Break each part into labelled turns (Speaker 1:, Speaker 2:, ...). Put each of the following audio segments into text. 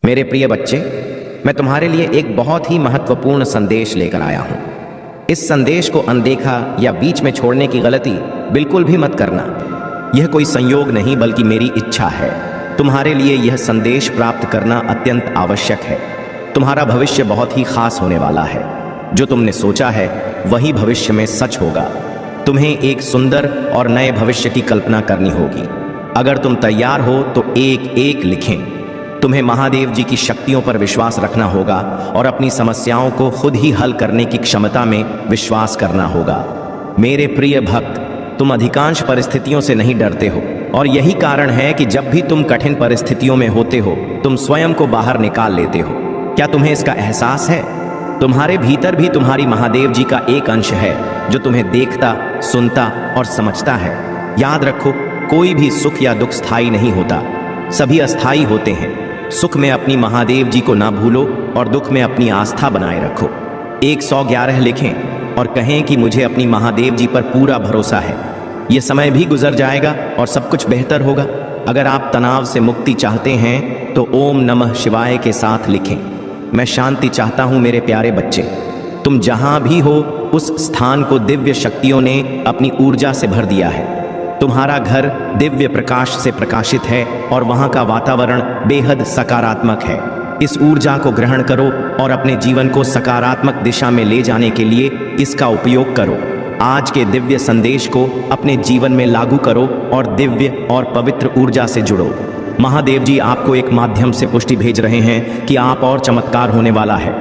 Speaker 1: मेरे प्रिय बच्चे, मैं तुम्हारे लिए एक बहुत ही महत्वपूर्ण संदेश लेकर आया हूं। इस संदेश को अनदेखा या बीच में छोड़ने की गलती बिल्कुल भी मत करना। यह कोई संयोग नहीं बल्कि मेरी इच्छा है। तुम्हारे लिए यह संदेश प्राप्त करना अत्यंत आवश्यक है। तुम्हारा भविष्य बहुत ही खास होने वाला है। जो तुमने सोचा है वही भविष्य में सच होगा। तुम्हें एक सुंदर और नए भविष्य की कल्पना करनी होगी। अगर तुम तैयार हो तो एक एक लिखें। तुम्हें महादेव जी की शक्तियों पर विश्वास रखना होगा और अपनी समस्याओं को खुद ही हल करने की क्षमता में विश्वास करना होगा। मेरे प्रिय भक्त, तुम अधिकांश परिस्थितियों से नहीं डरते हो और यही कारण है कि जब भी तुम कठिन परिस्थितियों में होते हो तुम स्वयं को बाहर निकाल लेते हो। क्या तुम्हें इसका एहसास है? तुम्हारे भीतर भी तुम्हारी महादेव जी का एक अंश है जो तुम्हें देखता, सुनता और समझता है। याद रखो, कोई भी सुख या दुख स्थायी नहीं होता, सभी अस्थायी होते हैं। सुख में अपनी महादेव जी को ना भूलो और दुख में अपनी आस्था बनाए रखो। 111 लिखें और कहें कि मुझे अपनी महादेव जी पर पूरा भरोसा है। ये समय भी गुजर जाएगा और सब कुछ बेहतर होगा। अगर आप तनाव से मुक्ति चाहते हैं तो ओम नमः शिवाय के साथ लिखें। मैं शांति चाहता हूं मेरे प्यारे बच्चे। तुम जहां भी हो उस स्थान को दिव्य शक्तियों ने अपनी ऊर्जा से भर दिया है। तुम्हारा घर दिव्य प्रकाश से प्रकाशित है और वहां का वातावरण बेहद सकारात्मक है। इस ऊर्जा को ग्रहण करो और अपने जीवन को सकारात्मक दिशा में ले जाने के लिए इसका उपयोग करो। आज के दिव्य संदेश को अपने जीवन में लागू करो और दिव्य और पवित्र ऊर्जा से जुड़ो। महादेव जी आपको एक माध्यम से पुष्टि भेज रहे हैं कि आप और चमत्कार होने वाला है।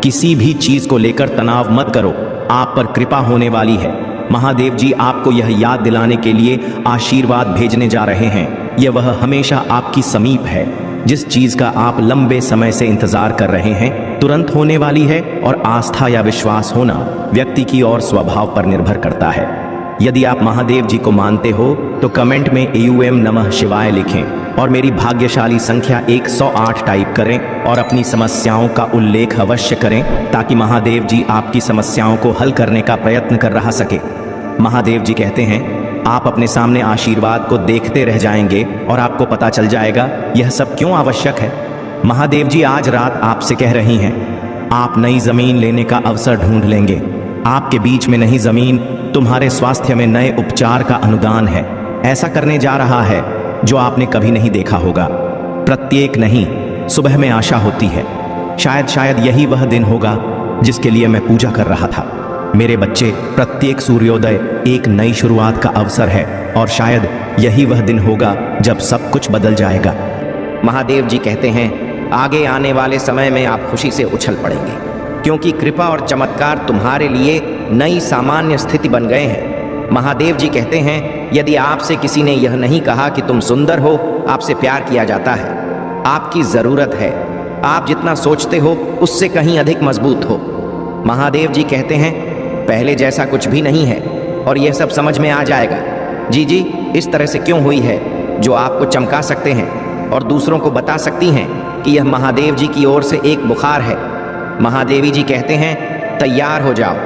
Speaker 1: किसी भी चीज को लेकर तनाव मत करो, आप पर कृपा होने वाली है। महादेव जी आपको यह याद दिलाने के लिए आशीर्वाद भेजने जा रहे हैं। यह वह हमेशा आपकी समीप है। जिस चीज का आप लंबे समय से इंतजार कर रहे हैं तुरंत होने वाली है और आस्था या विश्वास होना व्यक्ति की और स्वभाव पर निर्भर करता है। यदि आप महादेव जी को मानते हो तो कमेंट में ओम नमः शिवाय लिखें और मेरी भाग्यशाली संख्या 108 टाइप करें और अपनी समस्याओं का उल्लेख अवश्य करें ताकि महादेव जी आपकी समस्याओं को हल करने का प्रयत्न कर रहा सके। महादेव जी कहते हैं आप अपने सामने आशीर्वाद को देखते रह जाएंगे और आपको पता चल जाएगा यह सब क्यों आवश्यक है। महादेव जी आज रात आपसे कह रही हैं आप नई जमीन लेने का अवसर ढूंढ लेंगे। आपके बीच में नई जमीन तुम्हारे स्वास्थ्य में नए उपचार का अनुदान है। ऐसा करने जा रहा है जो आपने कभी नहीं देखा होगा। प्रत्येक नहीं सुबह में आशा होती है। शायद यही वह दिन होगा जिसके लिए मैं पूजा कर रहा था। मेरे बच्चे, प्रत्येक सूर्योदय एक नई शुरुआत का अवसर है और शायद यही वह दिन होगा जब सब कुछ बदल जाएगा। महादेव जी कहते हैं आगे आने वाले समय में आप खुशी से उछल पड़ेंगे क्योंकि कृपा और चमत्कार तुम्हारे लिए नई सामान्य स्थिति बन गए हैं। महादेव जी कहते हैं यदि आपसे किसी ने यह नहीं कहा कि तुम सुंदर हो, आपसे प्यार किया जाता है। आपकी जरूरत है। आप जितना सोचते हो उससे कहीं अधिक मजबूत हो। महादेव जी कहते हैं पहले जैसा कुछ भी नहीं है और यह सब समझ में आ जाएगा। जी इस तरह से क्यों हुई है जो आपको चमका सकते हैं और दूसरों को बता सकती हैं कि यह महादेव जी की ओर से एक बुखार है। महादेवी जी कहते हैं तैयार हो जाओ,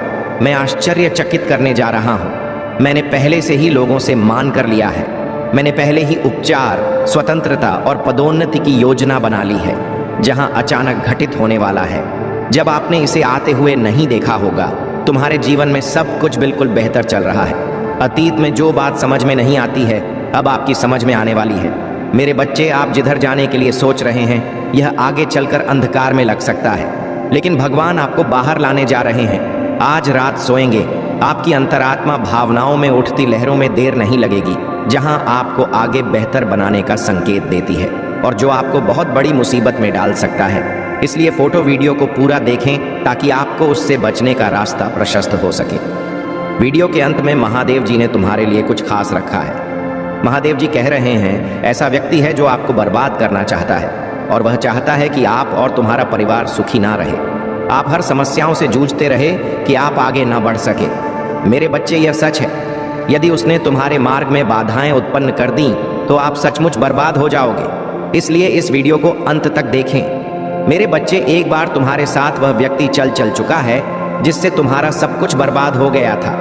Speaker 1: मैं आश्चर्यचकित करने जा रहा हूँ। मैंने पहले से ही लोगों से मान कर लिया है। मैंने पहले ही उपचार, स्वतंत्रता और पदोन्नति की योजना बना ली है जहाँ अचानक घटित होने वाला है। जब आपने इसे आते हुए नहीं देखा होगा, तुम्हारे जीवन में सब कुछ बिल्कुल बेहतर चल रहा है। अतीत में जो बात समझ में नहीं आती है अब आपकी समझ में आने वाली है। मेरे बच्चे, आप जिधर जाने के लिए सोच रहे हैं यह आगे चलकर अंधकार में लग सकता है, लेकिन भगवान आपको बाहर लाने जा रहे हैं। आज रात सोएंगे, आपकी अंतरात्मा भावनाओं में उठती लहरों में देर नहीं लगेगी, जहां आपको आगे बेहतर बनाने का संकेत देती है और जो आपको बहुत बड़ी मुसीबत में डाल सकता है। इसलिए फोटो वीडियो को पूरा देखें ताकि आपको उससे बचने का रास्ता प्रशस्त हो सके। वीडियो के अंत में महादेव जी ने तुम्हारे लिए कुछ खास रखा है। महादेव जी कह रहे हैं ऐसा व्यक्ति है जो आपको बर्बाद करना चाहता है और वह चाहता है कि आप और तुम्हारा परिवार सुखी ना रहे। आप हर समस्याओं से जूझते रहे कि आप आगे ना बढ़ सके। मेरे बच्चे, यह सच है। यदि उसने तुम्हारे मार्ग में बाधाएं उत्पन्न कर दी तो आप सचमुच बर्बाद हो जाओगे। इसलिए इस वीडियो को अंत तक देखें। मेरे बच्चे, एक बार तुम्हारे साथ वह व्यक्ति चल चुका है जिससे तुम्हारा सब कुछ बर्बाद हो गया था।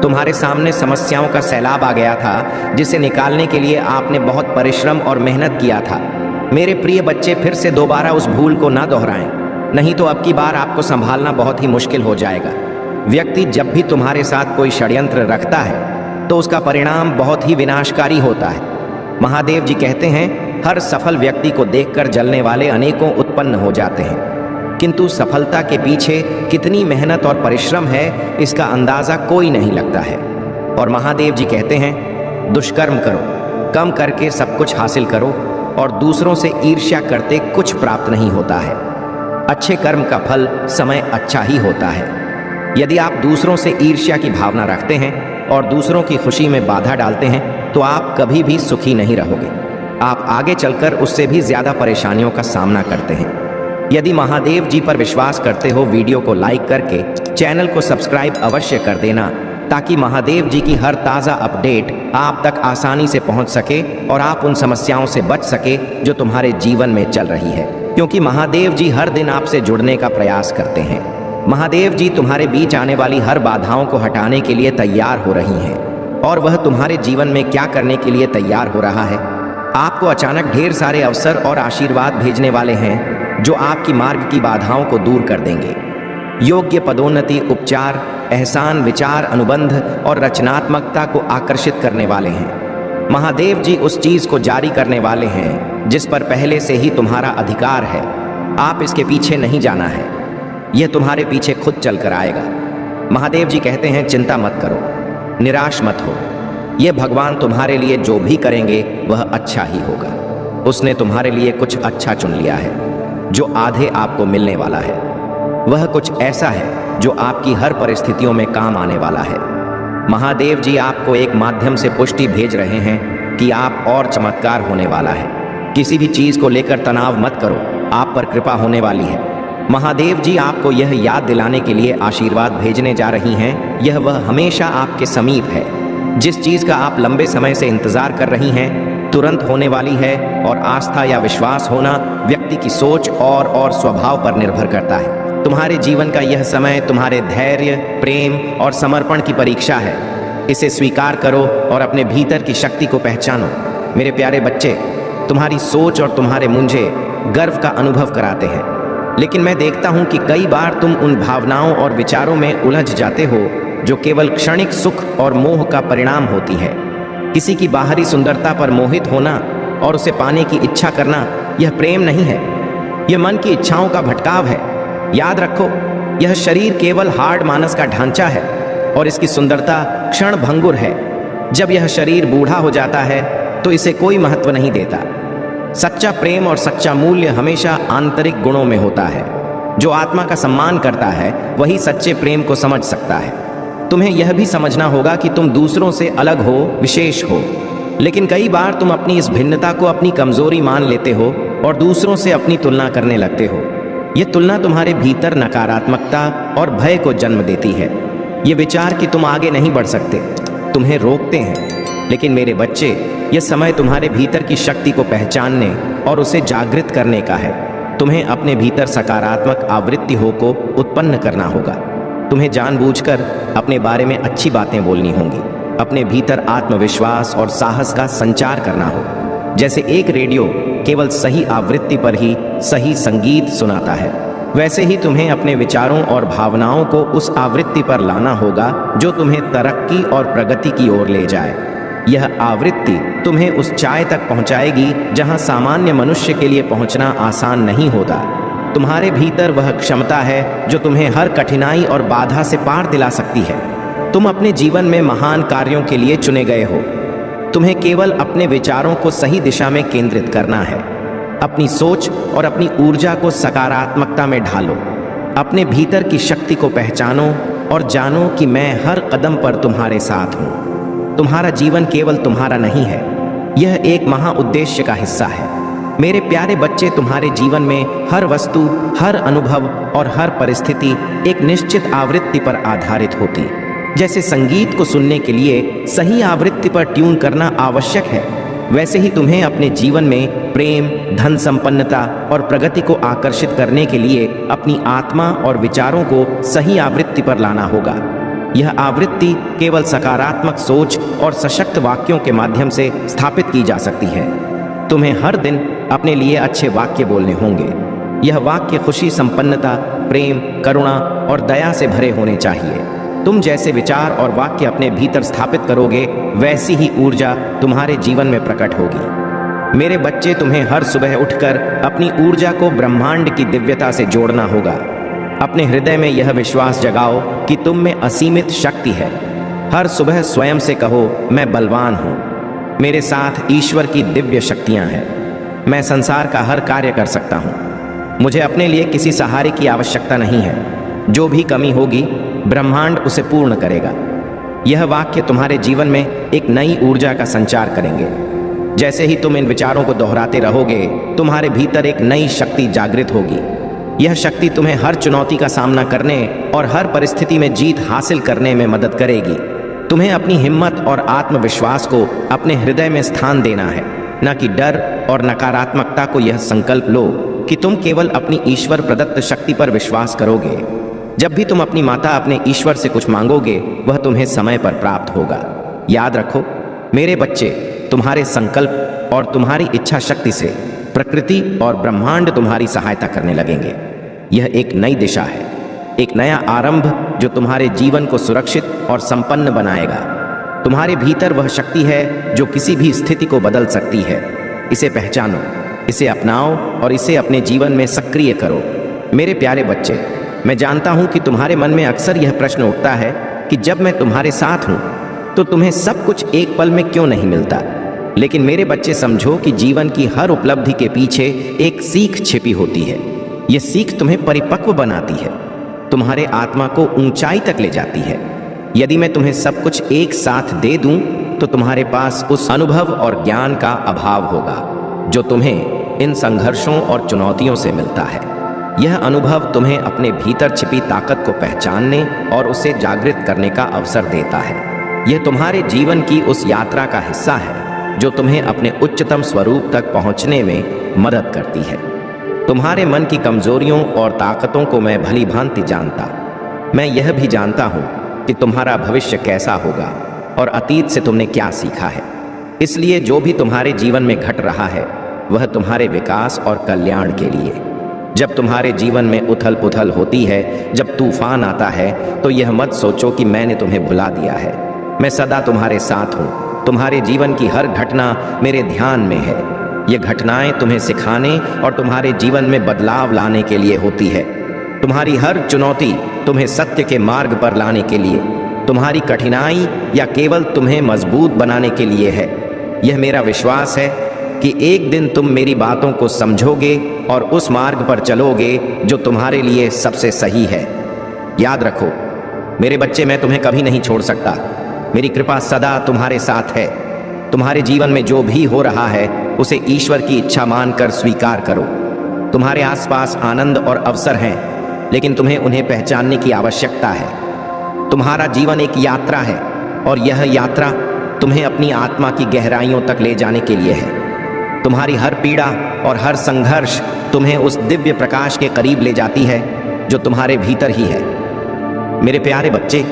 Speaker 1: तुम्हारे सामने समस्याओं का सैलाब आ गया था जिसे निकालने के लिए आपने बहुत परिश्रम और मेहनत किया था। मेरे प्रिय बच्चे, फिर से दोबारा उस भूल को ना दोहराएं, नहीं तो अब की बार आपको संभालना बहुत ही मुश्किल हो जाएगा। व्यक्ति जब भी तुम्हारे साथ कोई षड्यंत्र रखता है तो उसका परिणाम बहुत ही विनाशकारी होता है। महादेव जी कहते हैं, हर सफल व्यक्ति को देखकर जलने वाले अनेकों उत्पन्न हो जाते हैं, किंतु सफलता के पीछे कितनी मेहनत और परिश्रम है इसका अंदाजा कोई नहीं लगता है। और महादेव जी कहते हैं, दुष्कर्म करो, कम करके सब कुछ हासिल करो, और दूसरों से ईर्ष्या करते कुछ प्राप्त नहीं होता है। अच्छे कर्म का फल समय अच्छा ही होता है। यदि आप दूसरों से ईर्ष्या की भावना रखते हैं और दूसरों की खुशी में बाधा डालते हैं तो आप कभी भी सुखी नहीं रहोगे। आप आगे चलकर उससे भी ज्यादा परेशानियों का सामना करते हैं। यदि महादेव जी पर विश्वास करते हो, वीडियो को लाइक करके चैनल को सब्सक्राइब अवश्य कर देना, ताकि महादेव जी की हर ताज़ा अपडेट आप तक आसानी से पहुंच सके और आप उन समस्याओं से बच सके जो तुम्हारे जीवन में चल रही है। क्योंकि महादेव जी हर दिन आपसे जुड़ने का प्रयास करते हैं। महादेव जी तुम्हारे बीच आने वाली हर बाधाओं को हटाने के लिए तैयार हो रही हैं, और वह तुम्हारे जीवन में क्या करने के लिए तैयार हो रहा है। आपको अचानक ढेर सारे अवसर और आशीर्वाद भेजने वाले हैं जो आपकी मार्ग की बाधाओं को दूर कर देंगे। योग्य पदोन्नति, उपचार, एहसान, विचार, अनुबंध और रचनात्मकता को आकर्षित करने वाले हैं। महादेव जी उस चीज को जारी करने वाले हैं जिस पर पहले से ही तुम्हारा अधिकार है। आप इसके पीछे नहीं जाना है, यह तुम्हारे पीछे खुद चल कर आएगा। महादेव जी कहते हैं, चिंता मत करो, निराश मत हो। यह भगवान तुम्हारे लिए जो भी करेंगे वह अच्छा ही होगा। उसने तुम्हारे लिए कुछ अच्छा चुन लिया है जो आधे आपको मिलने वाला है। वह कुछ ऐसा है जो आपकी हर परिस्थितियों में काम आने वाला है। महादेव जी आपको एक माध्यम से पुष्टि भेज रहे हैं कि आप और चमत्कार होने वाला है। किसी भी चीज को लेकर तनाव मत करो, आप पर कृपा होने वाली है। महादेव जी आपको यह याद दिलाने के लिए आशीर्वाद भेजने जा रही हैं, यह वह हमेशा आपके समीप है। जिस चीज का आप लंबे समय से इंतजार कर रही हैं तुरंत होने वाली है, और आस्था या विश्वास होना व्यक्ति की सोच और स्वभाव पर निर्भर करता है। तुम्हारे जीवन का यह समय तुम्हारे धैर्य, प्रेम और समर्पण की परीक्षा है। इसे स्वीकार करो और अपने भीतर की शक्ति को पहचानो। मेरे प्यारे बच्चे, तुम्हारी सोच और तुम्हारे मुंजे गर्व का अनुभव कराते हैं, लेकिन मैं देखता हूं कि कई बार तुम उन भावनाओं और विचारों में उलझ जाते हो जो केवल क्षणिक सुख और मोह का परिणाम होती है। किसी की बाहरी सुंदरता पर मोहित होना और उसे पाने की इच्छा करना यह प्रेम नहीं है, यह मन की इच्छाओं का भटकाव है। याद रखो, यह शरीर केवल हार्ड मानस का ढांचा है और इसकी सुंदरता क्षण भंगुर है। जब यह शरीर बूढ़ा हो जाता है तो इसे कोई महत्व नहीं देता। सच्चा प्रेम और सच्चा मूल्य हमेशा आंतरिक गुणों में होता है। जो आत्मा का सम्मान करता है वही सच्चे प्रेम को समझ सकता है। तुम्हें यह भी समझना होगा कि तुम दूसरों से अलग हो, विशेष हो, लेकिन कई बार तुम अपनी इस भिन्नता को अपनी कमजोरी मान लेते हो और दूसरों से अपनी तुलना करने लगते हो। यह तुलना तुम्हारे भीतर नकारात्मकता और भय को जन्म देती है। ये विचार कि तुम आगे नहीं बढ़ सकते तुम्हें रोकते हैं। लेकिन मेरे बच्चे, यह समय तुम्हारे भीतर की शक्ति को पहचानने और उसे जागृत करने का है। तुम्हें अपने भीतर सकारात्मक आवृत्ति हो को उत्पन्न करना होगा। तुम्हें जानबूझकर अपने बारे में अच्छी बातें बोलनी होंगी। अपने भीतर आत्मविश्वास और साहस का संचार करना हो। जैसे एक रेडियो केवल सही आवृत्ति पर ही सही संगीत सुनाता है, वैसे ही तुम्हें अपने विचारों और भावनाओं को उस आवृत्ति पर लाना होगा जो तुम्हें तरक्की और प्रगति की ओर ले जाए। यह आवृत्ति तुम्हें उस चाय तक पहुंचाएगी जहां सामान्य मनुष्य के लिए पहुंचना आसान नहीं होता। तुम्हारे भीतर वह क्षमता है जो तुम्हें हर कठिनाई और बाधा से पार दिला सकती है। तुम अपने जीवन में महान कार्यों के लिए चुने गए हो। तुम्हें केवल अपने विचारों को सही दिशा में केंद्रित करना है। अपनी सोच और अपनी ऊर्जा को सकारात्मकता में ढालो। अपने भीतर की शक्ति को पहचानो और जानो कि मैं हर कदम पर तुम्हारे साथ हूँ। तुम्हारा जीवन केवल तुम्हारा नहीं है, यह एक महाउद्देश्य का हिस्सा है। मेरे प्यारे बच्चे, तुम्हारे जीवन में हर वस्तु, हर अनुभव और हर परिस्थिति एक निश्चित आवृत्ति पर आधारित होती। जैसे संगीत को सुनने के लिए सही आवृत्ति पर ट्यून करना आवश्यक है, वैसे ही तुम्हें अपने जीवन में प्रेम, धन संपन्नता और प्रगति को आकर्षित करने के लिए अपनी आत्मा और विचारों को सही आवृत्ति पर लाना होगा। यह आवृत्ति केवल सकारात्मक सोच और सशक्त वाक्यों के माध्यम से स्थापित की जा सकती है। तुम्हें हर दिन अपने लिए अच्छे वाक्य बोलने होंगे। यह वाक्य खुशी, संपन्नता, प्रेम, करुणा और दया से भरे होने चाहिए। तुम जैसे विचार और वाक्य अपने भीतर स्थापित करोगे, वैसी ही ऊर्जा तुम्हारे जीवन में प्रकट होगी। मेरे बच्चे, तुम्हें हर सुबह उठकर अपनी ऊर्जा को ब्रह्मांड की दिव्यता से जोड़ना होगा। अपने हृदय में यह विश्वास जगाओ कि तुम में असीमित शक्ति है। हर सुबह स्वयं से कहो, मैं बलवान हूँ, मेरे साथ ईश्वर की दिव्य शक्तियाँ हैं, मैं संसार का हर कार्य कर सकता हूँ, मुझे अपने लिए किसी सहारे की आवश्यकता नहीं है। जो भी कमी होगी, ब्रह्मांड उसे पूर्ण करेगा। यह वाक्य तुम्हारे जीवन में एक नई ऊर्जा का संचार करेंगे। जैसे ही तुम इन विचारों को दोहराते रहोगे, तुम्हारे भीतर एक नई शक्ति जागृत होगी। यह शक्ति तुम्हें हर चुनौती का सामना करने और हर परिस्थिति में जीत हासिल करने में मदद करेगी। तुम्हें अपनी हिम्मत और आत्मविश्वास को अपने हृदय में स्थान देना है, न कि डर और नकारात्मकता को। यह संकल्प लो कि तुम केवल अपनी ईश्वर प्रदत्त शक्ति पर विश्वास करोगे। जब भी तुम अपनी माता, अपने ईश्वर से कुछ मांगोगे, वह तुम्हें समय पर प्राप्त होगा। याद रखो मेरे बच्चे, तुम्हारे संकल्प और तुम्हारी इच्छा शक्ति से प्रकृति और ब्रह्मांड तुम्हारी सहायता करने लगेंगे। यह एक नई दिशा है, एक नया आरंभ जो तुम्हारे जीवन को सुरक्षित और संपन्न बनाएगा। तुम्हारे भीतर वह शक्ति है जो किसी भी स्थिति को बदल सकती है। इसे पहचानो, इसे अपनाओ और इसे अपने जीवन में सक्रिय करो। मेरे प्यारे बच्चे, मैं जानता हूं कि तुम्हारे मन में अक्सर यह प्रश्न उठता है कि जब मैं तुम्हारे साथ हूं तो तुम्हें सब कुछ एक पल में क्यों नहीं मिलता। लेकिन मेरे बच्चे, समझो कि जीवन की हर उपलब्धि के पीछे एक सीख छिपी होती है। यह सीख तुम्हें परिपक्व बनाती है, तुम्हारे आत्मा को ऊंचाई तक ले जाती है। यदि मैं तुम्हें सब कुछ एक साथ दे दूं तो तुम्हारे पास उस अनुभव और ज्ञान का अभाव होगा जो तुम्हें इन संघर्षों और चुनौतियों से मिलता है। यह अनुभव तुम्हें अपने भीतर छिपी ताकत को पहचानने और उसे जागृत करने का अवसर देता है। यह तुम्हारे जीवन की उस यात्रा का हिस्सा है जो तुम्हें अपने उच्चतम स्वरूप तक पहुंचने में मदद करती है। तुम्हारे मन की कमजोरियों और ताकतों को मैं भली भांति जानता। मैं यह भी जानता हूं कि तुम्हारा भविष्य कैसा होगा और अतीत से तुमने क्या सीखा है। इसलिए जो भी तुम्हारे जीवन में घट रहा है, वह तुम्हारे विकास और कल्याण के लिए। जब तुम्हारे जीवन में उथल पुथल होती है, जब तूफान आता है, तो यह मत सोचो कि मैंने तुम्हें भुला दिया है। मैं सदा तुम्हारे साथ हूँ। तुम्हारे जीवन की हर घटना मेरे ध्यान में है। ये घटनाएं तुम्हें सिखाने और तुम्हारे जीवन में बदलाव लाने के लिए होती है। तुम्हारी हर चुनौती तुम्हें सत्य के मार्ग पर लाने के लिए, तुम्हारी कठिनाई या केवल तुम्हें मजबूत बनाने के लिए है। यह मेरा विश्वास है कि एक दिन तुम मेरी बातों को समझोगे और उस मार्ग पर चलोगे जो तुम्हारे लिए सबसे सही है। याद रखो मेरे बच्चे, मैं तुम्हें कभी नहीं छोड़ सकता। मेरी कृपा सदा तुम्हारे साथ है। तुम्हारे जीवन में जो भी हो रहा है, उसे ईश्वर की इच्छा मानकर स्वीकार करो। तुम्हारे आसपास आनंद और अवसर हैं, लेकिन तुम्हें उन्हें पहचानने की आवश्यकता है। तुम्हारा जीवन एक यात्रा है और यह यात्रा तुम्हें अपनी आत्मा की गहराइयों तक ले जाने के लिए है। तुम्हारी हर पीड़ा और हर संघर्ष तुम्हें उस दिव्य प्रकाश के करीब ले जाती है जो तुम्हारे भीतर ही है। मेरे प्यारे बच्चे,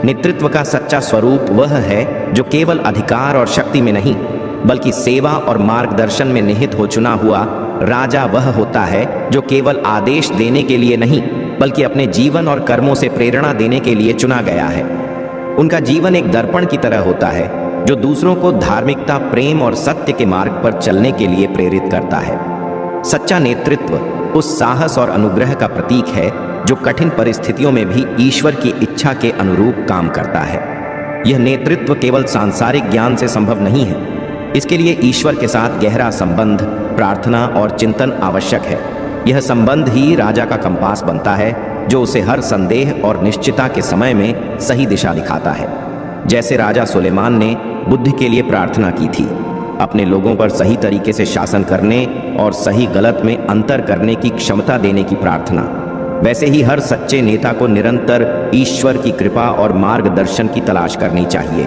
Speaker 1: नेतृत्व का सच्चा स्वरूप वह है जो केवल अधिकार और शक्ति में नहीं, बल्कि सेवा और मार्गदर्शन में निहित हो चुना हुआ राजा वह होता है जो केवल आदेश देने के लिए नहीं, बल्कि अपने जीवन और कर्मों से प्रेरणा देने के लिए चुना गया है। उनका जीवन एक दर्पण की तरह होता है जो दूसरों को धार्मिकता, प्रेम और सत्य के मार्ग पर चलने के लिए प्रेरित करता है। सच्चा नेतृत्व उस साहस और अनुग्रह का प्रतीक है जो कठिन परिस्थितियों में भी ईश्वर की इच्छा के अनुरूप काम करता है। यह नेतृत्व केवल सांसारिक ज्ञान से संभव नहीं है। इसके लिए ईश्वर के साथ गहरा संबंध, प्रार्थना और चिंतन आवश्यक है। यह संबंध ही राजा का कंपास बनता है जो उसे हर संदेह और निश्चितता के समय में सही दिशा दिखाता है। जैसे राजा सुलेमान ने बुद्धि के लिए प्रार्थना की थी, अपने लोगों पर सही तरीके से शासन करने और सही गलत में अंतर करने की क्षमता देने की प्रार्थना, वैसे ही हर सच्चे नेता को निरंतर ईश्वर की कृपा और मार्गदर्शन की तलाश करनी चाहिए।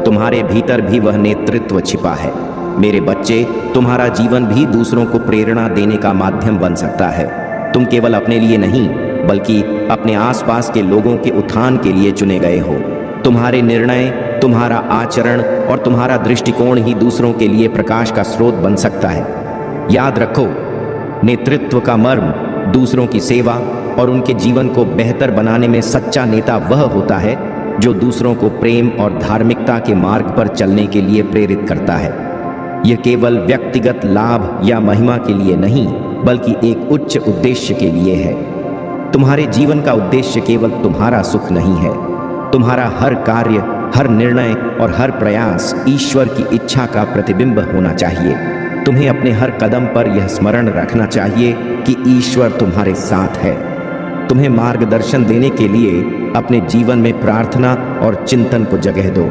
Speaker 1: तुम्हारे भीतर भी वह नेतृत्व छिपा है। मेरे बच्चे, तुम्हारा जीवन भी दूसरों को प्रेरणा देने का माध्यम बन सकता है। तुम केवल अपने लिए नहीं, बल्कि अपने आसपास के लोगों के उत्थान के लिए चुने गए हो। तुम्हारे निर्णय, तुम्हारा आचरण और तुम्हारा दृष्टिकोण ही दूसरों के लिए प्रकाश का स्रोत बन सकता है। याद रखो, नेतृत्व का मर्म दूसरों की सेवा और उनके जीवन को बेहतर बनाने में सच्चा नेता वह होता है जो दूसरों को प्रेम और धार्मिकता के मार्ग पर चलने के लिए प्रेरित करता है। यह केवल व्यक्तिगत लाभ या महिमा के लिए नहीं, बल्कि एक उच्च उद्देश्य के लिए है। तुम्हारे जीवन का उद्देश्य केवल तुम्हारा सुख नहीं है। तुम्हारा हर कार्य, हर निर्णय और हर प्रयास ईश्वर की इच्छा का प्रतिबिंब होना चाहिए। तुम्हें अपने हर कदम पर यह स्मरण रखना चाहिए कि ईश्वर तुम्हारे साथ है। तुम्हें मार्गदर्शन देने के लिए अपने जीवन में प्रार्थना और चिंतन को जगह दो।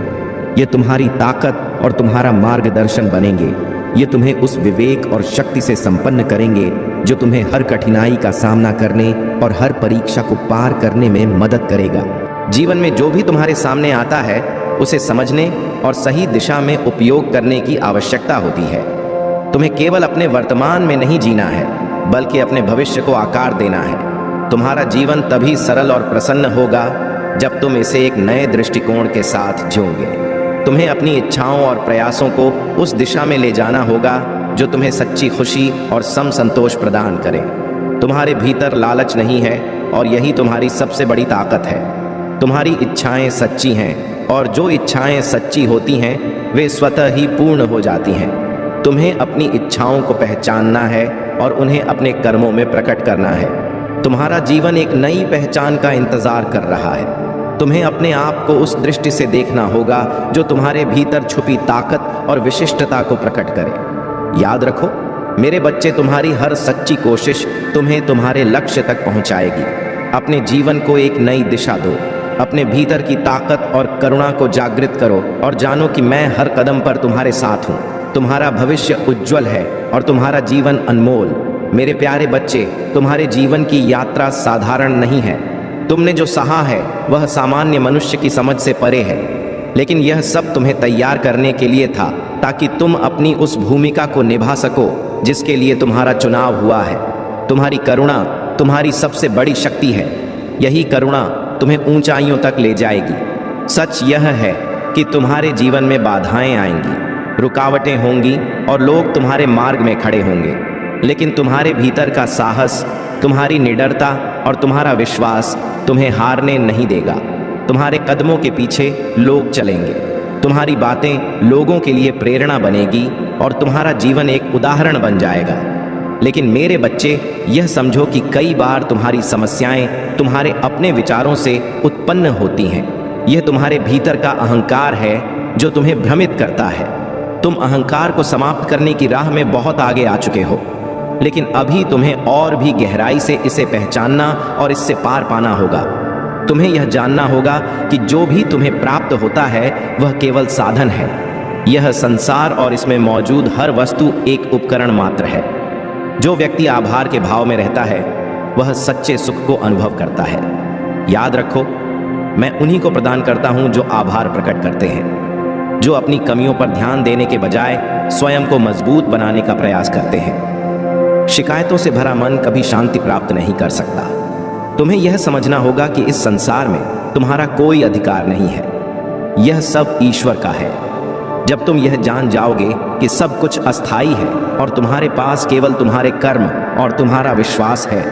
Speaker 1: ये तुम्हारी ताकत और तुम्हारा मार्गदर्शन बनेंगे। ये तुम्हें उस विवेक और शक्ति से संपन्न करेंगे जो तुम्हें हर कठिनाई का सामना करने और हर परीक्षा को पार करने में मदद करेगा। जीवन में जो भी तुम्हारे सामने आता है उसे समझने और सही दिशा में उपयोग करने की आवश्यकता होती है। तुम्हें केवल अपने वर्तमान में नहीं जीना है, बल्कि अपने भविष्य को आकार देना है। तुम्हारा जीवन तभी सरल और प्रसन्न होगा जब तुम इसे एक नए दृष्टिकोण के साथ जियोगे। तुम्हें अपनी इच्छाओं और प्रयासों को उस दिशा में ले जाना होगा जो तुम्हें सच्ची खुशी और सम संतोष प्रदान करे। तुम्हारे भीतर लालच नहीं है और यही तुम्हारी सबसे बड़ी ताकत है। तुम्हारी इच्छाएं सच्ची हैं और जो इच्छाएं सच्ची होती हैं वे स्वतः ही पूर्ण हो जाती हैं। तुम्हें अपनी इच्छाओं को पहचानना है और उन्हें अपने कर्मों में प्रकट करना है। तुम्हारा जीवन एक नई पहचान का इंतजार कर रहा है। तुम्हें अपने आप को उस दृष्टि से देखना होगा जो तुम्हारे भीतर छुपी ताकत और विशिष्टता को प्रकट करे। याद रखो, मेरे बच्चे, तुम्हारी हर सच्ची कोशिश तुम्हें तुम्हारे लक्ष्य तक पहुंचाएगी। अपने जीवन को एक नई दिशा दो। अपने भीतर की ताकत और करुणा को जागृत करो और जानो कि मैं हर कदम पर तुम्हारे साथ हूँ। तुम्हारा भविष्य उज्जवल है और तुम्हारा जीवन अनमोल। मेरे प्यारे बच्चे, तुम्हारे जीवन की यात्रा साधारण नहीं है। तुमने जो सहा है वह सामान्य मनुष्य की समझ से परे है, लेकिन यह सब तुम्हें तैयार करने के लिए था ताकि तुम अपनी उस भूमिका को निभा सको जिसके लिए तुम्हारा चुनाव हुआ है। तुम्हारी करुणा तुम्हारी सबसे बड़ी शक्ति है। यही करुणा तुम्हें ऊंचाइयों तक ले जाएगी। सच यह है कि तुम्हारे जीवन में बाधाएं आएंगी, रुकावटें होंगी और लोग तुम्हारे मार्ग में खड़े होंगे, लेकिन तुम्हारे भीतर का साहस, तुम्हारी निडरता और तुम्हारा विश्वास तुम्हें हारने नहीं देगा। तुम्हारे कदमों के पीछे लोग चलेंगे। तुम्हारी बातें लोगों के लिए प्रेरणा बनेगी और तुम्हारा जीवन एक उदाहरण बन जाएगा। लेकिन मेरे बच्चे, यह समझो कि कई बार तुम्हारी समस्याएं तुम्हारे अपने विचारों से उत्पन्न होती हैं। यह तुम्हारे भीतर का अहंकार है जो तुम्हें भ्रमित करता है। तुम अहंकार को समाप्त करने की राह में बहुत आगे आ चुके हो, लेकिन अभी तुम्हें और भी गहराई से इसे पहचानना और इससे पार पाना होगा। तुम्हें यह जानना होगा कि जो भी तुम्हें प्राप्त होता है वह केवल साधन है। यह संसार और इसमें मौजूद हर वस्तु एक उपकरण मात्र है। जो व्यक्ति आभार के भाव में रहता है वह सच्चे सुख को अनुभव करता है। याद रखो, मैं उन्हीं को प्रदान करता हूं जो आभार प्रकट करते हैं, जो अपनी कमियों पर ध्यान देने के बजाय स्वयं को मजबूत बनाने का प्रयास करते हैं। शिकायतों से भरा मन कभी शांति प्राप्त नहीं कर सकता। तुम्हें यह समझना होगा कि इस संसार में तुम्हारा कोई अधिकार नहीं है। यह सब ईश्वर का है। जब तुम यह जान जाओगे कि सब कुछ अस्थाई है और तुम्हारे पास केवल तुम्हारे कर्म और तुम्हारा विश्वास है,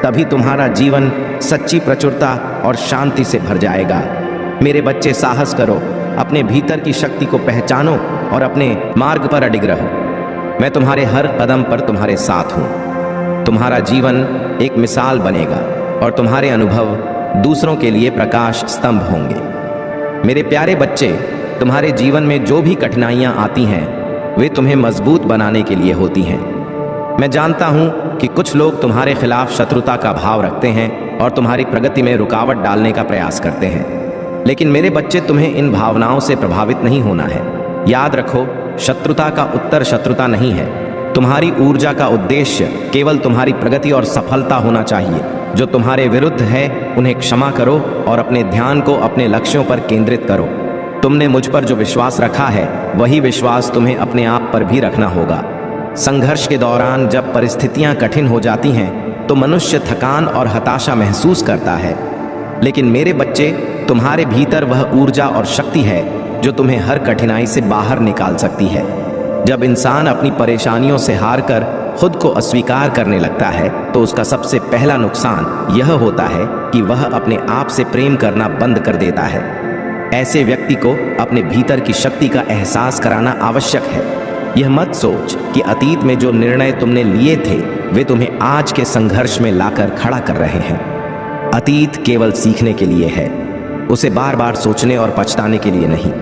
Speaker 1: तभी तुम्हारा जीवन सच्ची प्रचुरता और शांति से भर जाएगा। मेरे बच्चे, साहस करो, अपने भीतर की शक्ति को पहचानो और अपने मार्ग पर अडिग रहो। मैं तुम्हारे हर कदम पर तुम्हारे साथ हूँ। तुम्हारा जीवन एक मिसाल बनेगा और तुम्हारे अनुभव दूसरों के लिए प्रकाश स्तंभ होंगे। मेरे प्यारे बच्चे, तुम्हारे जीवन में जो भी कठिनाइयाँ आती हैं वे तुम्हें मजबूत बनाने के लिए होती हैं। मैं जानता हूँ कि कुछ लोग तुम्हारे खिलाफ शत्रुता का भाव रखते हैं और तुम्हारी प्रगति में रुकावट डालने का प्रयास करते हैं, लेकिन मेरे बच्चे, तुम्हें इन भावनाओं से प्रभावित नहीं होना है। याद रखो, शत्रुता का उत्तर शत्रुता नहीं है। तुम्हारी ऊर्जा का उद्देश्य केवल तुम्हारी प्रगति और सफलता होना चाहिए। जो तुम्हारे विरुद्ध है उन्हें क्षमा करो और अपने ध्यान को अपने लक्ष्यों पर केंद्रित करो। तुमने मुझ पर जो विश्वास रखा है वही विश्वास तुम्हें अपने आप पर भी रखना होगा। संघर्ष के दौरान जब परिस्थितियां कठिन हो जाती हैं तो मनुष्य थकान और हताशा महसूस करता है, लेकिन मेरे बच्चे, तुम्हारे भीतर वह ऊर्जा और शक्ति है जो तुम्हें हर कठिनाई से बाहर निकाल सकती है। जब इंसान अपनी परेशानियों से हारकर खुद को अस्वीकार करने लगता है तो उसका सबसे पहला नुकसान यह होता है कि वह अपने आप से प्रेम करना बंद कर देता है। ऐसे व्यक्ति को अपने भीतर की शक्ति का एहसास कराना आवश्यक है। यह मत सोच कि अतीत में जो निर्णय तुमने लिए थे वे तुम्हें आज के संघर्ष में लाकर खड़ा कर रहे हैं। अतीत केवल सीखने के लिए है, उसे बार बार सोचने और पछताने के लिए नहीं।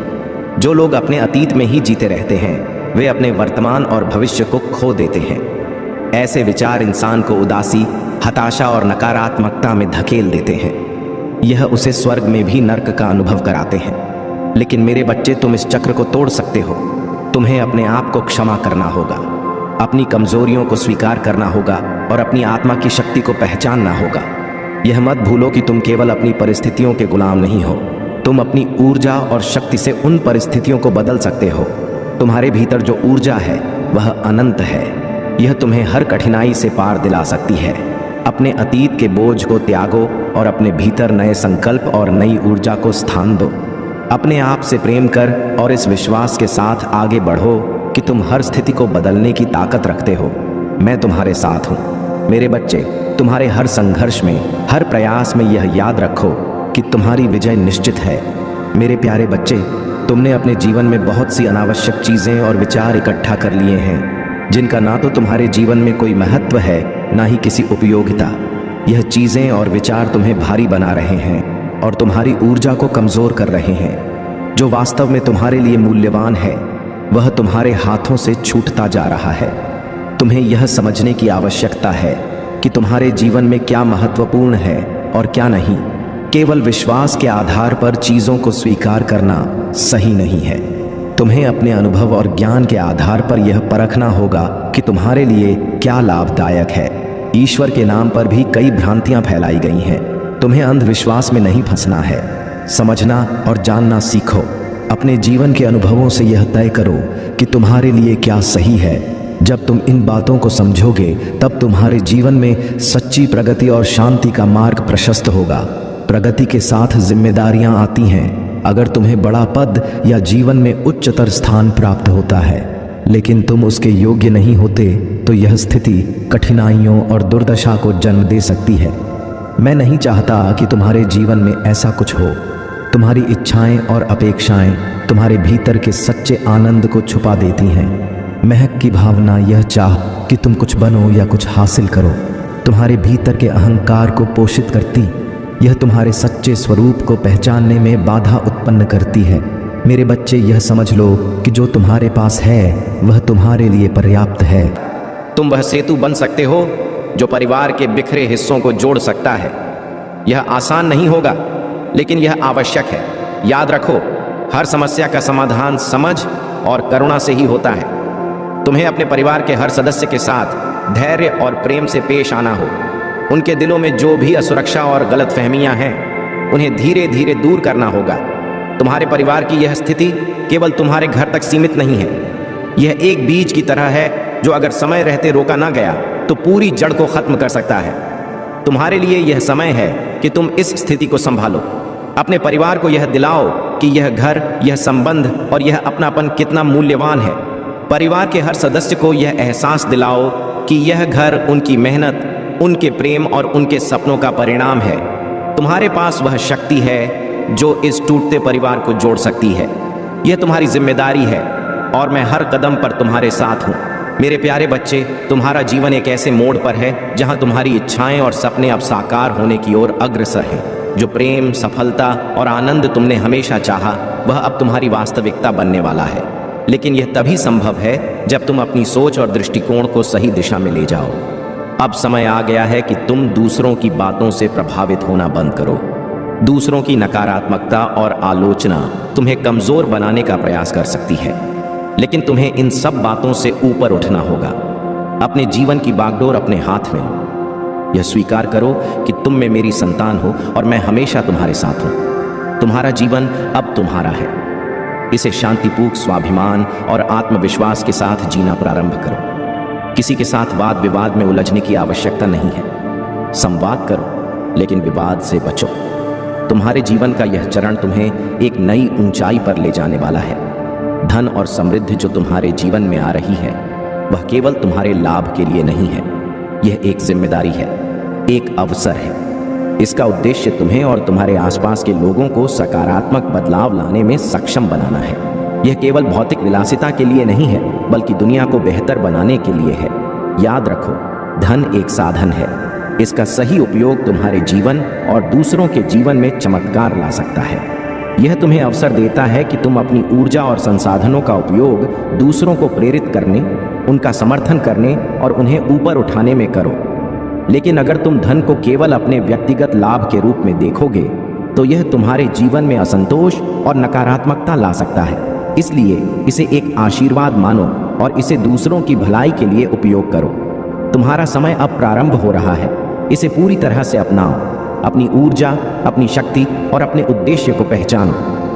Speaker 1: जो लोग अपने अतीत में ही जीते रहते हैं वे अपने वर्तमान और भविष्य को खो देते हैं। ऐसे विचार इंसान को उदासी, हताशा और नकारात्मकता में धकेल देते हैं। यह उसे स्वर्ग में भी नर्क का अनुभव कराते हैं। लेकिन मेरे बच्चे, तुम इस चक्र को तोड़ सकते हो। तुम्हें अपने आप को क्षमा करना होगा, अपनी कमजोरियों को स्वीकार करना होगा और अपनी आत्मा की शक्ति को पहचानना होगा। यह मत भूलो कि तुम केवल अपनी परिस्थितियों के गुलाम नहीं हो। तुम अपनी ऊर्जा और शक्ति से उन परिस्थितियों को बदल सकते हो। तुम्हारे भीतर जो ऊर्जा है वह अनंत है। यह तुम्हें हर कठिनाई से पार दिला सकती है। अपने अतीत के बोझ को त्यागो और अपने भीतर नए संकल्प और नई ऊर्जा को स्थान दो। अपने आप से प्रेम कर और इस विश्वास के साथ आगे बढ़ो कि तुम हर स्थिति को बदलने की ताकत रखते हो। मैं तुम्हारे साथ हूँ। मेरे बच्चे, तुम्हारे हर संघर्ष में, हर प्रयास में यह याद रखो कि तुम्हारी विजय निश्चित है। मेरे प्यारे बच्चे, तुमने अपने जीवन में बहुत सी अनावश्यक चीज़ें और विचार इकट्ठा कर लिए हैं जिनका ना तो तुम्हारे जीवन में कोई महत्व है ना ही किसी उपयोगिता। यह चीज़ें और विचार तुम्हें भारी बना रहे हैं और तुम्हारी ऊर्जा को कमज़ोर कर रहे हैं। जो वास्तव में तुम्हारे लिए मूल्यवान है वह तुम्हारे हाथों से छूटता जा रहा है। तुम्हें यह समझने की आवश्यकता है कि तुम्हारे जीवन में क्या महत्वपूर्ण है और क्या नहीं। केवल विश्वास के आधार पर चीज़ों को स्वीकार करना सही नहीं है। तुम्हें अपने अनुभव और ज्ञान के आधार पर यह परखना होगा कि तुम्हारे लिए क्या लाभदायक है। ईश्वर के नाम पर भी कई भ्रांतियां फैलाई गई हैं। तुम्हें अंधविश्वास में नहीं फंसना है। समझना और जानना सीखो। अपने जीवन के अनुभवों से यह तय करो कि तुम्हारे लिए क्या सही है। जब तुम इन बातों को समझोगे तब तुम्हारे जीवन में सच्ची प्रगति और शांति का मार्ग प्रशस्त होगा। प्रगति के साथ जिम्मेदारियां आती हैं। अगर तुम्हें बड़ा पद या जीवन में उच्चतर स्थान प्राप्त होता है लेकिन तुम उसके योग्य नहीं होते तो यह स्थिति कठिनाइयों और दुर्दशा को जन्म दे सकती है। मैं नहीं चाहता कि तुम्हारे जीवन में ऐसा कुछ हो। तुम्हारी इच्छाएं और अपेक्षाएं तुम्हारे भीतर के सच्चे आनंद को छुपा देती हैं। महक की भावना यह चाह कि तुम कुछ बनो या कुछ हासिल करो तुम्हारे भीतर के अहंकार को पोषित करती। यह तुम्हारे सच्चे स्वरूप को पहचानने में बाधा उत्पन्न करती है। मेरे बच्चे, यह समझ लो कि जो तुम्हारे पास है वह तुम्हारे लिए पर्याप्त है।
Speaker 2: तुम वह सेतु बन सकते हो जो परिवार के बिखरे हिस्सों को जोड़ सकता है। यह आसान नहीं होगा लेकिन यह आवश्यक है। याद रखो, हर समस्या का समाधान समझ और करुणा से ही होता है। तुम्हें अपने परिवार के हर सदस्य के साथ धैर्य और प्रेम से पेश आना हो। उनके दिलों में जो भी असुरक्षा और गलतफहमियां हैं उन्हें धीरे धीरे दूर करना होगा। तुम्हारे परिवार की यह स्थिति केवल तुम्हारे घर तक सीमित नहीं है। यह एक बीज की तरह है जो अगर समय रहते रोका ना गया तो पूरी जड़ को खत्म कर सकता है। तुम्हारे लिए यह समय है कि तुम इस स्थिति को संभालो। अपने परिवार को यह दिलाओ कि यह घर, यह संबंध और यह अपनापन कितना मूल्यवान है। परिवार के हर सदस्य को यह एहसास दिलाओ कि यह घर उनकी मेहनत, उनके प्रेम और उनके सपनों का परिणाम है। तुम्हारे पास वह शक्ति है जो इस टूटते परिवार को जोड़ सकती है। यह तुम्हारी जिम्मेदारी है और मैं हर कदम पर तुम्हारे साथ हूँ। मेरे प्यारे बच्चे, तुम्हारा जीवन एक ऐसे मोड़ पर है जहाँ तुम्हारी इच्छाएं और सपने अब साकार होने की ओर अग्रसर हैं। जो प्रेम, सफलता और आनंद तुमने हमेशा चाहा वह अब तुम्हारी वास्तविकता बनने वाला है। लेकिन यह तभी संभव है जब तुम अपनी सोच और दृष्टिकोण को सही दिशा में ले जाओ। अब समय आ गया है कि तुम दूसरों की बातों से प्रभावित होना बंद करो। दूसरों की नकारात्मकता और आलोचना तुम्हें कमजोर बनाने का प्रयास कर सकती है, लेकिन तुम्हें इन सब बातों से ऊपर उठना होगा। अपने जीवन की बागडोर अपने हाथ में लो। यह स्वीकार करो कि तुम में मेरी संतान हो और मैं हमेशा तुम्हारे साथ हूं। तुम्हारा जीवन अब तुम्हारा है। इसे शांतिपूर्ण स्वाभिमान और आत्मविश्वास के साथ जीना प्रारंभ करो। किसी के साथ वाद विवाद में उलझने की आवश्यकता नहीं है। संवाद करो लेकिन विवाद से बचो। तुम्हारे जीवन का यह चरण तुम्हें एक नई ऊंचाई पर ले जाने वाला है।
Speaker 1: धन और समृद्धि जो तुम्हारे जीवन में आ रही है वह केवल तुम्हारे लाभ के लिए नहीं है। यह एक जिम्मेदारी है, एक अवसर है। इसका उद्देश्य तुम्हें और तुम्हारे आसपास के लोगों को सकारात्मक बदलाव लाने में सक्षम बनाना है। यह केवल भौतिक विलासिता के लिए नहीं है, बल्कि दुनिया को बेहतर बनाने के लिए है। याद रखो, धन एक साधन है। इसका सही उपयोग तुम्हारे जीवन और दूसरों के जीवन में चमत्कार ला सकता है। यह तुम्हें अवसर देता है कि तुम अपनी ऊर्जा और संसाधनों का उपयोग दूसरों को प्रेरित करने, उनका समर्थन करने और उन्हें ऊपर उठाने में करो। लेकिन अगर तुम धन को केवल अपने व्यक्तिगत लाभ के रूप में देखोगे तो यह तुम्हारे जीवन में असंतोष और नकारात्मकता ला सकता है। इसलिए इसे एक आशीर्वाद मानो और इसे दूसरों की भलाई के लिए उपयोग करो। तुम्हारा समय अब प्रारंभ हो रहा है। इसे पूरी तरह से अपनाओ। अपनी ऊर्जा, अपनी शक्ति और अपने उद्देश्य को पहचानो।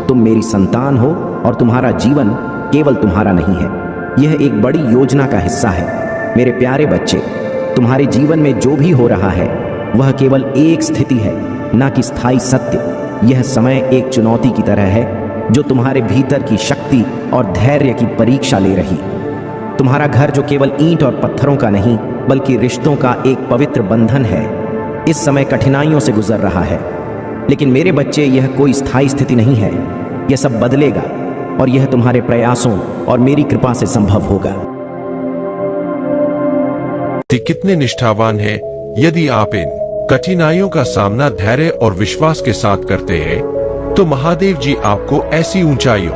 Speaker 1: तुम मेरी संतान हो और तुम्हारा जीवन केवल तुम्हारा नहीं है, यह एक बड़ी योजना का हिस्सा है। मेरे प्यारे बच्चे, तुम्हारे जीवन में जो भी हो रहा है वह केवल एक स्थिति है, ना कि स्थायी सत्य। यह समय एक चुनौती की तरह है जो तुम्हारे भीतर की शक्ति और धैर्य की परीक्षा ले रही। तुम्हारा घर जो केवल ईंट और पत्थरों का नहीं बल्कि रिश्तों का एक पवित्र बंधन है, इस समय कठिनाइयों से गुजर रहा है। लेकिन मेरे बच्चे, यह कोई स्थायी स्थिति नहीं है। यह सब बदलेगा और यह तुम्हारे प्रयासों और मेरी कृपा से संभव होगा।
Speaker 3: कितने निष्ठावान हैं। यदि आप इन कठिनाइयों का सामना धैर्य और विश्वास के साथ करते हैं तो महादेव जी आपको ऐसी ऊंचाइयों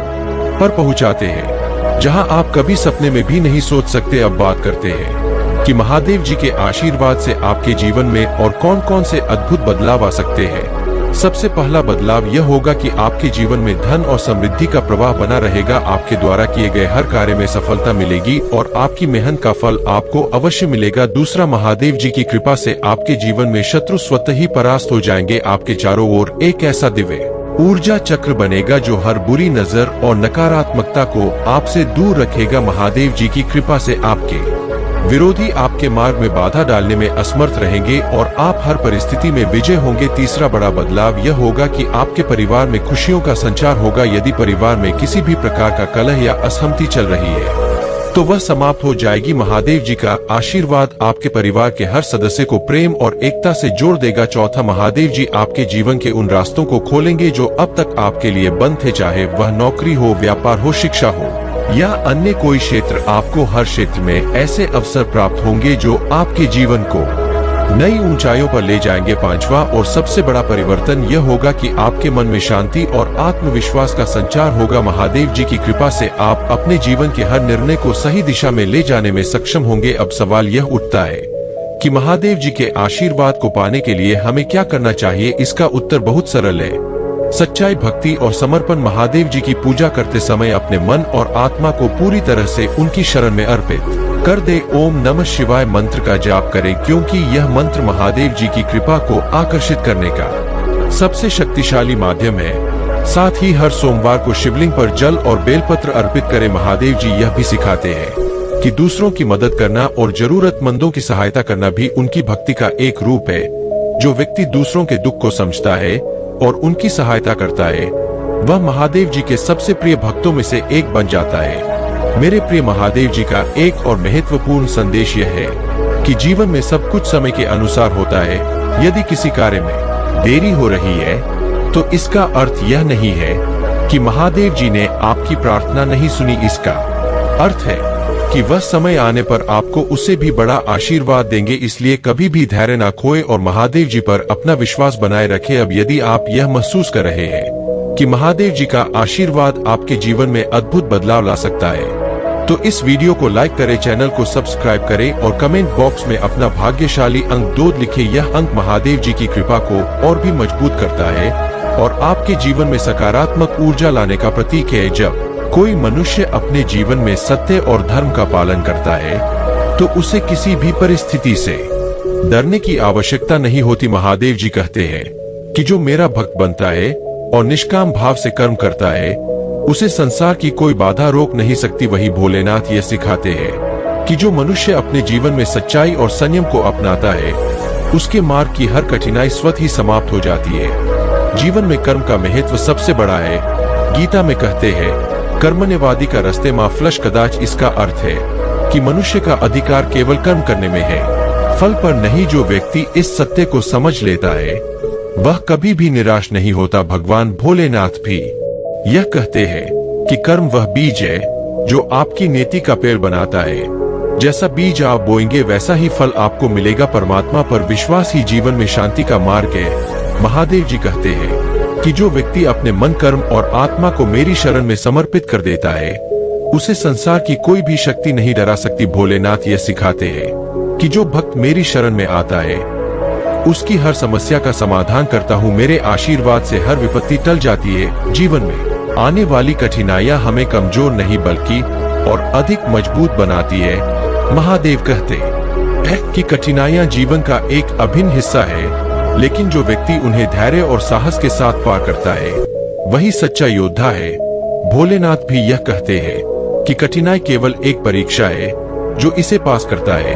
Speaker 3: पर पहुंचाते हैं जहां आप कभी सपने में भी नहीं सोच सकते। अब बात करते हैं कि महादेव जी के आशीर्वाद से आपके जीवन में और कौन कौन से अद्भुत बदलाव आ सकते हैं। सबसे पहला बदलाव यह होगा कि आपके जीवन में धन और समृद्धि का प्रवाह बना रहेगा। आपके द्वारा किए गए हर कार्य में सफलता मिलेगी और आपकी मेहनत का फल आपको अवश्य मिलेगा। दूसरा, महादेव जी की कृपा से आपके जीवन में शत्रु स्वतः ही परास्त हो जाएंगे। आपके चारों ओर एक ऐसा दिव्य ऊर्जा चक्र बनेगा जो हर बुरी नजर और नकारात्मकता को आपसे दूर रखेगा। महादेव जी की कृपा से आपके विरोधी आपके मार्ग में बाधा डालने में असमर्थ रहेंगे और आप हर परिस्थिति में विजय होंगे। तीसरा बड़ा बदलाव यह होगा कि आपके परिवार में खुशियों का संचार होगा। यदि परिवार में किसी भी प्रकार का कलह या असहमति चल रही है तो वह समाप्त हो जाएगी। महादेव जी का आशीर्वाद आपके परिवार के हर सदस्य को प्रेम और एकता से जोड़ देगा। चौथा, महादेव जी आपके जीवन के उन रास्तों को खोलेंगे जो अब तक आपके लिए बंद थे, चाहे वह नौकरी हो, व्यापार हो, शिक्षा हो या अन्य कोई क्षेत्र। आपको हर क्षेत्र में ऐसे अवसर प्राप्त होंगे जो आपके जीवन को नई ऊंचाइयों पर ले जाएंगे। पांचवा और सबसे बड़ा परिवर्तन यह होगा कि आपके मन में शांति और आत्मविश्वास का संचार होगा। महादेव जी की कृपा से आप अपने जीवन के हर निर्णय को सही दिशा में ले जाने में सक्षम होंगे। अब सवाल यह उठता है कि महादेव जी के आशीर्वाद को पाने के लिए हमें क्या करना चाहिए। इसका उत्तर बहुत सरल है, सच्चाई, भक्ति और समर्पण। महादेव जी की पूजा करते समय अपने मन और आत्मा को पूरी तरह से उनकी शरण में अर्पित कर दे। ओम नमः शिवाय मंत्र का जाप करें, क्योंकि यह मंत्र महादेव जी की कृपा को आकर्षित करने का सबसे शक्तिशाली माध्यम है। साथ ही हर सोमवार को शिवलिंग पर जल और बेलपत्र अर्पित करें। महादेव जी यह भी सिखाते हैं कि दूसरों की मदद करना और जरूरतमंदों की सहायता करना भी उनकी भक्ति का एक रूप है। जो व्यक्ति दूसरों के दुख को समझता है और उनकी सहायता करता है वह महादेव जी के सबसे प्रिय भक्तों में से एक बन जाता है। मेरे प्रिय महादेव जी का एक और महत्वपूर्ण संदेश यह है कि जीवन में सब कुछ समय के अनुसार होता है। यदि किसी कार्य में देरी हो रही है तो इसका अर्थ यह नहीं है कि महादेव जी ने आपकी प्रार्थना नहीं सुनी। इसका अर्थ है कि वह समय आने पर आपको उससे भी बड़ा आशीर्वाद देंगे। इसलिए कभी भी धैर्य ना खोए और महादेव जी पर अपना विश्वास बनाए रखें। अब यदि आप यह महसूस कर रहे हैं कि महादेव जी का आशीर्वाद आपके जीवन में अद्भुत बदलाव ला सकता है तो इस वीडियो को लाइक करें, चैनल को सब्सक्राइब करें और कमेंट बॉक्स में अपना भाग्यशाली अंक 2 लिखें। यह अंक महादेव जी की कृपा को और भी मजबूत करता है और आपके जीवन में सकारात्मक ऊर्जा लाने का प्रतीक है। जब कोई मनुष्य अपने जीवन में सत्य और धर्म का पालन करता है तो उसे किसी भी परिस्थिति से डरने की आवश्यकता नहीं होती। महादेव जी कहते हैं कि जो मेरा भक्त बनता है और निष्काम भाव से कर्म करता है उसे संसार की कोई बाधा रोक नहीं सकती। वही भोलेनाथ यह सिखाते हैं कि जो मनुष्य अपने जीवन में सच्चाई और संयम को अपनाता है उसके मार्ग की हर कठिनाई स्वतः ही समाप्त हो जाती है। जीवन में कर्म का महत्व सबसे बड़ा है। गीता में कहते हैं कर्मण्यवादी का रास्ते मां फ्लश कदाच इसका अर्थ है कि मनुष्य का अधिकार केवल कर्म करने में है, फल पर नहीं। जो व्यक्ति इस सत्य को समझ लेता है वह कभी भी निराश नहीं होता। भगवान भोलेनाथ भी यह कहते हैं कि कर्म वह बीज है जो आपकी नीति का पेड़ बनाता है। जैसा बीज आप बोएंगे वैसा ही फल आपको मिलेगा। परमात्मा पर विश्वास ही जीवन में शांति का मार्ग है। महादेव जी कहते हैं कि जो व्यक्ति अपने मन, कर्म और आत्मा को मेरी शरण में समर्पित कर देता है उसे संसार की कोई भी शक्ति नहीं डरा सकती। भोलेनाथ यह सिखाते हैं कि जो भक्त मेरी शरण में आता है उसकी हर समस्या का समाधान करता हूँ। मेरे आशीर्वाद से हर विपत्ति टल जाती है। जीवन में आने वाली कठिनाइयां हमें कमजोर नहीं बल्कि और अधिक मजबूत बनाती है। महादेव कहते हैं कि कठिनाइयां जीवन का एक अभिन्न हिस्सा है, लेकिन जो व्यक्ति उन्हें धैर्य और साहस के साथ पार करता है वही सच्चा योद्धा है। भोलेनाथ भी यह कहते हैं कि कठिनाई केवल एक परीक्षा है, जो इसे पास करता है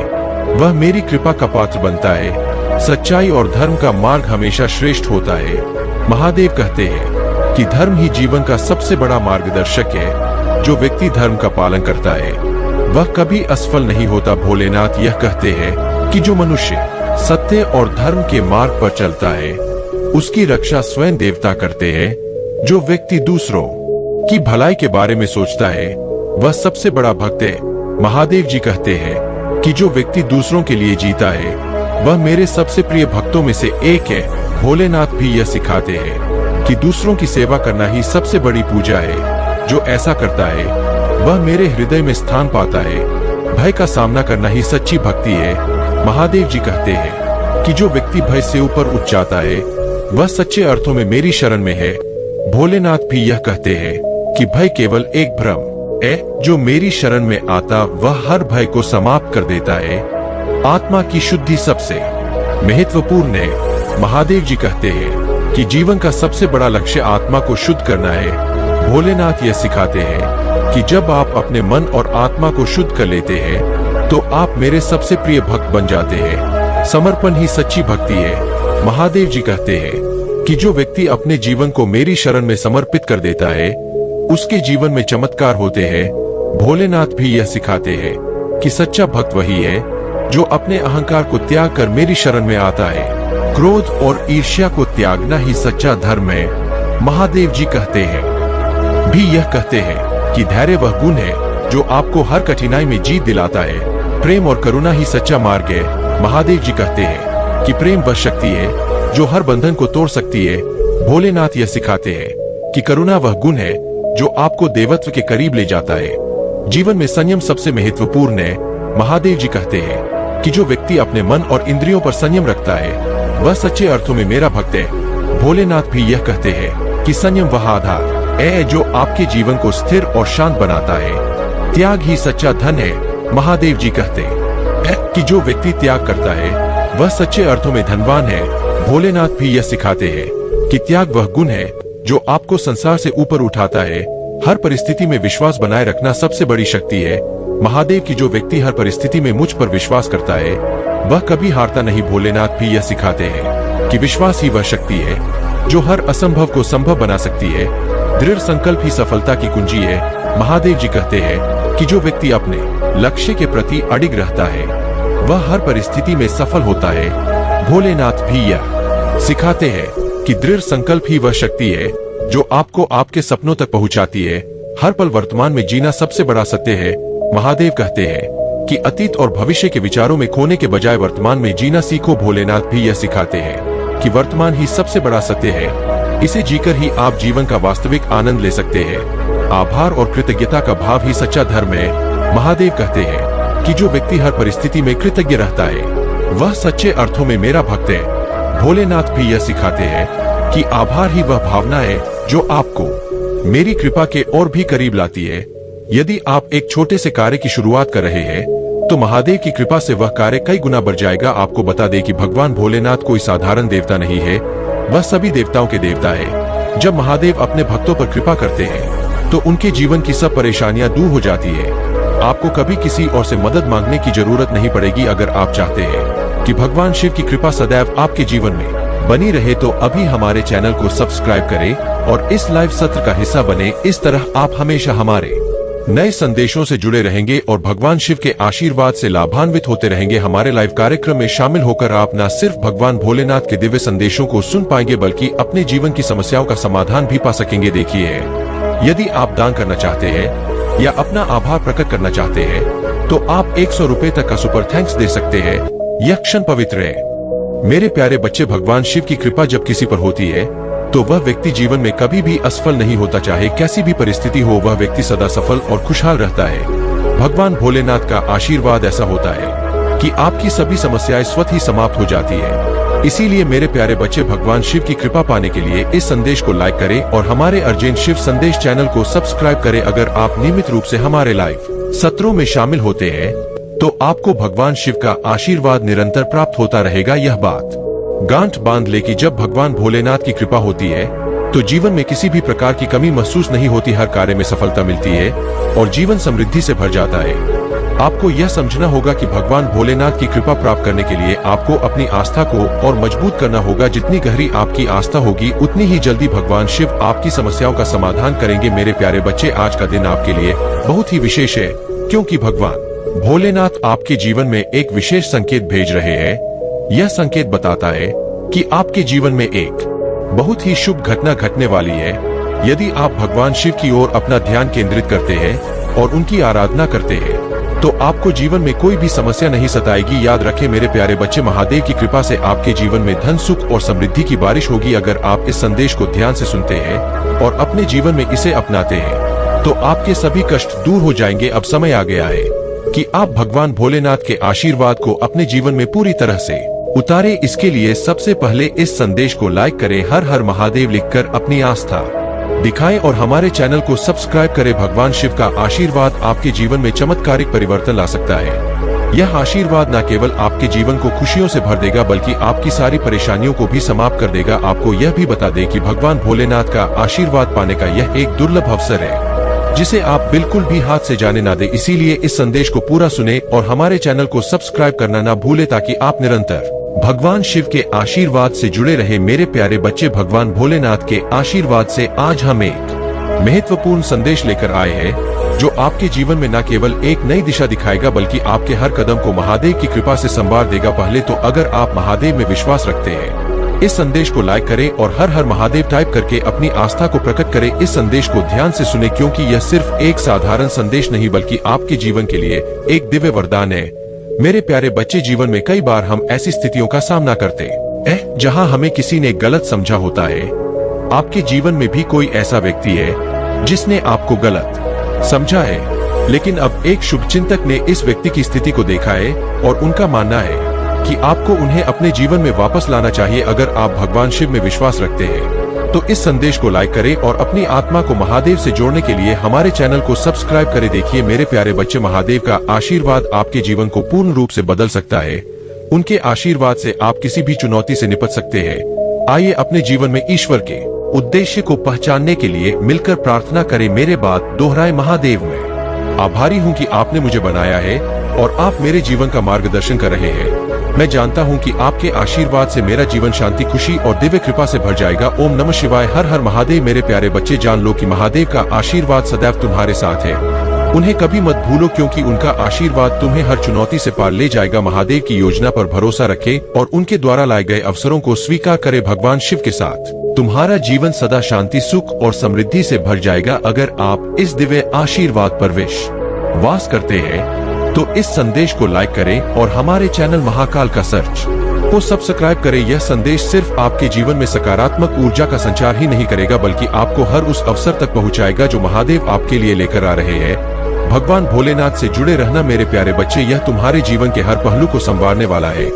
Speaker 3: वह मेरी कृपा का पात्र बनता है। सच्चाई और धर्म का मार्ग हमेशा श्रेष्ठ होता है। महादेव कहते हैं कि धर्म ही जीवन का सबसे बड़ा मार्गदर्शक है। जो व्यक्ति धर्म का पालन करता है वह कभी असफल नहीं होता। भोलेनाथ यह कहते हैं कि जो मनुष्य सत्य और धर्म के मार्ग पर चलता है उसकी रक्षा स्वयं देवता करते हैं। जो व्यक्ति दूसरों की भलाई के बारे में सोचता है वह सबसे बड़ा भक्त है। महादेव जी कहते हैं कि जो व्यक्ति दूसरों के लिए जीता है वह मेरे सबसे प्रिय भक्तों में से एक है। भोलेनाथ भी यह सिखाते हैं कि दूसरों की सेवा करना ही सबसे बड़ी पूजा है। जो ऐसा करता है वह मेरे हृदय में स्थान पाता है। भय का सामना करना ही सच्ची भक्ति है। महादेव जी कहते हैं कि जो व्यक्ति भय से ऊपर उठ जाता है वह सच्चे अर्थों में मेरी शरण में है। भोलेनाथ भी यह कहते हैं कि भय केवल एक भ्रम है। जो मेरी शरण में आता वह हर भय को समाप्त कर देता है। आत्मा की शुद्धि सबसे महत्वपूर्ण है। महादेव जी कहते हैं कि जीवन का सबसे बड़ा लक्ष्य आत्मा को शुद्ध करना है। भोलेनाथ यह सिखाते हैं कि जब आप अपने मन और आत्मा को शुद्ध कर लेते हैं तो आप मेरे सबसे प्रिय भक्त बन जाते हैं। समर्पण ही सच्ची भक्ति है। महादेव जी कहते हैं कि जो व्यक्ति अपने जीवन को मेरी शरण में समर्पित कर देता है उसके जीवन में चमत्कार होते हैं। भोलेनाथ भी यह सिखाते हैं कि सच्चा भक्त वही है जो अपने अहंकार को त्याग कर मेरी शरण में आता है। क्रोध और ईर्ष्या को त्यागना ही सच्चा धर्म है। महादेव जी कहते हैं भी यह कहते हैं कि धैर्य वह गुण है जो आपको हर कठिनाई में जीत दिलाता है। प्रेम और करुणा ही सच्चा मार्ग है। महादेव जी कहते हैं कि प्रेम वह शक्ति है जो हर बंधन को तोड़ सकती है। भोलेनाथ यह सिखाते हैं कि करुणा वह गुण है जो आपको देवत्व के करीब ले जाता है। जीवन में संयम सबसे महत्वपूर्ण है। महादेव जी कहते हैं कि जो व्यक्ति अपने मन और इंद्रियों पर संयम रखता है वह सच्चे अर्थों में मेरा भक्त है। भोलेनाथ भी यह कहते हैं कि संयम वह आधार है जो आपके जीवन को स्थिर और शांत बनाता है। त्याग ही सच्चा धन है। महादेव जी कहते हैं कि जो व्यक्ति त्याग करता है वह सच्चे अर्थों में धनवान है। भोलेनाथ भी यह सिखाते हैं कि त्याग वह गुण है जो आपको संसार से ऊपर उठाता है। हर परिस्थिति में विश्वास बनाए रखना सबसे बड़ी शक्ति है। महादेव की जो व्यक्ति हर परिस्थिति में मुझ पर विश्वास करता है वह कभी हारता नहीं। भोलेनाथ भी यह सिखाते हैं कि विश्वास ही वह शक्ति है जो हर असंभव को संभव बना सकती है। दृढ़ संकल्प ही सफलता की कुंजी है। महादेव जी कहते हैं कि जो व्यक्ति अपने लक्ष्य के प्रति अडिग रहता है वह हर परिस्थिति में सफल होता है। भोलेनाथ भी यह सिखाते हैं कि दृढ़ संकल्प ही वह शक्ति है जो आपको आपके सपनों तक पहुंचाती है। हर पल वर्तमान में जीना सबसे बड़ा सत्य है। महादेव कहते हैं कि अतीत और भविष्य के विचारों में खोने के बजाय वर्तमान में जीना सीखो। भोलेनाथ भी यह सिखाते हैं कि वर्तमान ही सबसे बड़ा सत्य है। इसे जीकर ही आप जीवन का वास्तविक आनंद ले सकते हैं। आभार और कृतज्ञता का भाव ही सच्चा धर्म है। महादेव कहते हैं कि जो व्यक्ति हर परिस्थिति में कृतज्ञ रहता है वह सच्चे अर्थों में मेरा भक्त है। भोलेनाथ भी यह सिखाते हैं कि आभार ही वह भावना है जो आपको मेरी कृपा के और भी करीब लाती है। यदि आप एक छोटे से कार्य की शुरुआत कर रहे हैं तो महादेव की कृपा से वह कार्य कई गुना बढ़ जाएगा। आपको बता दें कि भगवान भोलेनाथ कोई साधारण देवता नहीं है, वह सभी देवताओं के देवता है। जब महादेव अपने भक्तों पर कृपा करते हैं तो उनके जीवन की सब परेशानियां दूर हो जाती है। आपको कभी किसी और से मदद मांगने की जरूरत नहीं पड़ेगी। अगर आप चाहते हैं कि भगवान शिव की कृपा सदैव आपके जीवन में बनी रहे तो अभी हमारे चैनल को सब्सक्राइब करें और इस लाइव सत्र का हिस्सा बने। इस तरह आप हमेशा हमारे नए संदेशों से जुड़े रहेंगे और भगवान शिव के आशीर्वाद से लाभान्वित होते रहेंगे। हमारे लाइव कार्यक्रम में शामिल होकर आप न सिर्फ भगवान भोलेनाथ के दिव्य संदेशों को सुन पाएंगे बल्कि अपने जीवन की समस्याओं का समाधान भी पा सकेंगे। देखिए, यदि आप दान करना चाहते हैं या अपना आभार प्रकट करना चाहते हैं तो आप 100 रुपए तक का सुपर थैंक्स दे सकते हैं। यह क्षण पवित्र है। मेरे प्यारे बच्चे, भगवान शिव की कृपा जब किसी पर होती है तो वह व्यक्ति जीवन में कभी भी असफल नहीं होता। चाहे कैसी भी परिस्थिति हो, वह व्यक्ति सदा सफल और खुशहाल रहता है। भगवान भोलेनाथ का आशीर्वाद ऐसा होता है कि आपकी सभी समस्याएं स्वतः ही समाप्त हो जाती है। इसीलिए मेरे प्यारे बच्चे, भगवान शिव की कृपा पाने के लिए इस संदेश को लाइक करें और हमारे अर्जेंट शिव संदेश चैनल को सब्सक्राइब करें। अगर आप नियमित रूप से हमारे लाइव सत्रों में शामिल होते हैं तो आपको भगवान शिव का आशीर्वाद निरंतर प्राप्त होता रहेगा। यह बात गांठ बांध ले कि जब भगवान भोलेनाथ की कृपा होती है तो जीवन में किसी भी प्रकार की कमी महसूस नहीं होती। हर कार्य में सफलता मिलती है और जीवन समृद्धि से भर जाता है। आपको यह समझना होगा कि भगवान भोलेनाथ की कृपा प्राप्त करने के लिए आपको अपनी आस्था को और मजबूत करना होगा। जितनी गहरी आपकी आस्था होगी उतनी ही जल्दी भगवान शिव आपकी समस्याओं का समाधान करेंगे। मेरे प्यारे बच्चे, आज का दिन आपके लिए बहुत ही विशेष है क्योंकि भगवान भोलेनाथ आपके जीवन में एक विशेष संकेत भेज रहे हैं। यह संकेत बताता है कि आपके जीवन में एक बहुत ही शुभ घटना घटने वाली है। यदि आप भगवान शिव की ओर अपना ध्यान केंद्रित करते हैं और उनकी आराधना करते हैं तो आपको जीवन में कोई भी समस्या नहीं सताएगी। याद रखें मेरे प्यारे बच्चे, महादेव की कृपा से आपके जीवन में धन, सुख और समृद्धि की बारिश होगी। अगर आप इस संदेश को ध्यान से सुनते हैं और अपने जीवन में इसे अपनाते हैं तो आपके सभी कष्ट दूर हो जाएंगे। अब समय आ गया है कि आप भगवान भोलेनाथ के आशीर्वाद को अपने जीवन में पूरी तरह से उतारे। इसके लिए सबसे पहले इस संदेश को लाइक करें, हर हर महादेव लिखकर अपनी आस्था दिखाएं और हमारे चैनल को सब्सक्राइब करें। भगवान शिव का आशीर्वाद आपके जीवन में चमत्कारिक परिवर्तन ला सकता है। यह आशीर्वाद न केवल आपके जीवन को खुशियों से भर देगा बल्कि आपकी सारी परेशानियों को भी समाप्त कर देगा। आपको यह भी बता दें कि भगवान भोलेनाथ का आशीर्वाद पाने का यह एक दुर्लभ अवसर है जिसे आप बिल्कुल भी हाथ से जाने ना दें। इसीलिए इस संदेश को पूरा सुने और हमारे चैनल को सब्सक्राइब करना ना भूले ताकि आप निरंतर भगवान शिव के आशीर्वाद से जुड़े रहे। मेरे प्यारे बच्चे, भगवान भोलेनाथ के आशीर्वाद से आज हम एक महत्वपूर्ण संदेश लेकर आए हैं जो आपके जीवन में न केवल एक नई दिशा दिखाएगा बल्कि आपके हर कदम को महादेव की कृपा से संवार देगा। पहले तो अगर आप महादेव में विश्वास रखते हैं, इस संदेश को लाइक करें और हर हर महादेव टाइप करके अपनी आस्था को प्रकट करें। इस संदेश को ध्यान से सुने क्योंकि यह सिर्फ एक साधारण संदेश नहीं बल्कि आपके जीवन के लिए एक दिव्य वरदान है। मेरे प्यारे बच्चे, जीवन में कई बार हम ऐसी स्थितियों का सामना करते हैं जहां हमें किसी ने गलत समझा होता है। आपके जीवन में भी कोई ऐसा व्यक्ति है जिसने आपको गलत समझा है, लेकिन अब एक शुभ चिंतक ने इस व्यक्ति की स्थिति को देखा है और उनका मानना है कि आपको उन्हें अपने जीवन में वापस लाना चाहिए। अगर आप भगवान शिव में विश्वास रखते हैं तो इस संदेश को लाइक करें और अपनी आत्मा को महादेव से जोड़ने के लिए हमारे चैनल को सब्सक्राइब करें। देखिए मेरे प्यारे बच्चे, महादेव का आशीर्वाद आपके जीवन को पूर्ण रूप से बदल सकता है। उनके आशीर्वाद से आप किसी भी चुनौती से निपट सकते हैं। आइए अपने जीवन में ईश्वर के उद्देश्य को पहचानने के लिए मिलकर प्रार्थना करें। मेरे बात दोहराए, महादेव मैं आभारी हूँ कि आपने मुझे बनाया है और आप मेरे जीवन का मार्गदर्शन कर रहे हैं। मैं जानता हूँ कि आपके आशीर्वाद से मेरा जीवन शांति, खुशी और दिव्य कृपा से भर जाएगा। ओम नमः शिवाय। हर हर महादेव। मेरे प्यारे बच्चे, जान लो कि महादेव का आशीर्वाद सदैव तुम्हारे साथ है। उन्हें कभी मत भूलो क्योंकि उनका आशीर्वाद तुम्हें हर चुनौती से पार ले जाएगा। महादेव की योजना पर भरोसा रखें और उनके द्वारा लाए गए अवसरों को स्वीकार करें। भगवान शिव के साथ तुम्हारा जीवन सदा शांति, सुख और समृद्धि से भर जाएगा। अगर आप इस दिव्य आशीर्वाद पर विश्वास करते हैं तो इस संदेश को लाइक करें और हमारे चैनल महाकाल का सर्च को सब्सक्राइब करें। यह संदेश सिर्फ आपके जीवन में सकारात्मक ऊर्जा का संचार ही नहीं करेगा बल्कि आपको हर उस अवसर तक पहुंचाएगा जो महादेव आपके लिए लेकर आ रहे हैं। भगवान भोलेनाथ से जुड़े रहना मेरे प्यारे बच्चे, यह तुम्हारे जीवन के हर पहलू को संवारने वाला है।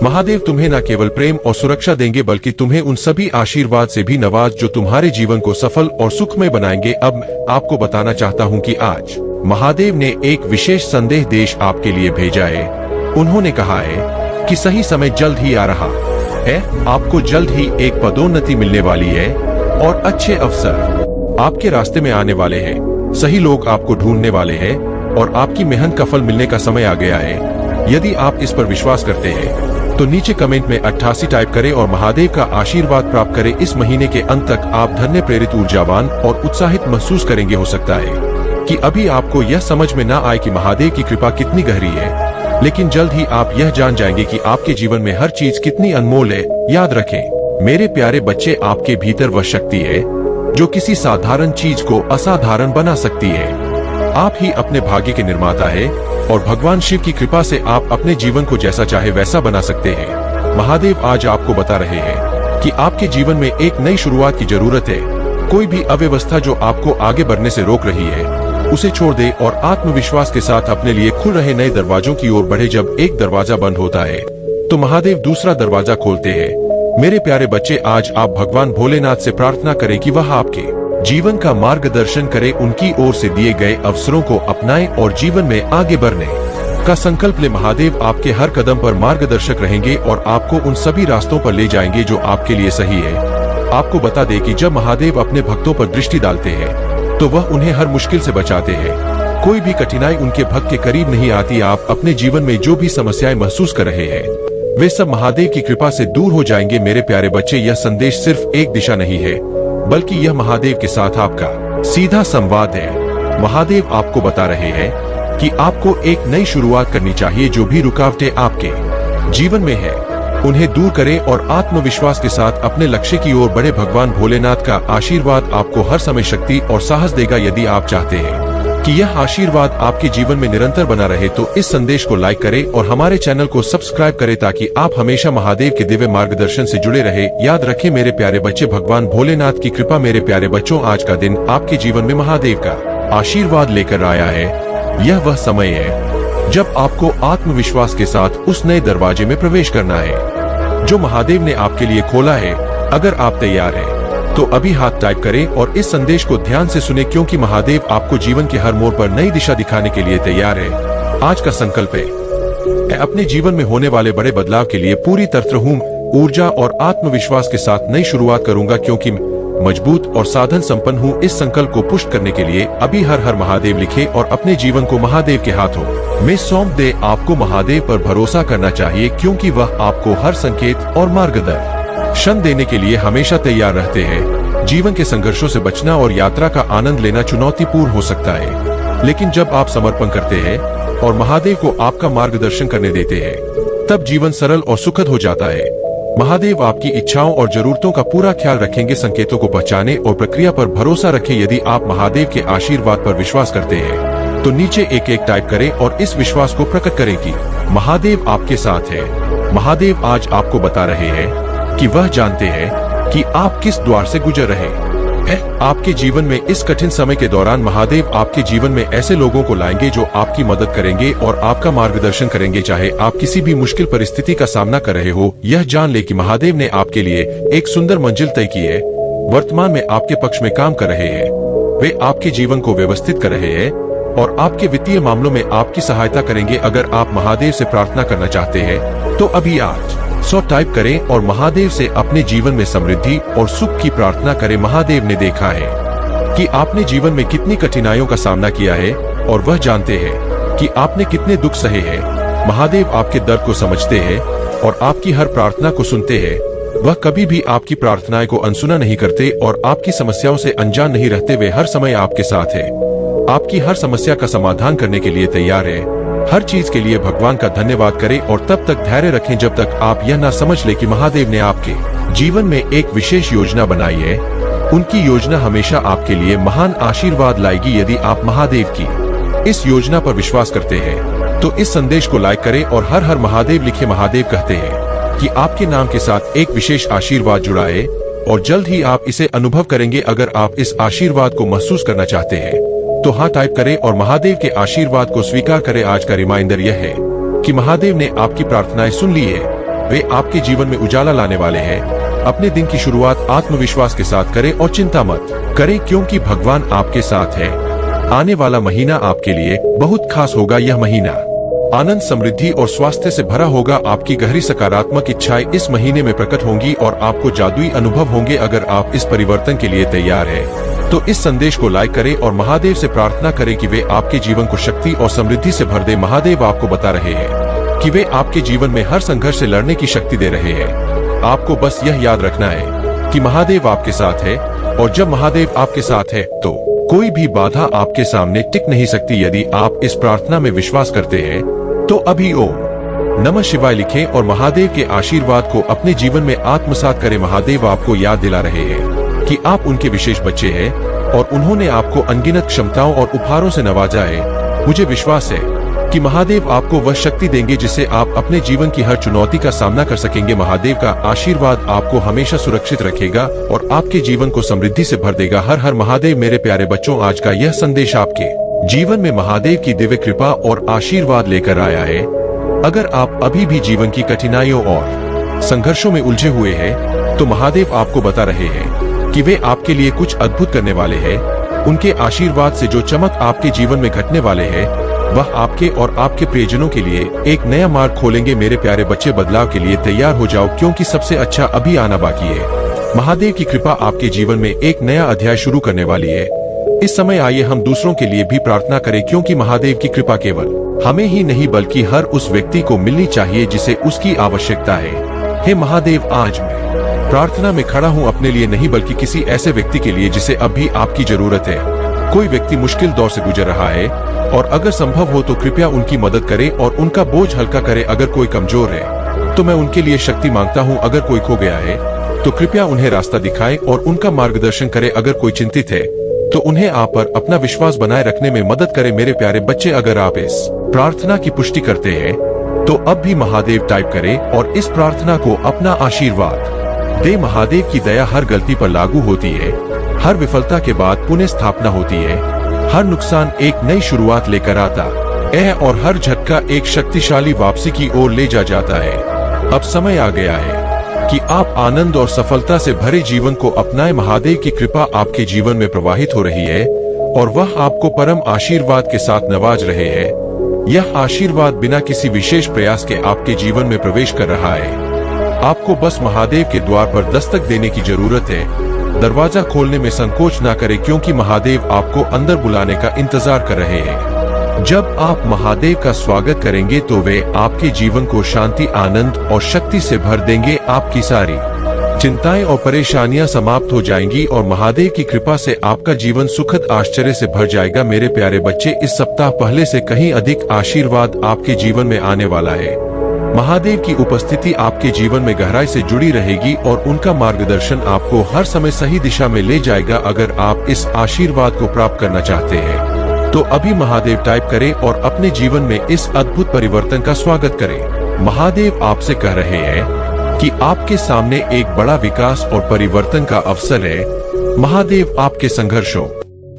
Speaker 3: महादेव तुम्हें न केवल प्रेम और सुरक्षा देंगे बल्कि तुम्हें उन सभी आशीर्वाद से भी नवाज जो तुम्हारे जीवन को सफल और सुखमय बनाएंगे। अब आपको बताना चाहता हूँ कि आज महादेव ने एक विशेष संदेश आपके लिए भेजा है। उन्होंने कहा है कि सही समय जल्द ही आ रहा है। आपको जल्द ही एक पदोन्नति मिलने वाली है और अच्छे अवसर आपके रास्ते में आने वाले हैं। सही लोग आपको ढूंढने वाले हैं और आपकी मेहनत का फल मिलने का समय आ गया है। यदि आप इस पर विश्वास करते हैं तो नीचे कमेंट में 88 टाइप करें और महादेव का आशीर्वाद प्राप्त करें। इस महीने के अंत तक आप धन्य, प्रेरित, ऊर्जावान और उत्साहित महसूस करेंगे। हो सकता है कि अभी आपको यह समझ में न आए कि महादेव की कृपा कितनी गहरी है, लेकिन जल्द ही आप यह जान जाएंगे कि आपके जीवन में हर चीज कितनी अनमोल है। याद रखें मेरे प्यारे बच्चे, आपके भीतर वह शक्ति है जो किसी साधारण चीज को असाधारण बना सकती है। आप ही अपने भाग्य के निर्माता है और भगवान शिव की कृपा से आप अपने जीवन को जैसा चाहे वैसा बना सकते हैं। महादेव आज आपको बता रहे हैं कि आपके जीवन में एक नई शुरुआत की जरूरत है। कोई भी अव्यवस्था जो आपको आगे बढ़ने से रोक रही है, उसे छोड़ दे और आत्मविश्वास के साथ अपने लिए खुल रहे नए दरवाजों की ओर बढ़े। जब एक दरवाजा बंद होता है तो महादेव दूसरा दरवाजा खोलते हैं। मेरे प्यारे बच्चे, आज आप भगवान भोलेनाथ से प्रार्थना करें कि वह आपके जीवन का मार्गदर्शन करे, उनकी ओर से दिए गए अवसरों को अपनाएं और जीवन में आगे बढ़ने का संकल्प ले। महादेव आपके हर कदम पर मार्गदर्शक रहेंगे और आपको उन सभी रास्तों पर ले जाएंगे जो आपके लिए सही है। आपको बता दें कि जब महादेव अपने भक्तों पर दृष्टि डालते हैं तो वह उन्हें हर मुश्किल से बचाते हैं। कोई भी कठिनाई उनके भक्त के करीब नहीं आती। आप अपने जीवन में जो भी समस्याएं महसूस कर रहे हैं, वे सब महादेव की कृपा से दूर हो जाएंगे। मेरे प्यारे बच्चे, यह संदेश सिर्फ एक दिशा नहीं है, बल्कि यह महादेव के साथ आपका सीधा संवाद है। महादेव आपको बता रहे हैं कि आपको एक नई शुरुआत करनी चाहिए। जो भी रुकावटें आपके जीवन में है, उन्हें दूर करें और आत्मविश्वास के साथ अपने लक्ष्य की ओर बढ़े। भगवान भोलेनाथ का आशीर्वाद आपको हर समय शक्ति और साहस देगा। यदि आप चाहते हैं कि यह आशीर्वाद आपके जीवन में निरंतर बना रहे, तो इस संदेश को लाइक करें और हमारे चैनल को सब्सक्राइब करें ताकि आप हमेशा महादेव के दिव्य मार्गदर्शन से जुड़े रहे। याद रखें मेरे प्यारे बच्चे, भगवान भोलेनाथ की कृपा। मेरे प्यारे बच्चों, आज का दिन आपके जीवन में महादेव का आशीर्वाद लेकर आया है। यह वह समय है जब आपको आत्मविश्वास के साथ उस नए दरवाजे में प्रवेश करना है जो महादेव ने आपके लिए खोला है। अगर आप तैयार हैं तो अभी हाथ टाइप करें और इस संदेश को ध्यान से सुने, क्योंकि महादेव आपको जीवन के हर मोड़ पर नई दिशा दिखाने के लिए तैयार है। आज का संकल्प है, मैं अपने जीवन में होने वाले बड़े बदलाव के लिए पूरी तरह हूँ, ऊर्जा और आत्मविश्वास के साथ नई शुरुआत करूंगा, क्योंकि मजबूत और साधन संपन्न हूँ। इस संकल्प को पुष्ट करने के लिए अभी हर हर महादेव लिखे और अपने जीवन को महादेव के हाथों में सौंप दे। आपको महादेव पर भरोसा करना चाहिए, क्योंकि वह आपको हर संकेत और मार्गदर्शन देने के लिए हमेशा तैयार रहते हैं। जीवन के संघर्षों से बचना और यात्रा का आनंद लेना चुनौतीपूर्ण हो सकता है, लेकिन जब आप समर्पण करते हैं और महादेव को आपका मार्गदर्शन करने देते हैं, तब जीवन सरल और सुखद हो जाता है। महादेव आपकी इच्छाओं और जरूरतों का पूरा ख्याल रखेंगे। संकेतों को पहचाने और प्रक्रिया पर भरोसा रखें। यदि आप महादेव के आशीर्वाद पर विश्वास करते हैं तो नीचे एक एक टाइप करें और इस विश्वास को प्रकट करें कि महादेव आपके साथ है। महादेव आज आपको बता रहे हैं कि वह जानते हैं कि आप किस द्वार से गुजर रहे हैं। आपके जीवन में इस कठिन समय के दौरान महादेव आपके जीवन में ऐसे लोगों को लाएंगे जो आपकी मदद करेंगे और आपका मार्गदर्शन करेंगे। चाहे आप किसी भी मुश्किल परिस्थिति का सामना कर रहे हो, यह जान ले कि महादेव ने आपके लिए एक सुंदर मंजिल तय की है। वर्तमान में आपके पक्ष में काम कर रहे हैं, वे आपके जीवन को व्यवस्थित कर रहे हैं और आपके वित्तीय मामलों में आपकी सहायता करेंगे। अगर आप महादेव से प्रार्थना करना चाहते हैं तो अभी 800 टाइप करें और महादेव से अपने जीवन में समृद्धि और सुख की प्रार्थना करें। महादेव ने देखा है कि आपने जीवन में कितनी कठिनाइयों का सामना किया है और वह जानते हैं कि आपने कितने दुख सहे हैं। महादेव आपके दर्द को समझते हैं और आपकी हर प्रार्थना को सुनते हैं। वह कभी भी आपकी प्रार्थनाएं को अनसुना नहीं करते और आपकी समस्याओं से अनजान नहीं रहते। वे हर समय आपके साथ है, आपकी हर समस्या का समाधान करने के लिए तैयार है। हर चीज के लिए भगवान का धन्यवाद करें और तब तक धैर्य रखें जब तक आप यह ना समझ ले कि महादेव ने आपके जीवन में एक विशेष योजना बनाई है। उनकी योजना हमेशा आपके लिए महान आशीर्वाद लाएगी। यदि आप महादेव की इस योजना पर विश्वास करते हैं तो इस संदेश को लाइक करें और हर हर महादेव लिखे। महादेव कहते हैं कि आपके नाम के साथ एक विशेष आशीर्वाद जुड़ा है और जल्द ही आप इसे अनुभव करेंगे। अगर आप इस आशीर्वाद को महसूस करना चाहते हैं तो हाँ टाइप करें और महादेव के आशीर्वाद को स्वीकार करें। आज का रिमाइंडर यह है कि महादेव ने आपकी प्रार्थनाएं सुन ली है। वे आपके जीवन में उजाला लाने वाले हैं। अपने दिन की शुरुआत आत्मविश्वास के साथ करें और चिंता मत करें, क्योंकि भगवान आपके साथ है। आने वाला महीना आपके लिए बहुत खास होगा। यह महीना आनंद, समृद्धि और स्वास्थ्य से भरा होगा। आपकी गहरी सकारात्मक इच्छाएं इस महीने में प्रकट होंगी और आपको जादुई अनुभव होंगे। अगर आप इस परिवर्तन के लिए तैयार हैं तो इस संदेश को लाइक करें और महादेव से प्रार्थना करें कि वे आपके जीवन को शक्ति और समृद्धि से भर दे। महादेव आपको बता रहे हैं कि वे आपके जीवन में हर संघर्ष से लड़ने की शक्ति दे रहे हैं। आपको बस यह याद रखना है कि महादेव आपके साथ है, और जब महादेव आपके साथ है तो कोई भी बाधा आपके सामने टिक नहीं सकती। यदि आप इस प्रार्थना में विश्वास करते हैं तो अभी ओम नमः शिवाय लिखें और महादेव के आशीर्वाद को अपने जीवन में आत्मसात करें। महादेव आपको याद दिला रहे हैं कि आप उनके विशेष बच्चे हैं और उन्होंने आपको अनगिनत क्षमताओं और उपहारों से नवाजा है। मुझे विश्वास है कि महादेव आपको वह शक्ति देंगे जिससे आप अपने जीवन की हर चुनौती का सामना कर सकेंगे। महादेव का आशीर्वाद आपको हमेशा सुरक्षित रखेगा और आपके जीवन को समृद्धि से भर देगा। हर हर महादेव। मेरे प्यारे बच्चों, आज का यह संदेश आपके जीवन में महादेव की दिव्य कृपा और आशीर्वाद लेकर आया है। अगर आप अभी भी जीवन की कठिनाइयों और संघर्षों में उलझे हुए हैं, तो महादेव आपको बता रहे हैं कि वे आपके लिए कुछ अद्भुत करने वाले हैं। उनके आशीर्वाद से जो चमक आपके जीवन में घटने वाले हैं, वह आपके और आपके प्रियजनों के लिए एक नया मार्ग खोलेंगे। मेरे प्यारे बच्चे, बदलाव के लिए तैयार हो जाओ, क्योंकि सबसे अच्छा अभी आना बाकी है। महादेव की कृपा आपके जीवन में एक नया अध्याय शुरू करने वाली है। इस समय आइए हम दूसरों के लिए भी प्रार्थना करें, क्योंकि महादेव की कृपा केवल हमें ही नहीं बल्कि हर उस व्यक्ति को मिलनी चाहिए जिसे उसकी आवश्यकता है। हे महादेव, आज मैं प्रार्थना में खड़ा हूँ अपने लिए नहीं बल्कि किसी ऐसे व्यक्ति के लिए जिसे अब भी आपकी जरूरत है। कोई व्यक्ति मुश्किल दौर से गुजर रहा है और अगर संभव हो तो कृपया उनकी मदद करें और उनका बोझ हल्का करें। अगर कोई कमजोर है तो मैं उनके लिए शक्ति मांगता हूँ। अगर कोई खो गया है तो कृपया उन्हें रास्ता दिखाएं और उनका मार्गदर्शन करें। अगर कोई चिंतित है तो उन्हें आप पर अपना विश्वास बनाए रखने में मदद करें। मेरे प्यारे बच्चे, अगर आप इस प्रार्थना की पुष्टि करते हैं तो अब भी महादेव टाइप करें और इस प्रार्थना को अपना आशीर्वाद दे। महादेव की दया हर गलती पर लागू होती है, हर विफलता के बाद पुनः स्थापना होती है, हर नुकसान एक नई शुरुआत लेकर आता है और हर झटका एक शक्तिशाली वापसी की ओर ले जाता है। अब समय आ गया है कि आप आनंद और सफलता से भरे जीवन को अपनाएं। महादेव की कृपा आपके जीवन में प्रवाहित हो रही है और वह आपको परम आशीर्वाद के साथ नवाज रहे हैं। यह आशीर्वाद बिना किसी विशेष प्रयास के आपके जीवन में प्रवेश कर रहा है। आपको बस महादेव के द्वार पर दस्तक देने की जरूरत है। दरवाजा खोलने में संकोच ना करें, क्योंकि महादेव आपको अंदर बुलाने का इंतजार कर रहे हैं। जब आप महादेव का स्वागत करेंगे तो वे आपके जीवन को शांति, आनंद और शक्ति से भर देंगे। आपकी सारी चिंताएं और परेशानियां समाप्त हो जाएंगी और महादेव की कृपा से आपका जीवन सुखद आश्चर्य से भर जाएगा। मेरे प्यारे बच्चे, इस सप्ताह पहले से कहीं अधिक आशीर्वाद आपके जीवन में आने वाला है। महादेव की उपस्थिति आपके जीवन में गहराई से जुड़ी रहेगी और उनका मार्गदर्शन आपको हर समय सही दिशा में ले जाएगा। अगर आप इस आशीर्वाद को प्राप्त करना चाहते हैं तो अभी महादेव टाइप करें और अपने जीवन में इस अद्भुत परिवर्तन का स्वागत करें। महादेव आपसे कह रहे हैं कि आपके सामने एक बड़ा विकास और परिवर्तन का अवसर है। महादेव आपके संघर्षों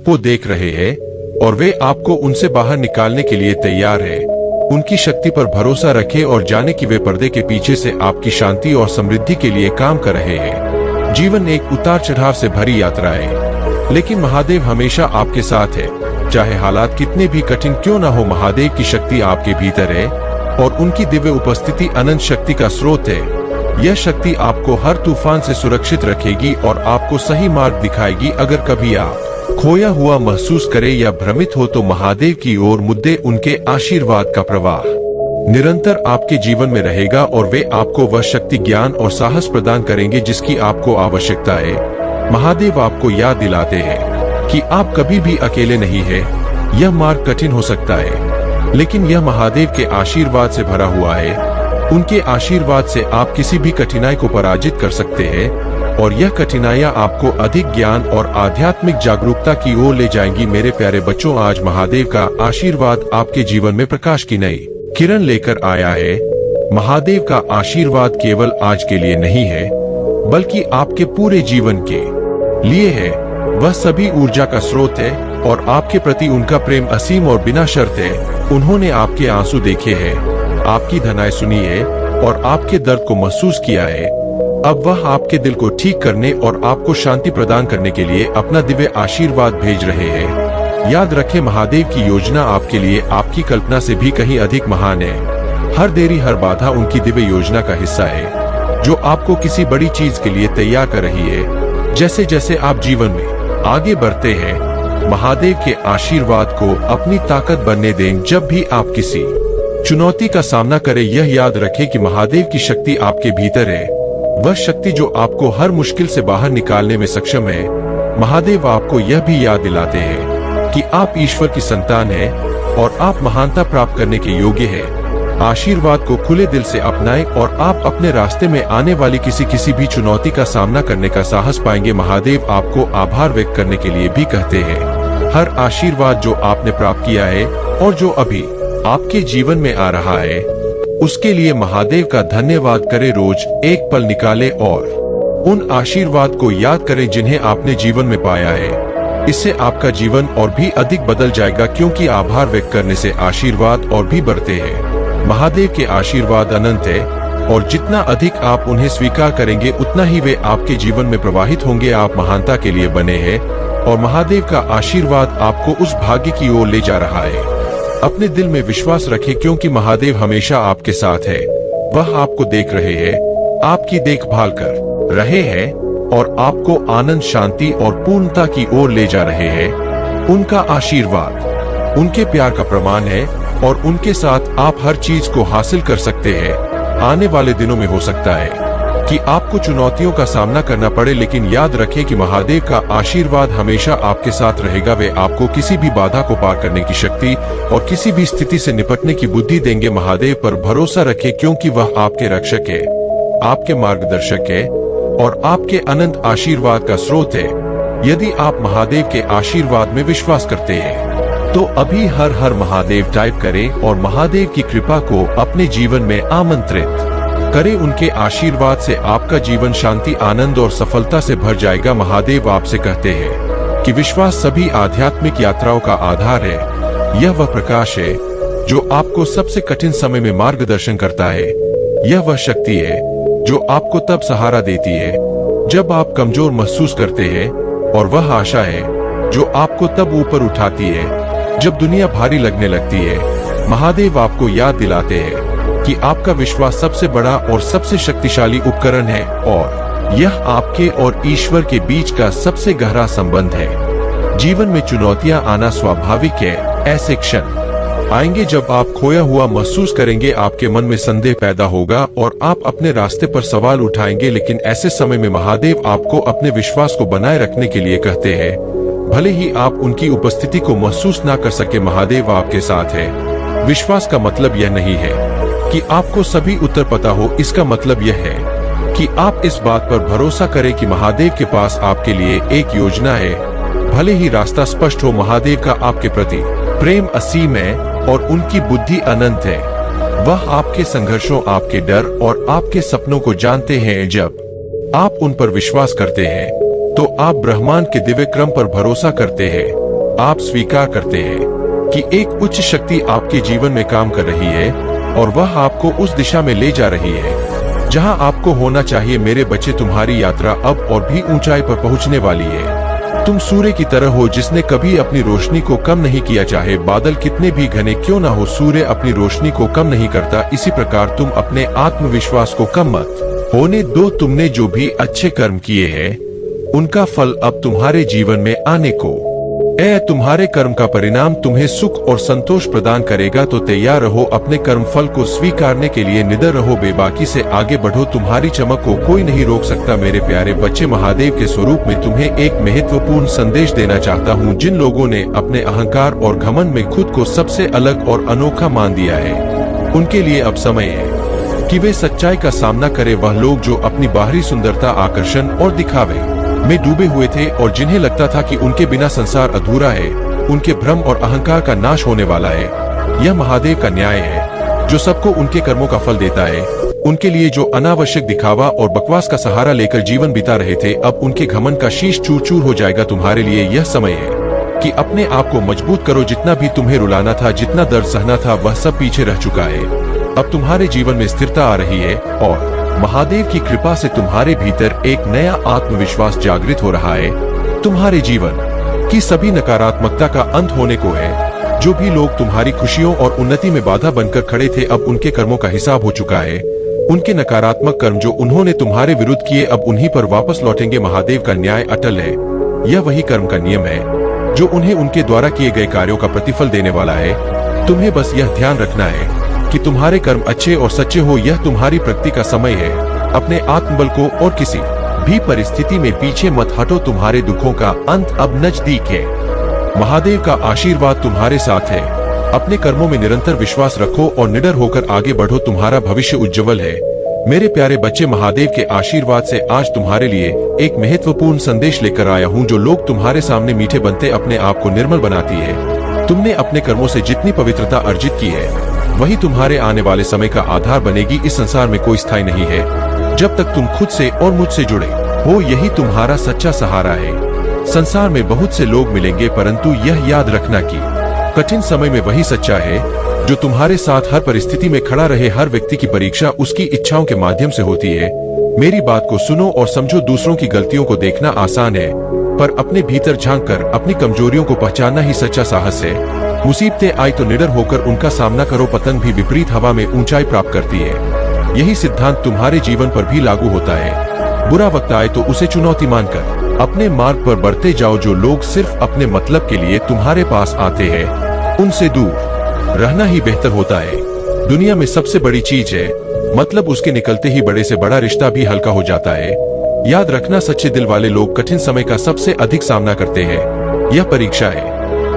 Speaker 3: को देख रहे हैं और वे आपको उनसे बाहर निकालने के लिए तैयार है। उनकी शक्ति पर भरोसा रखें और जाने कि वे पर्दे के पीछे से आपकी शांति और समृद्धि के लिए काम कर रहे हैं। जीवन एक उतार चढ़ाव से भरी यात्रा है, लेकिन महादेव हमेशा आपके साथ है। चाहे हालात कितने भी कठिन क्यों ना हो, महादेव की शक्ति आपके भीतर है और उनकी दिव्य उपस्थिति अनंत शक्ति का स्रोत है। यह शक्ति आपको हर तूफान से सुरक्षित रखेगी और आपको सही मार्ग दिखाएगी। अगर कभी आप खोया हुआ महसूस करे या भ्रमित हो तो महादेव की ओर मुद्दे उनके आशीर्वाद का प्रवाह निरंतर आपके जीवन में रहेगा और वे आपको वह शक्ति, ज्ञान और साहस प्रदान करेंगे जिसकी आपको आवश्यकता है। महादेव आपको याद दिलाते हैं कि आप कभी भी अकेले नहीं हैं। यह मार्ग कठिन हो सकता है, लेकिन यह महादेव के आशीर्वाद से भरा हुआ है। उनके आशीर्वाद से आप किसी भी कठिनाई को पराजित कर सकते हैं और यह कठिनाइयां आपको अधिक ज्ञान और आध्यात्मिक जागरूकता की ओर ले जाएंगी। मेरे प्यारे बच्चों, आज महादेव का आशीर्वाद आपके जीवन में प्रकाश की नई किरण लेकर आया है। महादेव का आशीर्वाद केवल आज के लिए नहीं है, बल्कि आपके पूरे जीवन के लिए है। वह सभी ऊर्जा का स्रोत है और आपके प्रति उनका प्रेम असीम और बिना शर्त है। उन्होंने आपके आंसू देखे हैं, आपकी धनाएं सुनी है और आपके दर्द को महसूस किया है। अब वह आपके दिल को ठीक करने और आपको शांति प्रदान करने के लिए अपना दिव्य आशीर्वाद भेज रहे हैं। याद रखें, महादेव की योजना आपके लिए आपकी कल्पना से भी कहीं अधिक महान है। हर देरी, हर बाधा उनकी दिव्य योजना का हिस्सा है, जो आपको किसी बड़ी चीज के लिए तैयार कर रही है। जैसे जैसे आप जीवन में आगे बढ़ते हैं, महादेव के आशीर्वाद को अपनी ताकत बनने दें। जब भी आप किसी चुनौती का सामना करें, यह याद रखें कि महादेव की शक्ति आपके भीतर है, वह शक्ति जो आपको हर मुश्किल से बाहर निकालने में सक्षम है। महादेव आपको यह भी याद दिलाते हैं कि आप ईश्वर की संतान हैं और आप महानता प्राप्त करने के योग्य हैं। आशीर्वाद को खुले दिल से अपनाएं और आप अपने रास्ते में आने वाली किसी भी चुनौती का सामना करने का साहस पाएंगे। महादेव आपको आभार व्यक्त करने के लिए भी कहते हैं। हर आशीर्वाद जो आपने प्राप्त किया है और जो अभी आपके जीवन में आ रहा है, उसके लिए महादेव का धन्यवाद करें। रोज एक पल निकालें और उन आशीर्वाद को याद करें जिन्हें आपने जीवन में पाया है। इससे आपका जीवन और भी अधिक बदल जाएगा, क्योंकि आभार व्यक्त करने से आशीर्वाद और भी बढ़ते हैं। महादेव के आशीर्वाद अनंत है और जितना अधिक आप उन्हें स्वीकार करेंगे उतना ही वे आपके जीवन में प्रवाहित होंगे। आप महानता के लिए बने हैं और महादेव का आशीर्वाद आपको उस भाग्य की ओर ले जा रहा है। अपने दिल में विश्वास रखें, क्योंकि महादेव हमेशा आपके साथ है। वह आपको देख रहे हैं, आपकी देखभाल कर रहे हैं और आपको आनंद, शांति और पूर्णता की ओर ले जा रहे हैं। उनका आशीर्वाद उनके प्यार का प्रमाण है और उनके साथ आप हर चीज को हासिल कर सकते हैं। आने वाले दिनों में हो सकता है कि आपको चुनौतियों का सामना करना पड़े, लेकिन याद रखें कि महादेव का आशीर्वाद हमेशा आपके साथ रहेगा। वे आपको किसी भी बाधा को पार करने की शक्ति और किसी भी स्थिति से निपटने की बुद्धि देंगे। महादेव पर भरोसा रखें, क्योंकि वह आपके रक्षक है, आपके मार्गदर्शक है और आपके अनंत आशीर्वाद का स्रोत है। यदि आप महादेव के आशीर्वाद में विश्वास करते हैं तो अभी हर हर महादेव टाइप करें और महादेव की कृपा को अपने जीवन में आमंत्रित करें। उनके आशीर्वाद से आपका जीवन शांति, आनंद और सफलता से भर जाएगा। महादेव आपसे कहते हैं कि विश्वास सभी आध्यात्मिक यात्राओं का आधार है। यह वह प्रकाश है जो आपको सबसे कठिन समय में मार्गदर्शन करता है। यह वह शक्ति है जो आपको तब सहारा देती है जब आप कमजोर महसूस करते हैं, और वह आशा है जो आपको तब ऊपर उठाती है जब दुनिया भारी लगने लगती है। महादेव आपको याद दिलाते हैं कि आपका विश्वास सबसे बड़ा और सबसे शक्तिशाली उपकरण है और यह आपके और ईश्वर के बीच का सबसे गहरा संबंध है। जीवन में चुनौतियां आना स्वाभाविक है। ऐसे क्षण आएंगे जब आप खोया हुआ महसूस करेंगे, आपके मन में संदेह पैदा होगा और आप अपने रास्ते पर सवाल उठाएंगे, लेकिन ऐसे समय में महादेव आपको अपने विश्वास को बनाए रखने के लिए कहते हैं। भले ही आप उनकी उपस्थिति को महसूस ना कर सके, महादेव आपके साथ है। विश्वास का मतलब यह नहीं है कि आपको सभी उत्तर पता हो, इसका मतलब यह है कि आप इस बात पर भरोसा करें कि महादेव के पास आपके लिए एक योजना है। भले ही रास्ता स्पष्ट हो, महादेव का आपके प्रति प्रेम असीम है और उनकी बुद्धि अनंत है। वह आपके संघर्षों, आपके डर और आपके सपनों को जानते हैं। जब आप उन पर विश्वास करते हैं तो आप ब्रह्मांड के दिव्य क्रम पर भरोसा करते हैं। आप स्वीकार करते हैं कि एक उच्च शक्ति आपके जीवन में काम कर रही है और वह आपको उस दिशा में ले जा रही है जहां आपको होना चाहिए। मेरे बच्चे, तुम्हारी यात्रा अब और भी ऊंचाई पर पहुंचने वाली है। तुम सूर्य की तरह हो जिसने कभी अपनी रोशनी को कम नहीं किया। चाहे बादल कितने भी घने क्यों ना हो, सूर्य अपनी रोशनी को कम नहीं करता। इसी प्रकार तुम अपने आत्मविश्वास को कम मत होने दो। तुमने जो भी अच्छे कर्म किए हैं उनका फल अब तुम्हारे जीवन में आने को तुम्हारे कर्म का परिणाम तुम्हें सुख और संतोष प्रदान करेगा। तो तैयार रहो अपने कर्म फल को स्वीकारने के लिए। निडर रहो, बेबाकी से आगे बढ़ो, तुम्हारी चमक को कोई नहीं रोक सकता। मेरे प्यारे बच्चे, महादेव के स्वरूप में तुम्हें एक महत्वपूर्ण संदेश देना चाहता हूँ। जिन लोगों ने अपने अहंकार और घमंड में खुद को सबसे अलग और अनोखा मान दिया है, उनके लिए अब समय है कि वे सच्चाई का सामना करें। वह लोग जो अपनी बाहरी सुंदरता, आकर्षण और दिखावे में डूबे हुए थे और जिन्हें लगता था कि उनके बिना संसार अधूरा है, उनके भ्रम और अहंकार का नाश होने वाला है। यह महादेव का न्याय है जो सबको उनके कर्मों का फल देता है। उनके लिए जो अनावश्यक दिखावा और बकवास का सहारा लेकर जीवन बिता रहे थे, अब उनके घमंड का शीश चूर चूर हो जाएगा। तुम्हारे लिए यह समय है कि अपने आप को मजबूत करो। जितना भी तुम्हें रुलाना था, जितना दर्द सहना था, वह सब पीछे रह चुका है। अब तुम्हारे जीवन में स्थिरता आ रही है और महादेव की कृपा से तुम्हारे भीतर एक नया आत्मविश्वास जागृत हो रहा है। तुम्हारे जीवन की सभी नकारात्मकता का अंत होने को है। जो भी लोग तुम्हारी खुशियों और उन्नति में बाधा बनकर खड़े थे, अब उनके कर्मों का हिसाब हो चुका है। उनके नकारात्मक कर्म जो उन्होंने तुम्हारे विरुद्ध किए, अब उन्हीं पर वापस लौटेंगे। महादेव का न्याय अटल है। यह वही कर्म का नियम है जो उन्हें उनके द्वारा किए गए कार्यों का प्रतिफल देने वाला है। तुम्हें बस यह ध्यान रखना है कि तुम्हारे कर्म अच्छे और सच्चे हो। यह तुम्हारी प्रगति का समय है। अपने आत्मबल को और किसी भी परिस्थिति में पीछे मत हटो। तुम्हारे दुखों का अंत अब नजदीक है। महादेव का आशीर्वाद तुम्हारे साथ है। अपने कर्मों में निरंतर विश्वास रखो और निडर होकर आगे बढ़ो। तुम्हारा भविष्य उज्जवल है। मेरे प्यारे बच्चे, महादेव के आशीर्वाद से आज तुम्हारे लिए एक महत्वपूर्ण संदेश लेकर आया हूँ। जो लोग तुम्हारे सामने मीठे बनते अपने आप को निर्मल बनाती है। तुमने अपने कर्मों से जितनी पवित्रता अर्जित की है वही तुम्हारे आने वाले समय का आधार बनेगी। इस संसार में कोई स्थायी नहीं है जब तक तुम खुद से और मुझसे जुड़े हो। यही तुम्हारा सच्चा सहारा है। संसार में बहुत से लोग मिलेंगे, परंतु यह याद रखना कि कठिन समय में वही सच्चा है जो तुम्हारे साथ हर परिस्थिति में खड़ा रहे। हर व्यक्ति की परीक्षा उसकी इच्छाओं के माध्यम से होती है। मेरी बात को सुनो और समझो। दूसरों की गलतियों को देखना आसान है, पर अपने भीतर झांककर अपनी कमजोरियों को पहचानना ही सच्चा साहस है। मुसीबतें आई तो निडर होकर उनका सामना करो। पतंग भी विपरीत हवा में ऊंचाई प्राप्त करती है। यही सिद्धांत तुम्हारे जीवन पर भी लागू होता है। बुरा वक्त आए तो उसे चुनौती मानकर अपने मार्ग पर बढ़ते जाओ। जो लोग सिर्फ अपने मतलब के लिए तुम्हारे पास आते हैं उनसे दूर रहना ही बेहतर होता है। दुनिया में सबसे बड़ी चीज है मतलब। उसके निकलते ही बड़े से बड़ा रिश्ता भी हल्का हो जाता है। याद रखना, सच्चे दिल वाले लोग कठिन समय का सबसे अधिक सामना करते हैं। यह परीक्षा है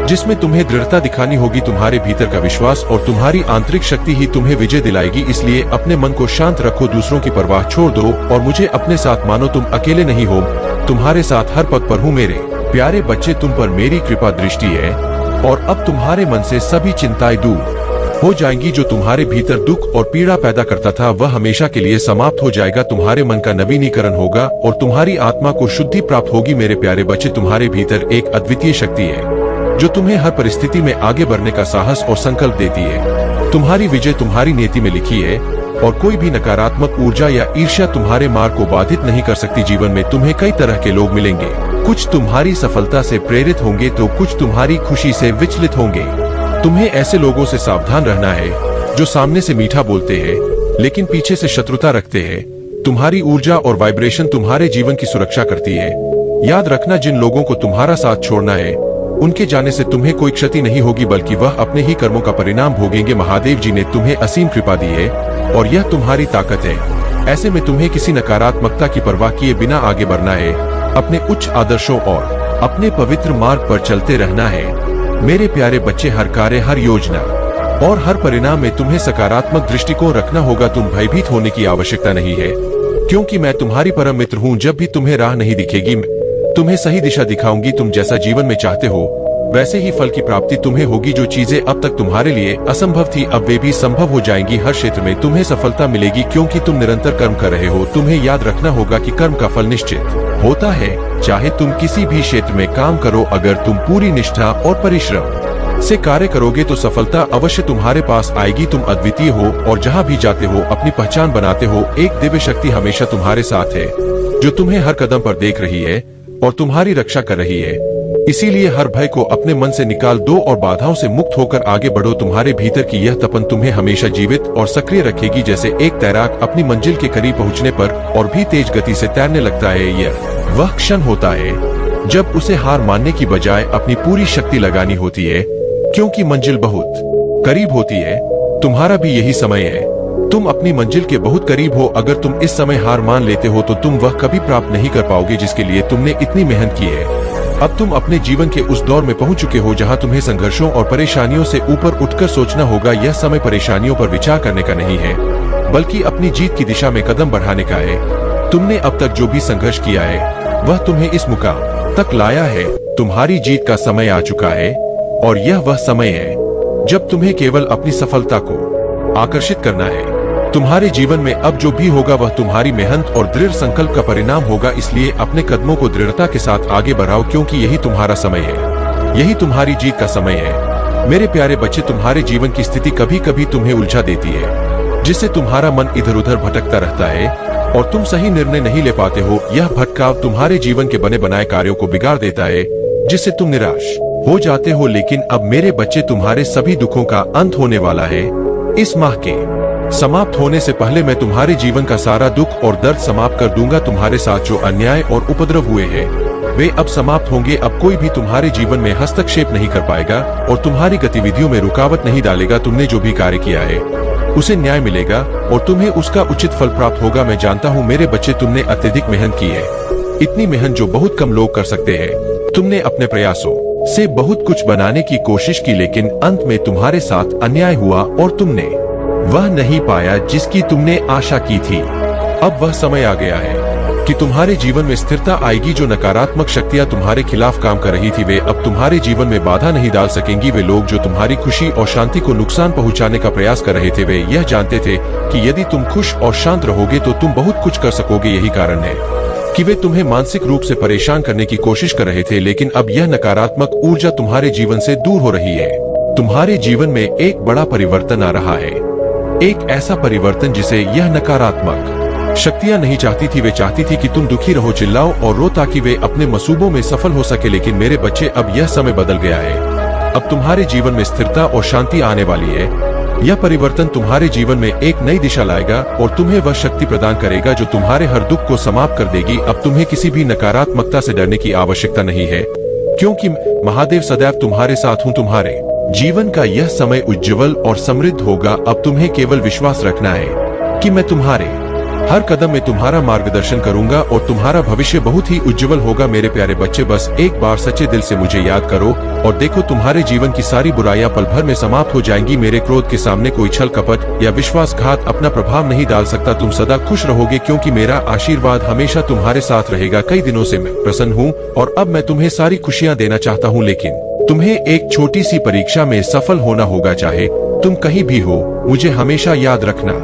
Speaker 3: जिसमें तुम्हें दृढ़ता दिखानी होगी। तुम्हारे भीतर का विश्वास और तुम्हारी आंतरिक शक्ति ही तुम्हें विजय दिलाएगी। इसलिए अपने मन को शांत रखो, दूसरों की परवाह छोड़ दो और मुझे अपने साथ मानो। तुम अकेले नहीं हो, तुम्हारे साथ हर पग पर हूँ। मेरे प्यारे बच्चे, तुम पर मेरी कृपा दृष्टि है और अब तुम्हारे मन से सभी चिंताएं दूर हो जाएंगी। जो तुम्हारे भीतर दुख और पीड़ा पैदा करता था वह हमेशा के लिए समाप्त हो जाएगा। तुम्हारे मन का नवीनीकरण होगा और तुम्हारी आत्मा को शुद्धि प्राप्त होगी। मेरे प्यारे बच्चे, तुम्हारे भीतर एक अद्वितीय शक्ति है जो तुम्हें हर परिस्थिति में आगे बढ़ने का साहस और संकल्प देती है। तुम्हारी विजय तुम्हारी नीति में लिखी है और कोई भी नकारात्मक ऊर्जा या ईर्ष्या तुम्हारे मार्ग को बाधित नहीं कर सकती। जीवन में तुम्हें कई तरह के लोग मिलेंगे। कुछ तुम्हारी सफलता से प्रेरित होंगे तो कुछ तुम्हारी खुशी से विचलित होंगे। तुम्हें ऐसे लोगों से सावधान रहना है जो सामने से मीठा बोलते हैं लेकिन पीछे से शत्रुता रखते हैं। तुम्हारी ऊर्जा और वाइब्रेशन तुम्हारे जीवन की सुरक्षा करती है। याद रखना, जिन लोगों को तुम्हारा साथ छोड़ना है उनके जाने से तुम्हें कोई क्षति नहीं होगी बल्कि वह अपने ही कर्मों का परिणाम भोगेंगे। महादेव जी ने तुम्हें असीम कृपा दी है और यह तुम्हारी ताकत है। ऐसे में तुम्हें किसी नकारात्मकता की परवाह किए बिना आगे बढ़ना है। अपने उच्च आदर्शों और अपने पवित्र मार्ग पर चलते रहना है। मेरे प्यारे बच्चे, हर कार्य, हर योजना और हर परिणाम में तुम्हें सकारात्मक दृष्टिकोण रखना होगा। तुम भयभीत होने की आवश्यकता नहीं है क्योंकि मैं तुम्हारी परम मित्र हूँ। जब भी तुम्हें राह नहीं दिखेगी तुम्हें सही दिशा दिखाऊंगी। तुम जैसा जीवन में चाहते हो वैसे ही फल की प्राप्ति तुम्हें होगी। जो चीजें अब तक तुम्हारे लिए असंभव थी अब वे भी संभव हो जाएंगी। हर क्षेत्र में तुम्हें सफलता मिलेगी क्योंकि तुम निरंतर कर्म कर रहे हो। तुम्हें याद रखना होगा कि कर्म का फल निश्चित होता है, चाहे तुम किसी भी क्षेत्र में काम करो। अगर तुम पूरी निष्ठा और परिश्रम से कार्य करोगे तो सफलता अवश्य तुम्हारे पास आएगी। तुम अद्वितीय हो और जहाँ भी जाते हो अपनी पहचान बनाते हो। एक दिव्य शक्ति हमेशा तुम्हारे साथ है जो तुम्हें हर कदम पर देख रही है और तुम्हारी रक्षा कर रही है। इसीलिए हर भय को अपने मन से निकाल दो और बाधाओं से मुक्त होकर आगे बढ़ो। तुम्हारे भीतर की यह तपन तुम्हें हमेशा जीवित और सक्रिय रखेगी। जैसे एक तैराक अपनी मंजिल के करीब पहुंचने पर और भी तेज गति से तैरने लगता है, यह वह क्षण होता है जब उसे हार मानने की बजाय अपनी पूरी शक्ति लगानी होती है क्योंकि मंजिल बहुत करीब होती है। तुम्हारा भी यही समय है। तुम अपनी मंजिल के बहुत करीब हो। अगर तुम इस समय हार मान लेते हो तो तुम वह कभी प्राप्त नहीं कर पाओगे जिसके लिए तुमने इतनी मेहनत की है। अब तुम अपने जीवन के उस दौर में पहुंच चुके हो जहां तुम्हें संघर्षों और परेशानियों से ऊपर उठकर सोचना होगा। यह समय परेशानियों पर विचार करने का नहीं है बल्कि अपनी जीत की दिशा में कदम बढ़ाने का है। तुमने अब तक जो भी संघर्ष किया है वह तुम्हें इस मुकाम तक लाया है। तुम्हारी जीत का समय आ चुका है और यह वह समय है जब तुम्हें केवल अपनी सफलता को आकर्षित करना है। तुम्हारे जीवन में अब जो भी होगा वह तुम्हारी मेहनत और दृढ़ संकल्प का परिणाम होगा। इसलिए अपने कदमों को दृढ़ता के साथ आगे बढ़ाओ क्योंकि यही तुम्हारा समय है, यही तुम्हारी जीत का समय है। मेरे प्यारे बच्चे, तुम्हारे जीवन की स्थिति कभी कभी तुम्हें उलझा देती है जिससे तुम्हारा मन इधर उधर भटकता रहता है और तुम सही निर्णय नहीं ले पाते हो। यह भटकाव तुम्हारे जीवन के बने बनाए कार्यों को बिगाड़ देता है जिससे तुम निराश हो जाते हो। लेकिन अब मेरे बच्चे, तुम्हारे सभी दुखों का अंत होने वाला है। इस माह के समाप्त होने से पहले मैं तुम्हारे जीवन का सारा दुख और दर्द समाप्त कर दूंगा। तुम्हारे साथ जो अन्याय और उपद्रव हुए हैं वे अब समाप्त होंगे। अब कोई भी तुम्हारे जीवन में हस्तक्षेप नहीं कर पाएगा और तुम्हारी गतिविधियों में रुकावट नहीं डालेगा। तुमने जो भी कार्य किया है उसे न्याय मिलेगा और तुम्हें उसका उचित फल प्राप्त होगा। मैं जानता हूँ मेरे बच्चे, तुमने अत्यधिक मेहनत की है, इतनी मेहनत जो बहुत कम लोग कर सकते हैं। तुमने अपने प्रयासों से बहुत कुछ बनाने की कोशिश की, लेकिन अंत में तुम्हारे साथ अन्याय हुआ और तुमने वह नहीं पाया जिसकी तुमने आशा की थी। अब वह समय आ गया है कि तुम्हारे जीवन में स्थिरता आएगी। जो नकारात्मक शक्तियां तुम्हारे खिलाफ काम कर रही थी, वे अब तुम्हारे जीवन में बाधा नहीं डाल सकेंगी। वे लोग जो तुम्हारी खुशी और शांति को नुकसान पहुंचाने का प्रयास कर रहे थे, वे यह जानते थे कि यदि तुम खुश और शांत रहोगे तो तुम बहुत कुछ कर सकोगे। यही कारण है कि वे तुम्हें मानसिक रूप से परेशान करने की कोशिश कर रहे थे, लेकिन अब यह नकारात्मक ऊर्जा तुम्हारे जीवन से दूर हो रही है। तुम्हारे जीवन में एक बड़ा परिवर्तन आ रहा है, एक ऐसा परिवर्तन जिसे यह नकारात्मक शक्तियां नहीं चाहती थी। वे चाहती थी कि तुम दुखी रहो, चिल्लाओ और रो ताकि वे अपने मंसूबों में सफल हो सके। लेकिन मेरे बच्चे, अब यह समय बदल गया है। अब तुम्हारे जीवन में स्थिरता और शांति आने वाली है। यह परिवर्तन तुम्हारे जीवन में एक नई दिशा लाएगा और तुम्हें वह शक्ति प्रदान करेगा जो तुम्हारे हर दुख को समाप्त कर देगी। अब तुम्हें किसी भी नकारात्मकता से डरने की आवश्यकता नहीं है, क्योंकि महादेव सदैव तुम्हारे साथ हूँ। तुम्हारे जीवन का यह समय उज्जवल और समृद्ध होगा। अब तुम्हें केवल विश्वास रखना है कि मैं तुम्हारे हर कदम में तुम्हारा मार्गदर्शन करूंगा और तुम्हारा भविष्य बहुत ही उज्जवल होगा। मेरे प्यारे बच्चे, बस एक बार सच्चे दिल से मुझे याद करो और देखो, तुम्हारे जीवन की सारी बुराइयां पल भर में समाप्त हो जाएंगी। मेरे क्रोध के सामने कोई छल कपट या विश्वासघात अपना प्रभाव नहीं डाल सकता। तुम सदा खुश रहोगे, क्योंकि मेरा आशीर्वाद हमेशा तुम्हारे साथ रहेगा। कई दिनों से मैं प्रसन्न हूँ और अब मैं तुम्हें सारी खुशियाँ देना चाहता हूँ, लेकिन तुम्हें एक छोटी सी परीक्षा में सफल होना होगा। चाहे तुम कहीं भी हो, मुझे हमेशा याद रखना।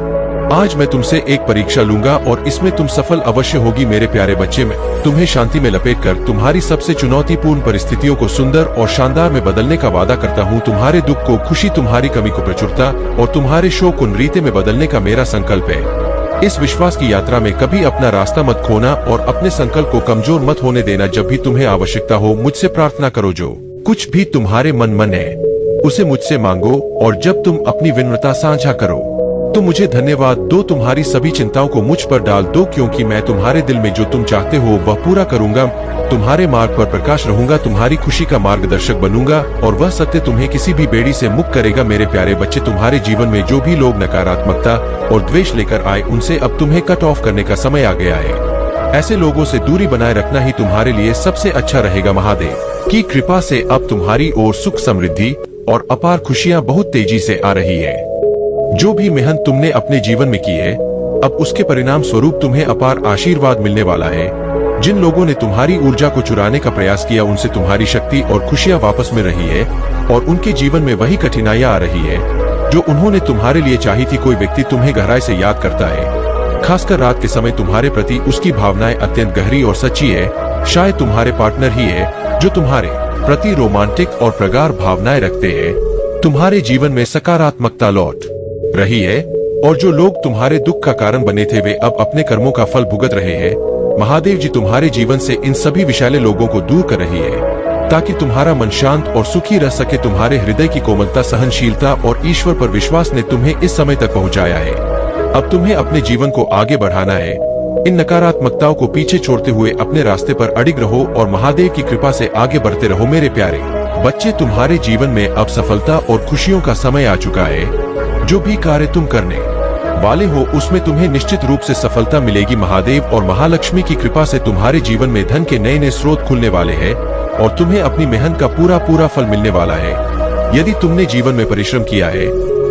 Speaker 3: आज मैं तुमसे एक परीक्षा लूंगा और इसमें तुम सफल अवश्य होगी। मेरे प्यारे बच्चे, मैं तुम्हें शांति में लपेटकर तुम्हारी सबसे चुनौतीपूर्ण परिस्थितियों को सुंदर और शानदार में बदलने का वादा करता हूँ। तुम्हारे दुख को खुशी, तुम्हारी कमी को प्रचुरता और तुम्हारे शोक को नृत्य में बदलने का मेरा संकल्प है। इस विश्वास की यात्रा में कभी अपना रास्ता मत खोना और अपने संकल्प को कमजोर मत होने देना। जब भी तुम्हें आवश्यकता हो, मुझसे प्रार्थना करो। जो कुछ भी तुम्हारे मन है, उसे मुझसे मांगो और जब तुम अपनी विनम्रता साझा करो तो मुझे धन्यवाद दो। तुम्हारी सभी चिंताओं को मुझ पर डाल दो, क्योंकि मैं तुम्हारे दिल में जो तुम चाहते हो वह पूरा करूंगा। तुम्हारे मार्ग पर प्रकाश रहूंगा, तुम्हारी खुशी का मार्गदर्शक बनूंगा और वह सत्य तुम्हें किसी भी बेड़ी से मुक्त करेगा। मेरे प्यारे बच्चे, तुम्हारे जीवन में जो भी लोग नकारात्मकता और द्वेष लेकर आए, उनसे अब तुम्हें कट ऑफ करने का समय आ गया है। ऐसे लोगों से दूरी बनाए रखना ही तुम्हारे लिए सबसे अच्छा रहेगा। महादेव की कृपा से अब तुम्हारी ओर सुख, समृद्धि और अपार खुशियां बहुत तेजी से आ रही है। जो भी मेहनत तुमने अपने जीवन में की है, अब उसके परिणाम स्वरूप तुम्हें अपार आशीर्वाद मिलने वाला है। जिन लोगों ने तुम्हारी ऊर्जा को चुराने का प्रयास किया, उनसे तुम्हारी शक्ति और खुशियां वापस मिल रही है और उनके जीवन में वही कठिनाइयां आ रही है जो उन्होंने तुम्हारे लिए चाही थी। कोई व्यक्ति तुम्हें गहराई से याद करता है, खासकर रात के समय तुम्हारे प्रति उसकी भावनाएं अत्यंत गहरी और सच्ची है। शायद तुम्हारे पार्टनर ही है जो तुम्हारे प्रति रोमांटिक और प्रगाढ़ भावनाएं रखते हैं। तुम्हारे जीवन में सकारात्मकता लौट रही है और जो लोग तुम्हारे दुख का कारण बने थे, वे अब अपने कर्मों का फल भुगत रहे हैं। महादेव जी तुम्हारे जीवन से इन सभी विषैले लोगों को दूर कर रही है ताकि तुम्हारा मन शांत और सुखी रह सके। तुम्हारे हृदय की कोमलता, सहनशीलता और ईश्वर पर विश्वास ने तुम्हें इस समय तक पहुंचाया है। अब तुम्हें अपने जीवन को आगे बढ़ाना है। इन नकारात्मकताओं को पीछे छोड़ते हुए अपने रास्ते पर अडिग रहो और महादेव की कृपा से आगे बढ़ते रहो। मेरे प्यारे बच्चे, तुम्हारे जीवन में अब सफलता और खुशियों का समय आ चुका है। जो भी कार्य तुम करने वाले हो, उसमें तुम्हें निश्चित रूप से सफलता मिलेगी। महादेव और महालक्ष्मी की कृपा से तुम्हारे जीवन में धन के नए नए स्रोत खुलने वाले हैं और तुम्हें अपनी मेहनत का पूरा फल मिलने वाला है। यदि तुमने जीवन में परिश्रम किया है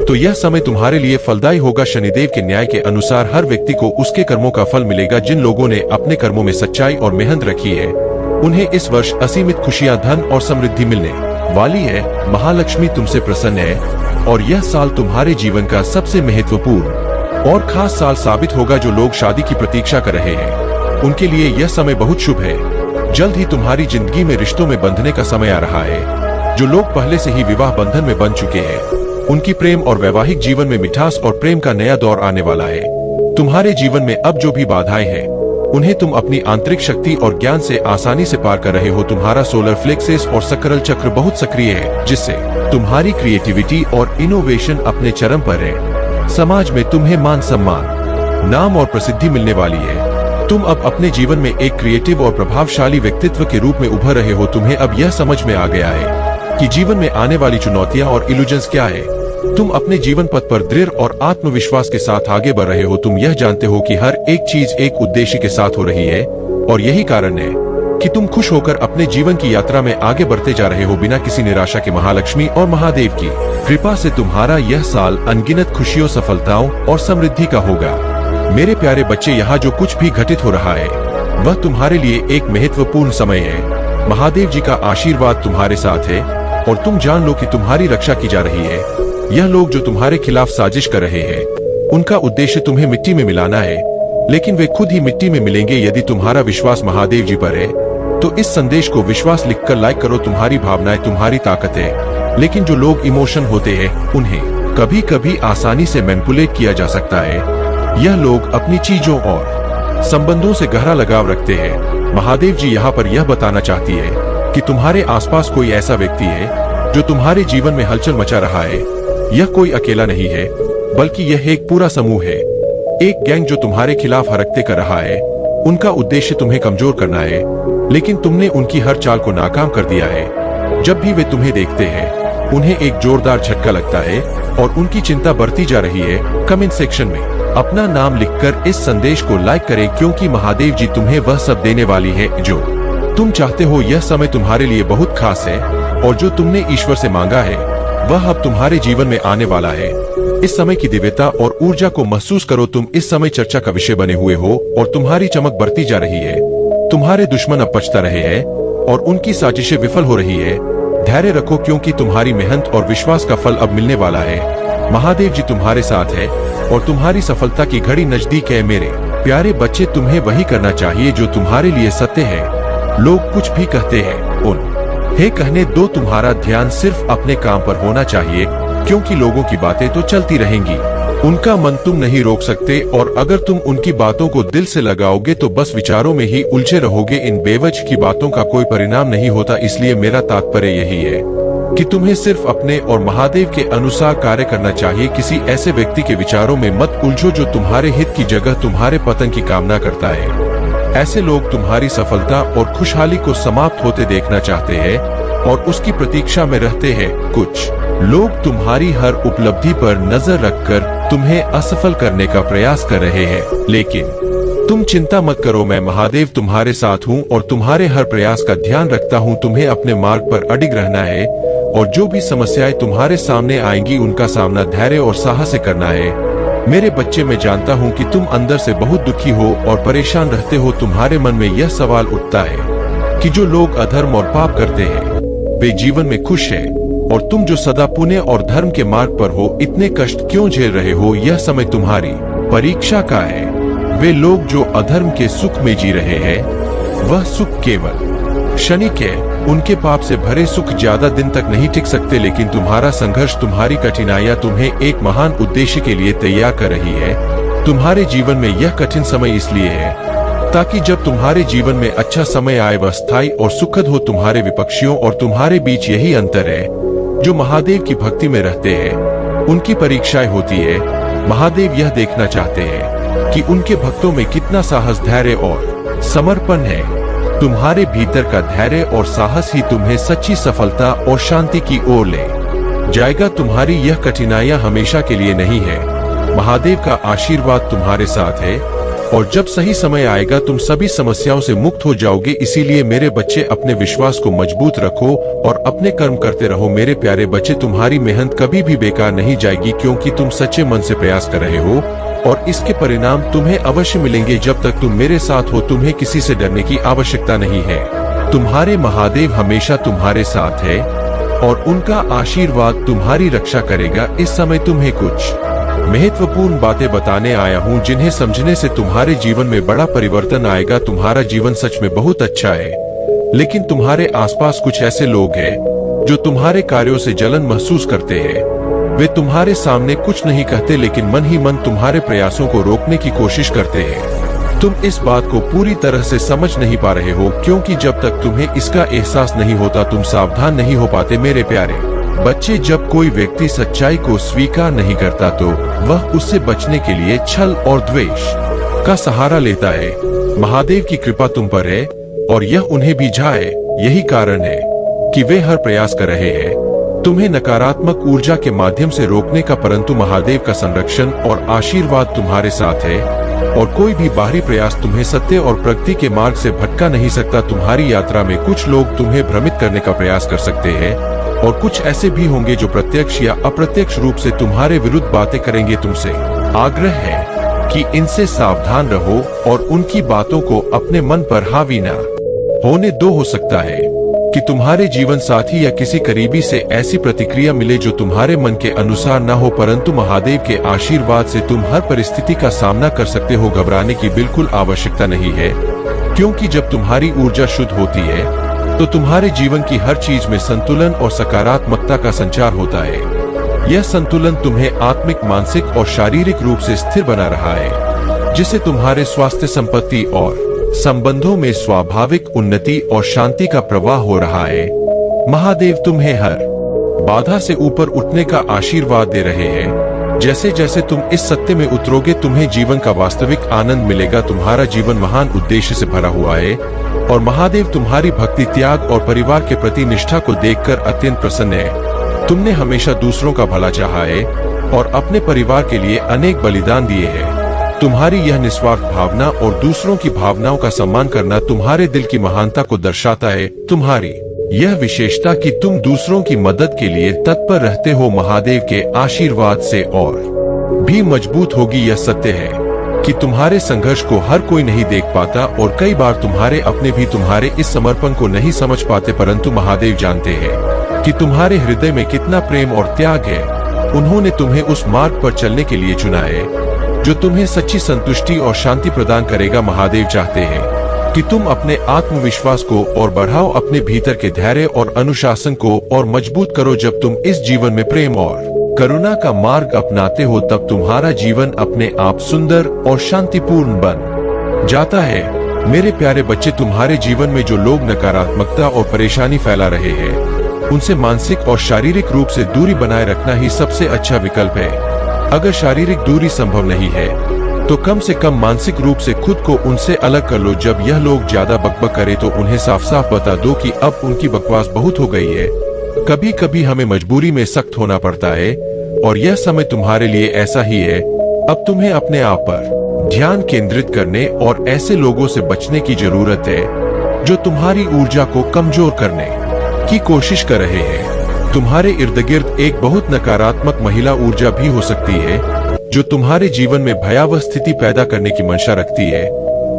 Speaker 3: तो यह समय तुम्हारे लिए फलदायी होगा। शनिदेव के न्याय के अनुसार हर व्यक्ति को उसके कर्मों का फल मिलेगा। जिन लोगों ने अपने कर्मों में सच्चाई और मेहनत रखी है, उन्हें इस वर्ष असीमित खुशियां, धन और समृद्धि मिलने वाली है। महालक्ष्मी तुमसे प्रसन्न है और यह साल तुम्हारे जीवन का सबसे महत्वपूर्ण और खास साल साबित होगा। जो लोग शादी की प्रतीक्षा कर रहे हैं, उनके लिए यह समय बहुत शुभ है। जल्द ही तुम्हारी जिंदगी में रिश्तों में बंधने का समय आ रहा है। जो लोग पहले से ही विवाह बंधन में बंध चुके हैं, उनकी प्रेम और वैवाहिक जीवन में मिठास और प्रेम का नया दौर आने वाला है। तुम्हारे जीवन में अब जो भी बाधाएं हैं, उन्हें तुम अपनी आंतरिक शक्ति और ज्ञान से आसानी से पार कर रहे हो। तुम्हारा सोलर फ्लेक्सेस और सकरल चक्र बहुत सक्रिय है, जिससे तुम्हारी क्रिएटिविटी और इनोवेशन अपने चरम पर है। समाज में तुम्हें मान सम्मान, नाम और प्रसिद्धि मिलने वाली है। तुम अब अपने जीवन में एक क्रिएटिव और प्रभावशाली व्यक्तित्व के रूप में उभर रहे हो। तुम्हें अब यह समझ में आ गया है कि जीवन में आने वाली चुनौतियां और इल्यूजन्स क्या है। तुम अपने जीवन पथ पर दृढ़ और आत्मविश्वास के साथ आगे बढ़ रहे हो। तुम यह जानते हो कि हर एक चीज एक उद्देश्य के साथ हो रही है और यही कारण है कि तुम खुश होकर अपने जीवन की यात्रा में आगे बढ़ते जा रहे हो बिना किसी निराशा के। महालक्ष्मी और महादेव की कृपा से तुम्हारा यह साल अनगिनत खुशियों, सफलताओं और समृद्धि का होगा। मेरे प्यारे बच्चे, यहाँ जो कुछ भी घटित हो रहा है वह तुम्हारे लिए एक महत्वपूर्ण समय है। महादेव जी का आशीर्वाद तुम्हारे साथ है और तुम जान लो कि तुम्हारी रक्षा की जा रही है। यह लोग जो तुम्हारे खिलाफ साजिश कर रहे हैं, उनका उद्देश्य तुम्हें मिट्टी में मिलाना है, लेकिन वे खुद ही मिट्टी में मिलेंगे यदि तुम्हारा विश्वास महादेव जी पर है। तो इस संदेश को विश्वास लिखकर लाइक करो। तुम्हारी भावनाएं तुम्हारी ताकत है, लेकिन जो लोग इमोशन होते हैं उन्हें कभी कभी आसानी से मैनिपुलेट किया जा सकता है। यह लोग अपनी चीजों और संबंधों से गहरा लगाव रखते हैं। महादेव जी यहाँ पर यह बताना चाहती है कि तुम्हारे आसपास कोई ऐसा व्यक्ति है जो तुम्हारे जीवन में हलचल मचा रहा है। यह कोई अकेला नहीं है, बल्कि यह एक पूरा समूह है, एक गैंग जो तुम्हारे खिलाफ हरकतें कर रहा है। उनका उद्देश्य तुम्हें कमजोर करना है, लेकिन तुमने उनकी हर चाल को नाकाम कर दिया है। जब भी वे तुम्हें देखते हैं, उन्हें एक जोरदार झटका लगता है और उनकी चिंता बढ़ती जा रही है। कमेंट सेक्शन में अपना नाम लिखकर इस संदेश को लाइक करें, क्योंकि महादेव जी तुम्हें वह सब देने वाली है जो तुम चाहते हो। यह समय तुम्हारे लिए बहुत खास है और जो तुमने ईश्वर से मांगा है वह अब तुम्हारे जीवन में आने वाला है। इस समय की दिव्यता और ऊर्जा को महसूस करो। तुम इस समय चर्चा का विषय बने हुए हो और तुम्हारी चमक बढ़ती जा रही है। तुम्हारे दुश्मन अब पछता रहे हैं और उनकी साजिशें विफल हो रही है। धैर्य रखो, क्योंकि तुम्हारी मेहनत और विश्वास का फल अब मिलने वाला है। महादेव जी तुम्हारे साथ है और तुम्हारी सफलता की घड़ी नजदीक है। मेरे प्यारे बच्चे, तुम्हें वही करना चाहिए जो तुम्हारे लिए सत्य है। लोग कुछ भी कहते हैं उन्हें कहने दो। तुम्हारा ध्यान सिर्फ अपने काम पर होना चाहिए, क्योंकि लोगों की बातें तो चलती रहेंगी, उनका मन तुम नहीं रोक सकते। और अगर तुम उनकी बातों को दिल से लगाओगे तो बस विचारों में ही उलझे रहोगे। इन बेवजह की बातों का कोई परिणाम नहीं होता। इसलिए मेरा तात्पर्य यही है कि तुम्हें सिर्फ अपने और महादेव के अनुसार कार्य करना चाहिए। किसी ऐसे व्यक्ति के विचारों में मत उलझो जो तुम्हारे हित की जगह तुम्हारे पतन की कामना करता है। ऐसे लोग तुम्हारी सफलता और खुशहाली को समाप्त होते देखना चाहते हैं और उसकी प्रतीक्षा में रहते हैं। कुछ लोग तुम्हारी हर उपलब्धि पर नजर रखकर तुम्हें असफल करने का प्रयास कर रहे हैं, लेकिन तुम चिंता मत करो। मैं महादेव तुम्हारे साथ हूँ और तुम्हारे हर प्रयास का ध्यान रखता हूँ। तुम्हें अपने मार्ग पर अडिग रहना है और जो भी समस्याएं तुम्हारे सामने आएंगी उनका सामना धैर्य और साहस से करना है। मेरे बच्चे, मैं जानता हूँ कि तुम अंदर से बहुत दुखी हो और परेशान रहते हो। तुम्हारे मन में यह सवाल उठता है कि जो लोग अधर्म और पाप करते हैं वे जीवन में खुश है, और तुम जो सदा पुण्य और धर्म के मार्ग पर हो इतने कष्ट क्यों झेल रहे हो। यह समय तुम्हारी परीक्षा का है। वे लोग जो अधर्म के सुख में जी रहे हैं वह सुख केवल क्षणिक है। उनके पाप से भरे सुख ज्यादा दिन तक नहीं टिक सकते, लेकिन तुम्हारा संघर्ष, तुम्हारी कठिनाइयां तुम्हें एक महान उद्देश्य के लिए तैयार कर रही है। तुम्हारे जीवन में यह कठिन समय इसलिए है ताकि जब तुम्हारे जीवन में अच्छा समय आए वह स्थायी और सुखद हो। तुम्हारे विपक्षियों और तुम्हारे बीच यही अंतर है। जो महादेव की भक्ति में रहते हैं उनकी परीक्षाएं होती है। महादेव यह देखना चाहते हैं कि उनके भक्तों में कितना साहस, धैर्य और समर्पण है। तुम्हारे भीतर का धैर्य और साहस ही तुम्हें सच्ची सफलता और शांति की ओर ले जाएगा। तुम्हारी यह कठिनाइयां हमेशा के लिए नहीं है। महादेव का आशीर्वाद तुम्हारे साथ है और जब सही समय आएगा तुम सभी समस्याओं से मुक्त हो जाओगे। इसीलिए मेरे बच्चे, अपने विश्वास को मजबूत रखो और अपने कर्म करते रहो। मेरे प्यारे बच्चे, तुम्हारी मेहनत कभी भी बेकार नहीं जाएगी, क्योंकि तुम सच्चे मन से प्रयास कर रहे हो और इसके परिणाम तुम्हें अवश्य मिलेंगे। जब तक तुम मेरे साथ हो तुम्हें किसी से डरने की आवश्यकता नहीं है। तुम्हारे महादेव हमेशा तुम्हारे साथ है और उनका आशीर्वाद तुम्हारी रक्षा करेगा। इस समय तुम्हें कुछ महत्वपूर्ण बातें बताने आया हूँ जिन्हें समझने से तुम्हारे जीवन में बड़ा परिवर्तन आएगा। तुम्हारा जीवन सच में बहुत अच्छा है, लेकिन तुम्हारे आसपास कुछ ऐसे लोग हैं जो तुम्हारे कार्यों से जलन महसूस करते हैं। वे तुम्हारे सामने कुछ नहीं कहते, लेकिन मन ही मन तुम्हारे प्रयासों को रोकने की कोशिश करते हैं। तुम इस बात को पूरी तरह से समझ नहीं पा रहे हो, क्योंकि जब तक तुम्हें इसका एहसास नहीं होता तुम सावधान नहीं हो पाते। मेरे प्यारे बच्चे, जब कोई व्यक्ति सच्चाई को स्वीकार नहीं करता तो वह उससे बचने के लिए छल और द्वेष का सहारा लेता है। महादेव की कृपा तुम पर है और यह उन्हें भी झा है। यही कारण है कि वे हर प्रयास कर रहे हैं तुम्हें नकारात्मक ऊर्जा के माध्यम से रोकने का, परंतु महादेव का संरक्षण और आशीर्वाद तुम्हारे साथ है और कोई भी बाहरी प्रयास तुम्हें सत्य और प्रगति के मार्ग से भटका नहीं सकता। तुम्हारी यात्रा में कुछ लोग तुम्हें भ्रमित करने का प्रयास कर सकते हैं और कुछ ऐसे भी होंगे जो प्रत्यक्ष या अप्रत्यक्ष रूप से तुम्हारे विरुद्ध बातें करेंगे। तुमसे आग्रह है कि इनसे सावधान रहो और उनकी बातों को अपने मन पर हावी न होने दो। हो सकता है कि तुम्हारे जीवन साथी या किसी करीबी से ऐसी प्रतिक्रिया मिले जो तुम्हारे मन के अनुसार न हो, परंतु महादेव के आशीर्वाद से तुम हर परिस्थिति का सामना कर सकते हो। घबराने की बिल्कुल आवश्यकता नहीं है, क्योंकि जब तुम्हारी ऊर्जा शुद्ध होती है तो तुम्हारे जीवन की हर चीज में संतुलन और सकारात्मकता का संचार होता है। यह संतुलन तुम्हें आत्मिक, मानसिक और शारीरिक रूप से स्थिर बना रहा है, जिससे तुम्हारे स्वास्थ्य, संपत्ति और संबंधों में स्वाभाविक उन्नति और शांति का प्रवाह हो रहा है। महादेव तुम्हें हर बाधा से ऊपर उठने का आशीर्वाद दे रहे हैं। जैसे जैसे तुम इस सत्य में उतरोगे, तुम्हें जीवन का वास्तविक आनंद मिलेगा। तुम्हारा जीवन महान उद्देश्य से भरा हुआ है और महादेव तुम्हारी भक्ति, त्याग और परिवार के प्रति निष्ठा को देखकर अत्यंत प्रसन्न है। तुमने हमेशा दूसरों का भला चाहा है और अपने परिवार के लिए अनेक बलिदान दिए हैं। तुम्हारी यह निस्वार्थ भावना और दूसरों की भावनाओं का सम्मान करना तुम्हारे दिल की महानता को दर्शाता है। तुम्हारी यह विशेषता कि तुम दूसरों की मदद के लिए तत्पर रहते हो, महादेव के आशीर्वाद से और भी मजबूत होगी। यह सत्य है कि तुम्हारे संघर्ष को हर कोई नहीं देख पाता और कई बार तुम्हारे अपने भी तुम्हारे इस समर्पण को नहीं समझ पाते, परंतु महादेव जानते हैं कि तुम्हारे हृदय में कितना प्रेम और त्याग है। उन्होंने तुम्हें उस मार्ग पर चलने के लिए चुना है जो तुम्हें सच्ची संतुष्टि और शांति प्रदान करेगा। महादेव चाहते हैं कि तुम अपने आत्मविश्वास को और बढ़ाओ, अपने भीतर के धैर्य और अनुशासन को और मजबूत करो। जब तुम इस जीवन में प्रेम और करुणा का मार्ग अपनाते हो, तब तुम्हारा जीवन अपने आप सुंदर और शांतिपूर्ण बन जाता है। मेरे प्यारे बच्चे, तुम्हारे जीवन में जो लोग नकारात्मकता और परेशानी फैला रहे हैं, उनसे मानसिक और शारीरिक रूप से दूरी बनाए रखना ही सबसे अच्छा विकल्प है। अगर शारीरिक दूरी संभव नहीं है तो कम से कम मानसिक रूप से खुद को उनसे अलग कर लो। जब यह लोग ज्यादा बकबक करे तो उन्हें साफ साफ बता दो कि अब उनकी बकवास बहुत हो गई है। कभी कभी हमें मजबूरी में सख्त होना पड़ता है और यह समय तुम्हारे लिए ऐसा ही है। अब तुम्हें अपने आप पर ध्यान केंद्रित करने और ऐसे लोगों से बचने की जरूरत है जो तुम्हारी ऊर्जा को कमजोर करने की कोशिश कर रहे हैं। तुम्हारे इर्द गिर्द एक बहुत नकारात्मक महिला ऊर्जा भी हो सकती है जो तुम्हारे जीवन में भयावह स्थिति पैदा करने की मंशा रखती है।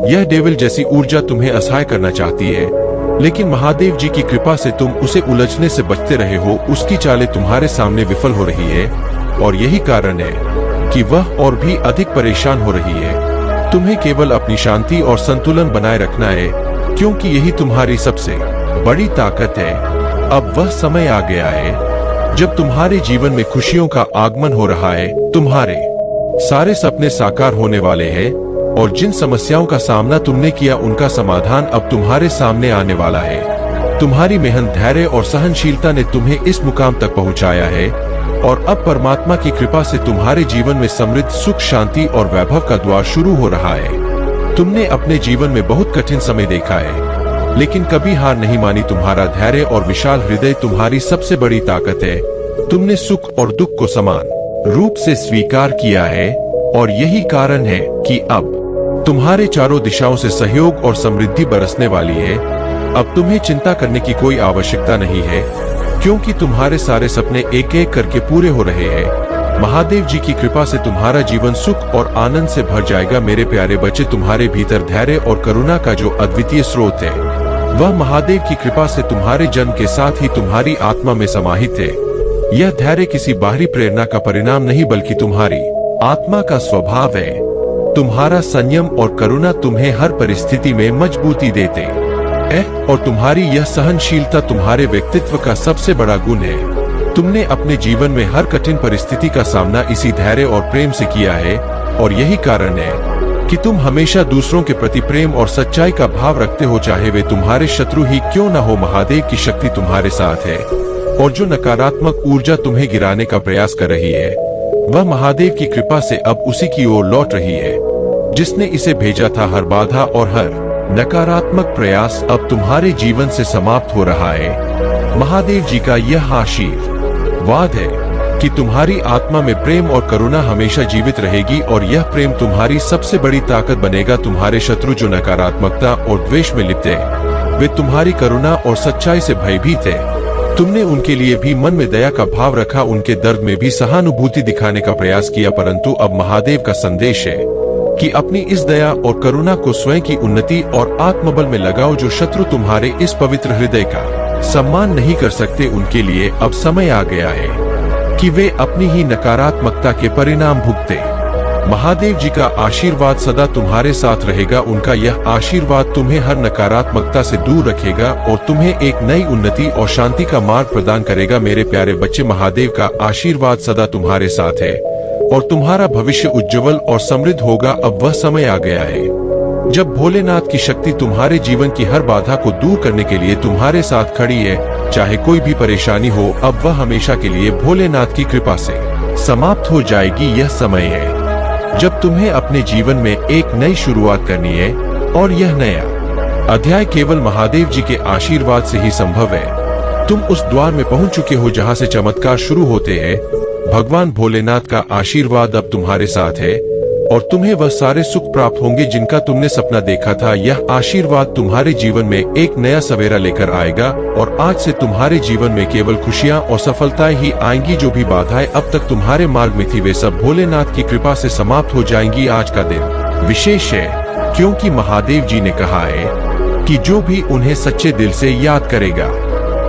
Speaker 3: यह डेविल जैसी ऊर्जा तुम्हें असहाय करना चाहती है, लेकिन महादेव जी की कृपा से तुम उसे उलझने से बचते रहे हो। उसकी चालें तुम्हारे सामने विफल हो रही है और यही कारण है कि वह और भी अधिक परेशान हो रही है। तुम्हें केवल अपनी शांति और संतुलन बनाए रखना है, क्योंकि यही तुम्हारी सबसे बड़ी ताकत है। अब वह समय आ गया है जब तुम्हारे जीवन में खुशियों का आगमन हो रहा है। तुम्हारे सारे सपने साकार होने वाले हैं और जिन समस्याओं का सामना तुमने किया, उनका समाधान अब तुम्हारे सामने आने वाला है। तुम्हारी मेहनत, धैर्य और सहनशीलता ने तुम्हें इस मुकाम तक पहुंचाया है और अब परमात्मा की कृपा से तुम्हारे जीवन में समृद्ध, सुख, शांति और वैभव का द्वार शुरू हो रहा है। तुमने अपने जीवन में बहुत कठिन समय देखा है, लेकिन कभी हार नहीं मानी। तुम्हारा धैर्य और विशाल हृदय तुम्हारी सबसे बड़ी ताकत है। तुमने सुख और दुख को समान रूप से स्वीकार किया है और यही कारण है कि अब तुम्हारे चारों दिशाओं से सहयोग और समृद्धि बरसने वाली है। अब तुम्हें चिंता करने की कोई आवश्यकता नहीं है, क्योंकि तुम्हारे सारे सपने एक एक करके पूरे हो रहे हैं। महादेव जी की कृपा से तुम्हारा जीवन सुख और आनंद से भर जाएगा। मेरे प्यारे बच्चे, तुम्हारे भीतर धैर्य और करुणा का जो अद्वितीय स्रोत है, वह महादेव की कृपा से तुम्हारे जन्म के साथ ही तुम्हारी आत्मा में समाहित है। यह धैर्य किसी बाहरी प्रेरणा का परिणाम नहीं, बल्कि तुम्हारी आत्मा का स्वभाव है। तुम्हारा संयम और करुणा तुम्हें हर परिस्थिति में मजबूती देते हैं और तुम्हारी यह सहनशीलता तुम्हारे व्यक्तित्व का सबसे बड़ा गुण है। तुमने अपने जीवन में हर कठिन परिस्थिति का सामना इसी धैर्य और प्रेम से किया है और यही कारण है कि तुम हमेशा दूसरों के प्रति प्रेम और सच्चाई का भाव रखते हो, चाहे वे तुम्हारे शत्रु ही क्यों न हो। महादेव की शक्ति तुम्हारे साथ है और जो नकारात्मक ऊर्जा तुम्हें गिराने का प्रयास कर रही है, वह महादेव की कृपा से अब उसी की ओर लौट रही है जिसने इसे भेजा था। हर बाधा और हर नकारात्मक प्रयास अब तुम्हारे जीवन से समाप्त हो रहा है। महादेव जी का यह वाद है कि तुम्हारी आत्मा में प्रेम और करुणा हमेशा जीवित रहेगी और यह प्रेम तुम्हारी सबसे बड़ी ताकत बनेगा। तुम्हारे शत्रु जो नकारात्मकता और द्वेष में लिप्त हैं, वे तुम्हारी करुणा और सच्चाई से भयभीत हैं। तुमने उनके लिए भी मन में दया का भाव रखा, उनके दर्द में भी सहानुभूति दिखाने का प्रयास किया, परंतु अब महादेव का संदेश है कि अपनी इस दया और करुणा को स्वयं की उन्नति और आत्मबल में लगाओ। जो शत्रु तुम्हारे इस पवित्र हृदय का सम्मान नहीं कर सकते, उनके लिए अब समय आ गया है कि वे अपनी ही नकारात्मकता के परिणाम भुगते। महादेव जी का आशीर्वाद सदा तुम्हारे साथ रहेगा। उनका यह आशीर्वाद तुम्हें हर नकारात्मकता से दूर रखेगा और तुम्हें एक नई उन्नति और शांति का मार्ग प्रदान करेगा। मेरे प्यारे बच्चे, महादेव का आशीर्वाद सदा तुम्हारे साथ है और तुम्हारा भविष्य उज्जवल और समृद्ध होगा। अब वह समय आ गया है जब भोलेनाथ की शक्ति तुम्हारे जीवन की हर बाधा को दूर करने के लिए तुम्हारे साथ खड़ी है। चाहे कोई भी परेशानी हो, अब वह हमेशा के लिए भोलेनाथ की कृपा से समाप्त हो जाएगी। यह समय है जब तुम्हें अपने जीवन में एक नई शुरुआत करनी है और यह नया अध्याय केवल महादेव जी के आशीर्वाद से ही संभव है। तुम उस द्वार में पहुंच चुके हो जहां से चमत्कार शुरू होते हैं। भगवान भोलेनाथ का आशीर्वाद अब तुम्हारे साथ है और तुम्हें वह सारे सुख प्राप्त होंगे जिनका तुमने सपना देखा था। यह आशीर्वाद तुम्हारे जीवन में एक नया सवेरा लेकर आएगा और आज से तुम्हारे जीवन में केवल खुशियां और सफलताएं ही आएंगी। जो भी बाधाएं अब तक तुम्हारे मार्ग में थी, वे सब भोलेनाथ की कृपा से समाप्त हो जाएंगी। आज का दिन विशेष है क्योंकि महादेव जी ने कहा है कि जो भी उन्हें सच्चे दिल से याद करेगा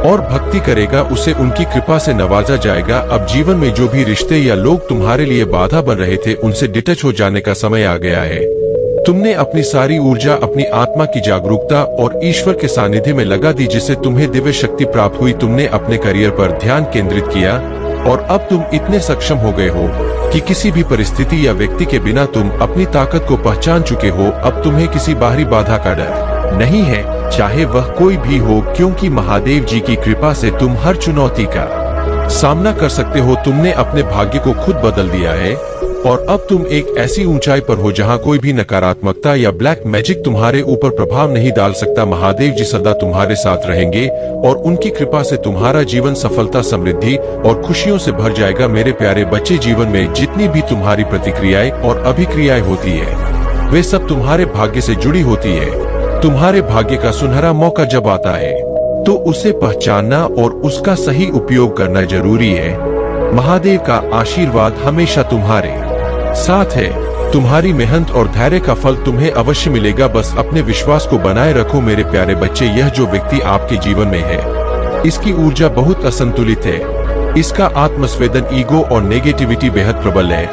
Speaker 3: और भक्ति करेगा, उसे उनकी कृपा से नवाजा जाएगा। अब जीवन में जो भी रिश्ते या लोग तुम्हारे लिए बाधा बन रहे थे, उनसे डिटच हो जाने का समय आ गया है। तुमने अपनी सारी ऊर्जा अपनी आत्मा की जागरूकता और ईश्वर के सानिध्य में लगा दी, जिससे तुम्हें दिव्य शक्ति प्राप्त हुई। तुमने अपने करियर पर ध्यान केंद्रित किया और अब तुम इतने सक्षम हो गए हो कि किसी भी परिस्थिति या व्यक्ति के बिना तुम अपनी ताकत को पहचान चुके हो। अब तुम्हें किसी बाहरी बाधा का डर नहीं है, चाहे वह कोई भी हो, क्योंकि महादेव जी की कृपा से तुम हर चुनौती का सामना कर सकते हो। तुमने अपने भाग्य को खुद बदल दिया है और अब तुम एक ऐसी ऊंचाई पर हो जहां कोई भी नकारात्मकता या ब्लैक मैजिक तुम्हारे ऊपर प्रभाव नहीं डाल सकता। महादेव जी सदा तुम्हारे साथ रहेंगे और उनकी कृपा से तुम्हारा जीवन सफलता, समृद्धि और खुशियों से भर जाएगा। मेरे प्यारे बच्चे, जीवन में जितनी भी तुम्हारी प्रतिक्रियाएं और अभिक्रियाएं होती है, वे सब तुम्हारे भाग्य से जुड़ी होती है। तुम्हारे भाग्य का सुनहरा मौका जब आता है तो उसे पहचानना और उसका सही उपयोग करना जरूरी है। महादेव का आशीर्वाद हमेशा तुम्हारे साथ है। तुम्हारी मेहनत और धैर्य का फल तुम्हें अवश्य मिलेगा। बस अपने विश्वास को बनाए रखो। मेरे प्यारे बच्चे, यह जो व्यक्ति आपके जीवन में है, इसकी ऊर्जा बहुत असंतुलित है। इसका आत्मसंवेदन, ईगो और नेगेटिविटी बेहद प्रबल है।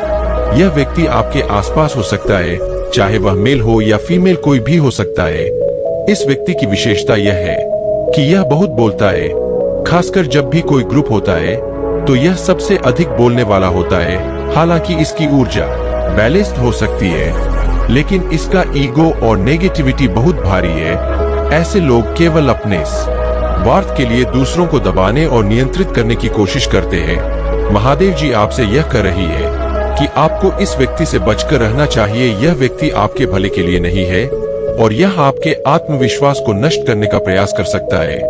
Speaker 3: यह व्यक्ति आपके आसपास हो सकता है, चाहे वह मेल हो या फीमेल, कोई भी हो सकता है। इस व्यक्ति की विशेषता यह है कि यह बहुत बोलता है। खासकर जब भी कोई ग्रुप होता है तो यह सबसे अधिक बोलने वाला होता है। हालांकि इसकी ऊर्जा बैलेंस्ड हो सकती है, लेकिन इसका ईगो और नेगेटिविटी बहुत भारी है। ऐसे लोग केवल अपने स्वार्थ के लिए दूसरों को दबाने और नियंत्रित करने की कोशिश करते हैं। महादेव जी आपसे यह कह रही है कि आपको इस व्यक्ति से बचकर रहना चाहिए। यह व्यक्ति आपके भले के लिए नहीं है और यह आपके आत्मविश्वास को नष्ट करने का प्रयास कर सकता है।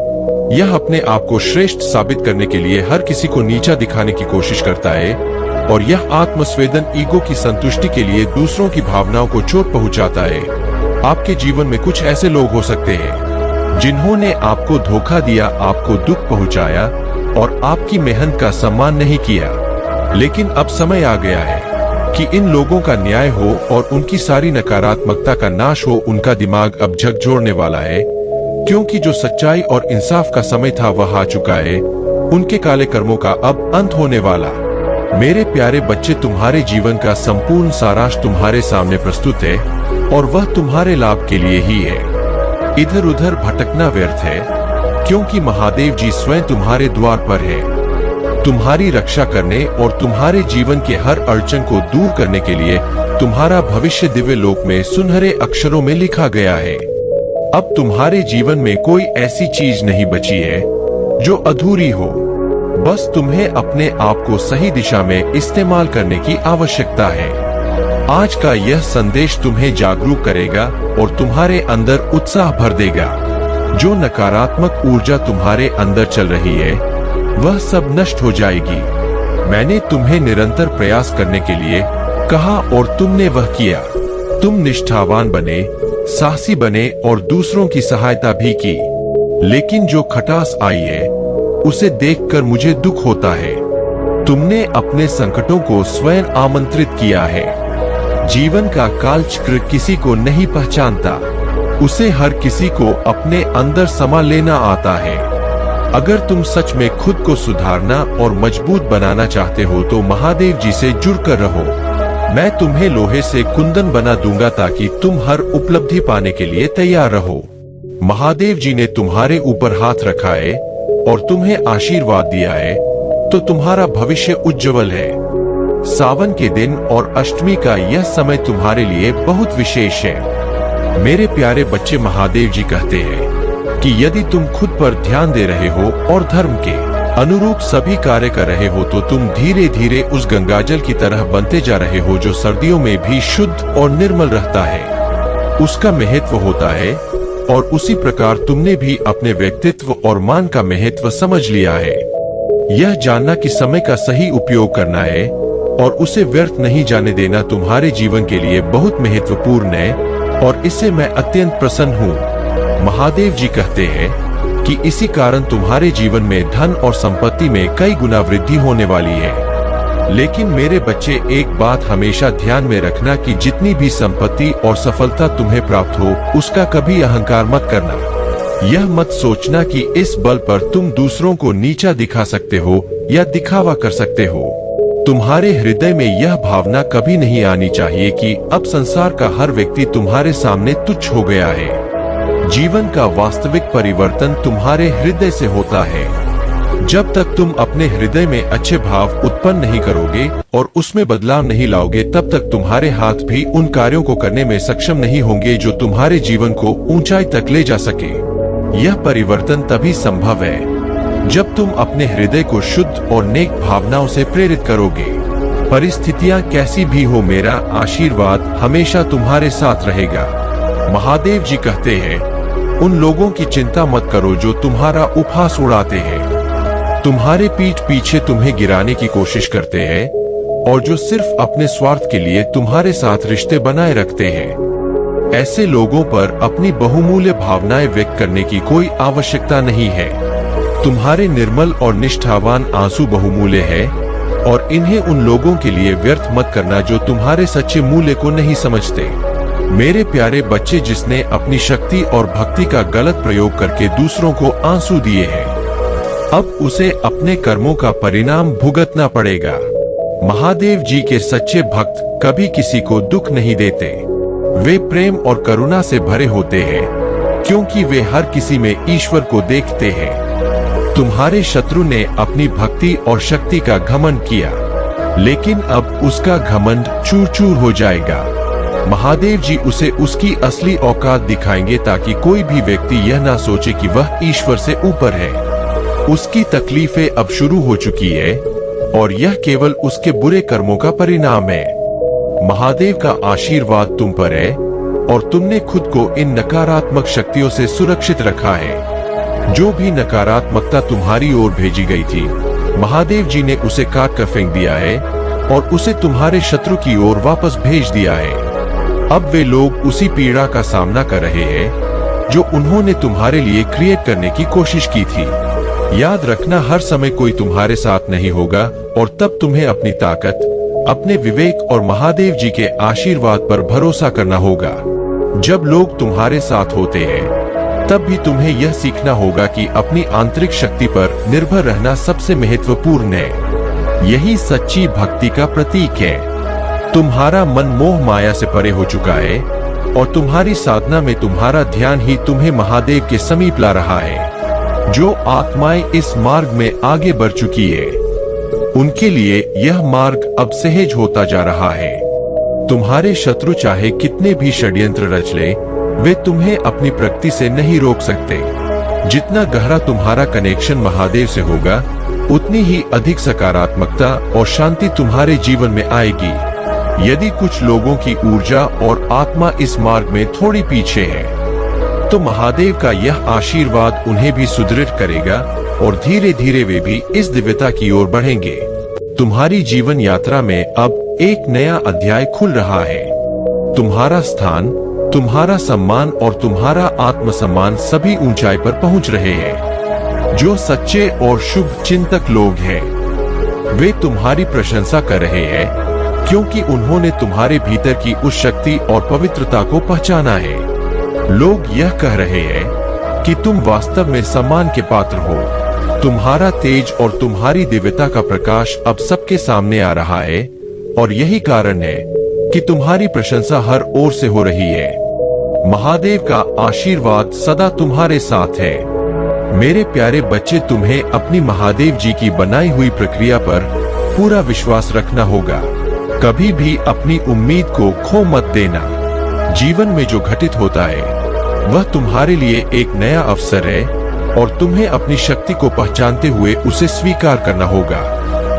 Speaker 3: यह अपने आप को श्रेष्ठ साबित करने के लिए हर किसी को नीचा दिखाने की कोशिश करता है और यह आत्मसंवेदन, ईगो की संतुष्टि के लिए दूसरों की भावनाओं को चोट पहुंचाता है। आपके जीवन में कुछ ऐसे लोग हो सकते हैं जिन्होंने आपको धोखा दिया, आपको दुख पहुंचाया और आपकी मेहनत का सम्मान नहीं किया। लेकिन अब समय आ गया है कि इन लोगों का न्याय हो और उनकी सारी नकारात्मकता का नाश हो। उनका दिमाग अब झकझोरने वाला है, क्योंकि जो सच्चाई और इंसाफ का समय था वह आ चुका है। उनके काले कर्मों का अब अंत होने वाला। मेरे प्यारे बच्चे, तुम्हारे जीवन का संपूर्ण सारांश तुम्हारे सामने प्रस्तुत है और वह तुम्हारे लाभ के लिए ही है। इधर उधर भटकना व्यर्थ है, क्योंकि महादेव जी स्वयं तुम्हारे द्वार पर है, तुम्हारी रक्षा करने और तुम्हारे जीवन के हर अड़चन को दूर करने के लिए। तुम्हारा भविष्य दिव्य लोक में सुनहरे अक्षरों में लिखा गया है। अब तुम्हारे जीवन में कोई ऐसी चीज नहीं बची है जो अधूरी हो। बस तुम्हें अपने आप को सही दिशा में इस्तेमाल करने की आवश्यकता है। आज का यह संदेश तुम्हें जागरूक करेगा और तुम्हारे अंदर उत्साह भर देगा। जो नकारात्मक ऊर्जा तुम्हारे अंदर चल रही है वह सब नष्ट हो जाएगी। मैंने तुम्हें निरंतर प्रयास करने के लिए कहा और तुमने वह किया। तुम निष्ठावान बने, साहसी बने और दूसरों की सहायता भी की। लेकिन जो खटास आई है उसे देखकर मुझे दुख होता है। तुमने अपने संकटों को स्वयं आमंत्रित किया है। जीवन का कालचक्र किसी को नहीं पहचानता, उसे हर किसी को अपने अंदर समा लेना आता है। अगर तुम सच में खुद को सुधारना और मजबूत बनाना चाहते हो तो महादेव जी से जुड़कर रहो। मैं तुम्हें लोहे से कुंदन बना दूंगा ताकि तुम हर उपलब्धि पाने के लिए तैयार रहो। महादेव जी ने तुम्हारे ऊपर हाथ रखा है और तुम्हें आशीर्वाद दिया है तो तुम्हारा भविष्य उज्जवल है। सावन के दिन और अष्टमी का यह समय तुम्हारे लिए बहुत विशेष है। मेरे प्यारे बच्चे, महादेव जी कहते हैं कि यदि तुम खुद पर ध्यान दे रहे हो और धर्म के अनुरूप सभी कार्य कर रहे हो तो तुम धीरे धीरे उस गंगाजल की तरह बनते जा रहे हो जो सर्दियों में भी शुद्ध और निर्मल रहता है। उसका महत्व होता है और उसी प्रकार तुमने भी अपने व्यक्तित्व और मान का महत्व समझ लिया है। यह जानना कि समय का सही उपयोग करना है और उसे व्यर्थ नहीं जाने देना तुम्हारे जीवन के लिए बहुत महत्वपूर्ण है और इससे मैं अत्यंत प्रसन्न हूँ। महादेव जी कहते हैं कि इसी कारण तुम्हारे जीवन में धन और संपत्ति में कई गुना वृद्धि होने वाली है। लेकिन मेरे बच्चे, एक बात हमेशा ध्यान में रखना कि जितनी भी संपत्ति और सफलता तुम्हें प्राप्त हो उसका कभी अहंकार मत करना। यह मत सोचना कि इस बल पर तुम दूसरों को नीचा दिखा सकते हो या दिखावा कर सकते हो। तुम्हारे हृदय में यह भावना कभी नहीं आनी चाहिए कि अब संसार का हर व्यक्ति तुम्हारे सामने तुच्छ हो गया है। जीवन का वास्तविक परिवर्तन तुम्हारे हृदय से होता है। जब तक तुम अपने हृदय में अच्छे भाव उत्पन्न नहीं करोगे और उसमें बदलाव नहीं लाओगे तब तक तुम्हारे हाथ भी उन कार्यों को करने में सक्षम नहीं होंगे जो तुम्हारे जीवन को ऊंचाई तक ले जा सके। यह परिवर्तन तभी संभव है जब तुम अपने हृदय को शुद्ध और नेक भावनाओं से प्रेरित करोगे। परिस्थितियां कैसी भी हो, मेरा आशीर्वाद हमेशा तुम्हारे साथ रहेगा। महादेव जी कहते हैं, उन लोगों की चिंता मत करो जो तुम्हारा उपहास उड़ाते हैं, तुम्हारे पीठ पीछे तुम्हें गिराने की कोशिश करते हैं और जो सिर्फ अपने स्वार्थ के लिए तुम्हारे साथ रिश्ते बनाए रखते हैं। ऐसे लोगों पर अपनी बहुमूल्य भावनाएं व्यक्त करने की कोई आवश्यकता नहीं है। तुम्हारे निर्मल और निष्ठावान आंसू बहुमूल्य है और इन्हें उन लोगों के लिए व्यर्थ मत करना जो तुम्हारे सच्चे मूल्य को नहीं समझते। मेरे प्यारे बच्चे, जिसने अपनी शक्ति और भक्ति का गलत प्रयोग करके दूसरों को आंसू दिए हैं, अब उसे अपने कर्मों का परिणाम भुगतना पड़ेगा। महादेव जी के सच्चे भक्त कभी किसी को दुख नहीं देते। वे प्रेम और करुणा से भरे होते हैं क्योंकि वे हर किसी में ईश्वर को देखते हैं। तुम्हारे शत्रु ने अपनी भक्ति और शक्ति का घमंड किया, लेकिन अब उसका घमंड चूर चूर हो जाएगा। महादेव जी उसे उसकी असली औकात दिखाएंगे ताकि कोई भी व्यक्ति यह ना सोचे कि वह ईश्वर से ऊपर है। उसकी तकलीफें अब शुरू हो चुकी है और यह केवल उसके बुरे कर्मों का परिणाम है। महादेव का आशीर्वाद तुम पर है और तुमने खुद को इन नकारात्मक शक्तियों से सुरक्षित रखा है। जो भी नकारात्मकता तुम्हारी ओर भेजी गई थी, महादेव जी ने उसे काट कर फेंक दिया है और उसे तुम्हारे शत्रु की ओर वापस भेज दिया है। अब वे लोग उसी पीड़ा का सामना कर रहे हैं जो उन्होंने तुम्हारे लिए क्रिएट करने की कोशिश की थी। याद रखना, हर समय कोई तुम्हारे साथ नहीं होगा और तब तुम्हें अपनी ताकत, अपने विवेक और महादेव जी के आशीर्वाद पर भरोसा करना होगा। जब लोग तुम्हारे साथ होते हैं तब भी तुम्हें यह सीखना होगा कि अपनी आंतरिक शक्ति पर निर्भर रहना सबसे महत्वपूर्ण है। यही सच्ची भक्ति का प्रतीक है। तुम्हारा मन मोह माया से परे हो चुका है और तुम्हारी साधना में तुम्हारा ध्यान ही तुम्हें महादेव के समीप ला रहा है। जो आत्माएं इस मार्ग में आगे बढ़ चुकी है, उनके लिए यह मार्ग अब सहज होता जा रहा है। तुम्हारे शत्रु चाहे कितने भी षड्यंत्र रच ले, वे तुम्हें अपनी प्रगति से नहीं रोक सकते। जितना गहरा तुम्हारा कनेक्शन महादेव से होगा, उतनी ही अधिक सकारात्मकता और शांति तुम्हारे जीवन में आएगी। यदि कुछ लोगों की ऊर्जा और आत्मा इस मार्ग में थोड़ी पीछे है, तो महादेव का यह आशीर्वाद उन्हें भी सुदृढ़ करेगा और धीरे धीरे वे भी इस दिव्यता की ओर बढ़ेंगे। तुम्हारी जीवन यात्रा में अब एक नया अध्याय खुल रहा है। तुम्हारा स्थान, तुम्हारा सम्मान और तुम्हारा आत्मसम्मान सभी ऊंचाई पर पहुंच रहे हैं। जो सच्चे और शुभ चिंतक लोग हैं, वे तुम्हारी प्रशंसा कर रहे हैं क्योंकि उन्होंने तुम्हारे भीतर की उस शक्ति और पवित्रता को पहचाना है। लोग यह कह रहे हैं कि तुम वास्तव में सम्मान के पात्र हो। तुम्हारा तेज और तुम्हारी दिव्यता का प्रकाश अब सबके सामने आ रहा है और यही कारण है कि तुम्हारी प्रशंसा हर ओर से हो रही है। महादेव का आशीर्वाद सदा तुम्हारे साथ है। मेरे प्यारे बच्चे, तुम्हें अपनी महादेव जी की बनाई हुई प्रक्रिया पर पूरा विश्वास रखना होगा। कभी भी अपनी उम्मीद को खो मत देना। जीवन में जो घटित होता है वह तुम्हारे लिए एक नया अवसर है और तुम्हें अपनी शक्ति को पहचानते हुए उसे स्वीकार करना होगा।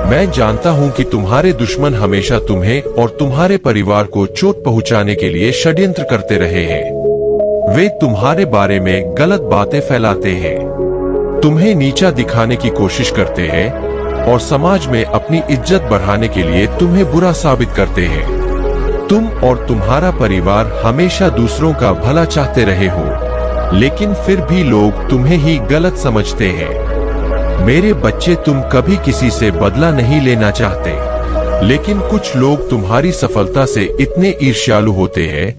Speaker 3: मैं जानता हूं कि तुम्हारे दुश्मन हमेशा तुम्हें और तुम्हारे परिवार को चोट पहुंचाने के लिए षड्यंत्र करते रहे हैं। वे तुम्हारे बारे में गलत बातें फैलाते हैं, तुम्हें नीचा दिखाने की कोशिश करते हैं और समाज में अपनी इज्जत बढ़ाने के लिए तुम्हें बुरा साबित करते हैं। तुम और तुम्हारा परिवार हमेशा दूसरों का भला चाहते रहे हो, लेकिन फिर भी लोग तुम्हें ही गलत समझते हैं। मेरे बच्चे, तुम कभी किसी से बदला नहीं लेना चाहते, लेकिन कुछ लोग तुम्हारी सफलता से इतने ईर्ष्यालु होते हैं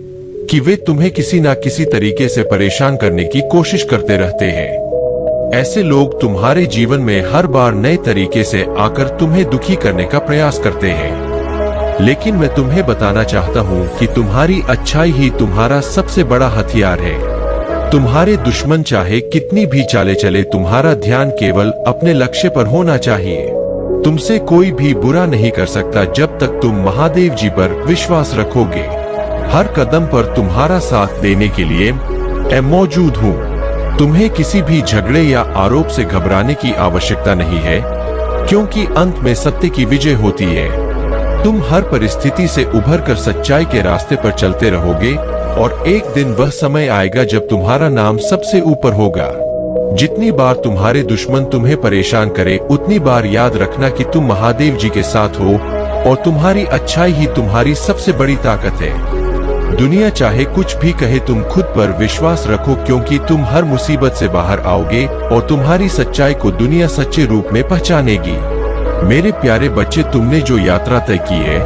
Speaker 3: कि वे तुम्हें किसी न किसी तरीके से परेशान करने की कोशिश करते रहते हैं। ऐसे लोग तुम्हारे जीवन में हर बार नए तरीके से आकर तुम्हें दुखी करने का प्रयास करते हैं, लेकिन मैं तुम्हें बताना चाहता हूँ कि तुम्हारी अच्छाई ही तुम्हारा सबसे बड़ा हथियार है। तुम्हारे दुश्मन चाहे कितनी भी चाले चले, तुम्हारा ध्यान केवल अपने लक्ष्य पर होना चाहिए। तुमसे कोई भी बुरा नहीं कर सकता जब तक तुम महादेव जी पर विश्वास रखोगे। हर कदम पर तुम्हारा साथ देने के लिए मैं मौजूद हूँ। तुम्हें किसी भी झगड़े या आरोप से घबराने की आवश्यकता नहीं है, क्योंकि अंत में सत्य की विजय होती है। तुम हर परिस्थिति से उभरकर सच्चाई के रास्ते पर चलते रहोगे और एक दिन वह समय आएगा जब तुम्हारा नाम सबसे ऊपर होगा। जितनी बार तुम्हारे दुश्मन तुम्हें परेशान करे, उतनी बार याद रखना कि तुम महादेव जी के साथ हो और तुम्हारी अच्छाई ही तुम्हारी सबसे बड़ी ताकत है। दुनिया चाहे कुछ भी कहे, तुम खुद पर विश्वास रखो, क्योंकि तुम हर मुसीबत से बाहर आओगे और तुम्हारी सच्चाई को दुनिया सच्चे रूप में पहचानेगी। मेरे प्यारे बच्चे, तुमने जो यात्रा तय की है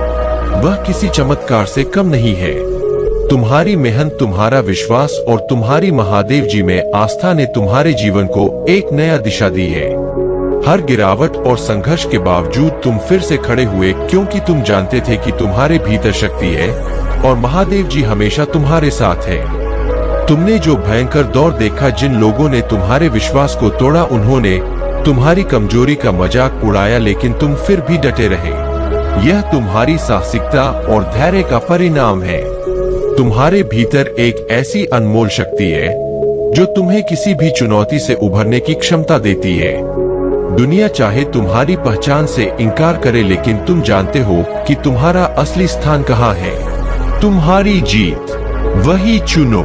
Speaker 3: वह किसी चमत्कार से कम नहीं है। तुम्हारी मेहनत, तुम्हारा विश्वास और तुम्हारी महादेव जी में आस्था ने तुम्हारे जीवन को एक नया दिशा दी है। हर गिरावट और संघर्ष के बावजूद तुम फिर से खड़े हुए, क्योंकि तुम जानते थे कि तुम्हारे भीतर शक्ति है और महादेव जी हमेशा तुम्हारे साथ है। तुमने जो भयंकर दौर देखा, जिन लोगों ने तुम्हारे विश्वास को तोड़ा, उन्होंने तुम्हारी कमजोरी का मजाक उड़ाया, लेकिन तुम फिर भी डटे रहे। यह तुम्हारी साहसिकता और धैर्य का परिणाम है। तुम्हारे भीतर एक ऐसी अनमोल शक्ति है जो तुम्हें किसी भी चुनौती से उभरने की क्षमता देती है। दुनिया चाहे तुम्हारी पहचान से इनकार करे, लेकिन तुम जानते हो कि तुम्हारा असली स्थान कहाँ है। तुम्हारी जीत वही चुनो।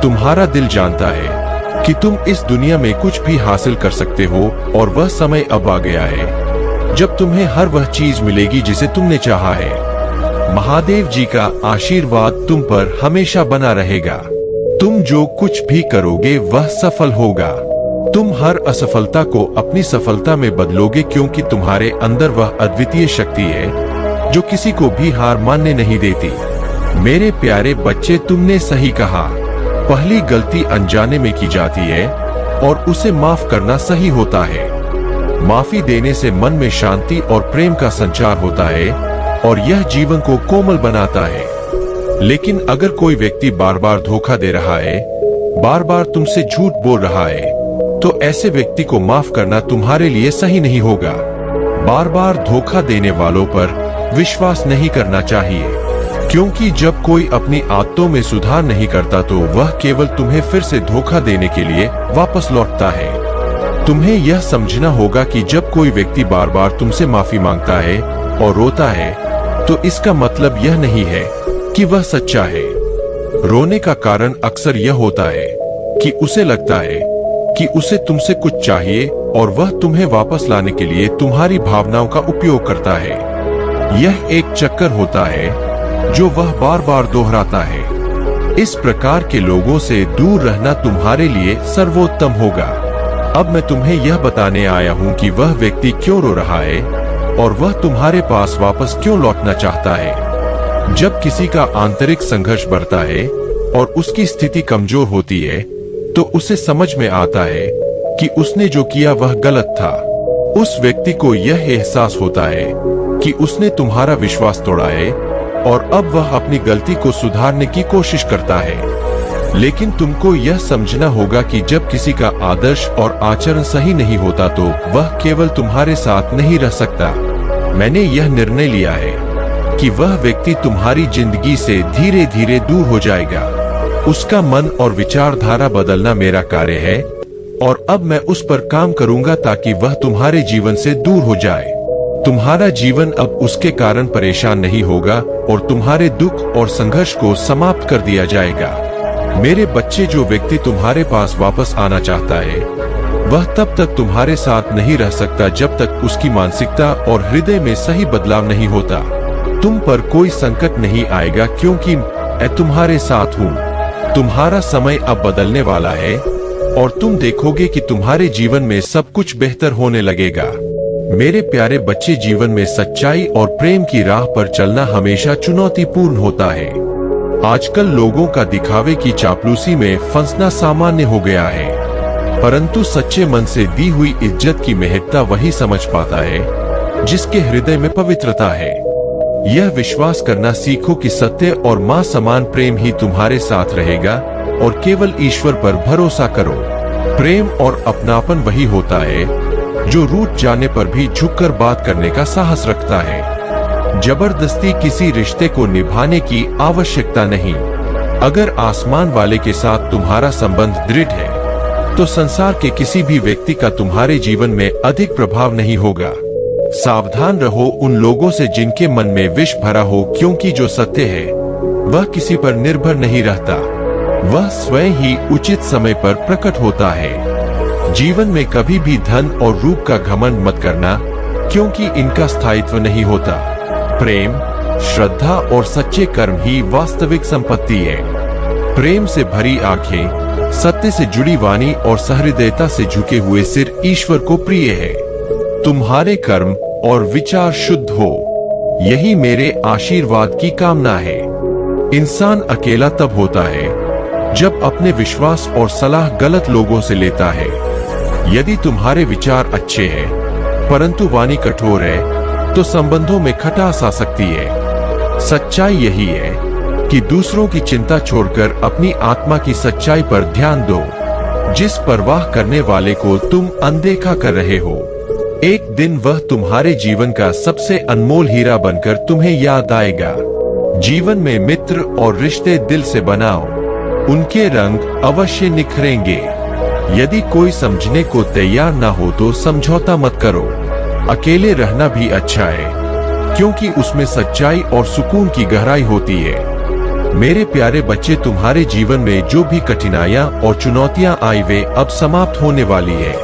Speaker 3: तुम्हारा दिल जानता है कि तुम इस दुनिया में कुछ भी हासिल कर सकते हो और वह समय अब आ गया है जब तुम्हें हर वह चीज मिलेगी जिसे तुमने चाहा है। महादेव जी का आशीर्वाद तुम पर हमेशा बना रहेगा। तुम जो कुछ भी करोगे वह सफल होगा। तुम हर असफलता को अपनी सफलता में बदलोगे, क्योंकि तुम्हारे अंदर वह अद्वितीय शक्ति है जो किसी को भी हार मानने नहीं देती। मेरे प्यारे बच्चे, तुमने सही कहा। पहली गलती अनजाने में की जाती है और उसे माफ करना सही होता है। माफी देने से मन में शांति और प्रेम का संचार होता है और यह जीवन को कोमल बनाता है। लेकिन अगर कोई व्यक्ति बार बार धोखा दे रहा है, बार बार तुमसे झूठ बोल रहा है, तो ऐसे व्यक्ति को माफ करना तुम्हारे लिए सही नहीं होगा। बार बार धोखा देने वालों पर विश्वास नहीं करना चाहिए, क्योंकि जब कोई अपनी आदतों में सुधार नहीं करता तो वह केवल तुम्हें फिर से धोखा देने के लिए वापस लौटता है। तुम्हें यह समझना होगा कि जब कोई व्यक्ति बार बार तुमसे माफी मांगता है और रोता है, तो इसका मतलब यह नहीं है कि वह सच्चा है। रोने का कारण अक्सर यह होता है कि उसे लगता है कि उसे तुमसे कुछ चाहिए और वह तुम्हें वापस लाने के लिए तुम्हारी भावनाओं का उपयोग करता है। यह एक चक्कर होता है जो वह बार बार दोहराता है। इस प्रकार के लोगों से दूर रहना तुम्हारे लिए सर्वोत्तम होगा। अब मैं तुम्हें यह बताने आया हूँ कि वह व्यक्ति क्यों रो रहा है और वह तुम्हारे पास वापस क्यों लौटना चाहता है। जब किसी का आंतरिक संघर्ष बढ़ता है और उसकी स्थिति कमजोर होती है तो उसे समझ में आता है कि उसने जो किया वह गलत था। उस व्यक्ति को यह एहसास होता है कि उसने तुम्हारा विश्वास तोड़ा है और अब वह अपनी गलती को सुधारने की कोशिश करता है। लेकिन तुमको यह समझना होगा कि जब किसी का आदर्श और आचरण सही नहीं होता तो वह केवल तुम्हारे साथ नहीं रह सकता। मैंने यह निर्णय लिया है कि वह व्यक्ति तुम्हारी जिंदगी से धीरे धीरे दूर हो जाएगा। उसका मन और विचारधारा बदलना मेरा कार्य है और अब मैं उस पर काम करूंगा ताकि वह तुम्हारे जीवन से दूर हो जाए। तुम्हारा जीवन अब उसके कारण परेशान नहीं होगा और तुम्हारे दुख और संघर्ष को समाप्त कर दिया जाएगा। मेरे बच्चे, जो व्यक्ति तुम्हारे पास वापस आना चाहता है वह तब तक तुम्हारे साथ नहीं रह सकता जब तक उसकी मानसिकता और हृदय में सही बदलाव नहीं होता। तुम पर कोई संकट नहीं आएगा क्योंकि मैं तुम्हारे साथ हूँ। तुम्हारा समय अब बदलने वाला है और तुम देखोगे कि तुम्हारे जीवन में सब कुछ बेहतर होने लगेगा। मेरे प्यारे बच्चे, जीवन में सच्चाई और प्रेम की राह पर चलना हमेशा चुनौतीपूर्ण होता है। आजकल लोगों का दिखावे की चापलूसी में फंसना सामान्य हो गया है, परंतु सच्चे मन से दी हुई इज्जत की महत्ता वही समझ पाता है जिसके हृदय में पवित्रता है। यह विश्वास करना सीखो कि सत्य और मां समान प्रेम ही तुम्हारे साथ रहेगा और केवल ईश्वर पर भरोसा करो। प्रेम और अपनापन वही होता है जो रूठ जाने पर भी झुककर बात करने का साहस रखता है। जबरदस्ती किसी रिश्ते को निभाने की आवश्यकता नहीं। अगर आसमान वाले के साथ तुम्हारा संबंध दृढ़ है तो संसार के किसी भी व्यक्ति का तुम्हारे जीवन में अधिक प्रभाव नहीं होगा। सावधान रहो उन लोगों से जिनके मन में विष भरा हो, क्योंकि जो सत्य है वह किसी पर निर्भर नहीं रहता, वह स्वयं ही उचित समय पर प्रकट होता है। जीवन में कभी भी धन और रूप का घमंड मत करना, क्योंकि इनका स्थायित्व नहीं होता। प्रेम, श्रद्धा और सच्चे कर्म ही वास्तविक संपत्ति है। प्रेम से भरी आंखें, सत्य से जुड़ी वाणी और सहृदयता से झुके हुए सिर ईश्वर को प्रिय है। तुम्हारे कर्म और विचार शुद्ध हो, यही मेरे आशीर्वाद की कामना है। इंसान अकेला तब होता है जब अपने विश्वास और सलाह गलत लोगों से लेता है। यदि तुम्हारे विचार अच्छे हैं परंतु वाणी कठोर है तो संबंधों में खटास आ सकती है। सच्चाई यही है कि दूसरों की चिंता छोड़कर अपनी आत्मा की सच्चाई पर ध्यान दो। जिस परवाह करने वाले को तुम अनदेखा कर रहे हो, एक दिन वह तुम्हारे जीवन का सबसे अनमोल हीरा बनकर तुम्हें याद आएगा। जीवन में मित्र और रिश्ते दिल से बनाओ, उनके रंग अवश्य निखरेंगे। यदि कोई समझने को तैयार ना हो तो समझौता मत करो। अकेले रहना भी अच्छा है, क्योंकि उसमें सच्चाई और सुकून की गहराई होती है। मेरे प्यारे बच्चे, तुम्हारे जीवन में जो भी कठिनाइयां और चुनौतियां आई वे अब समाप्त होने वाली है।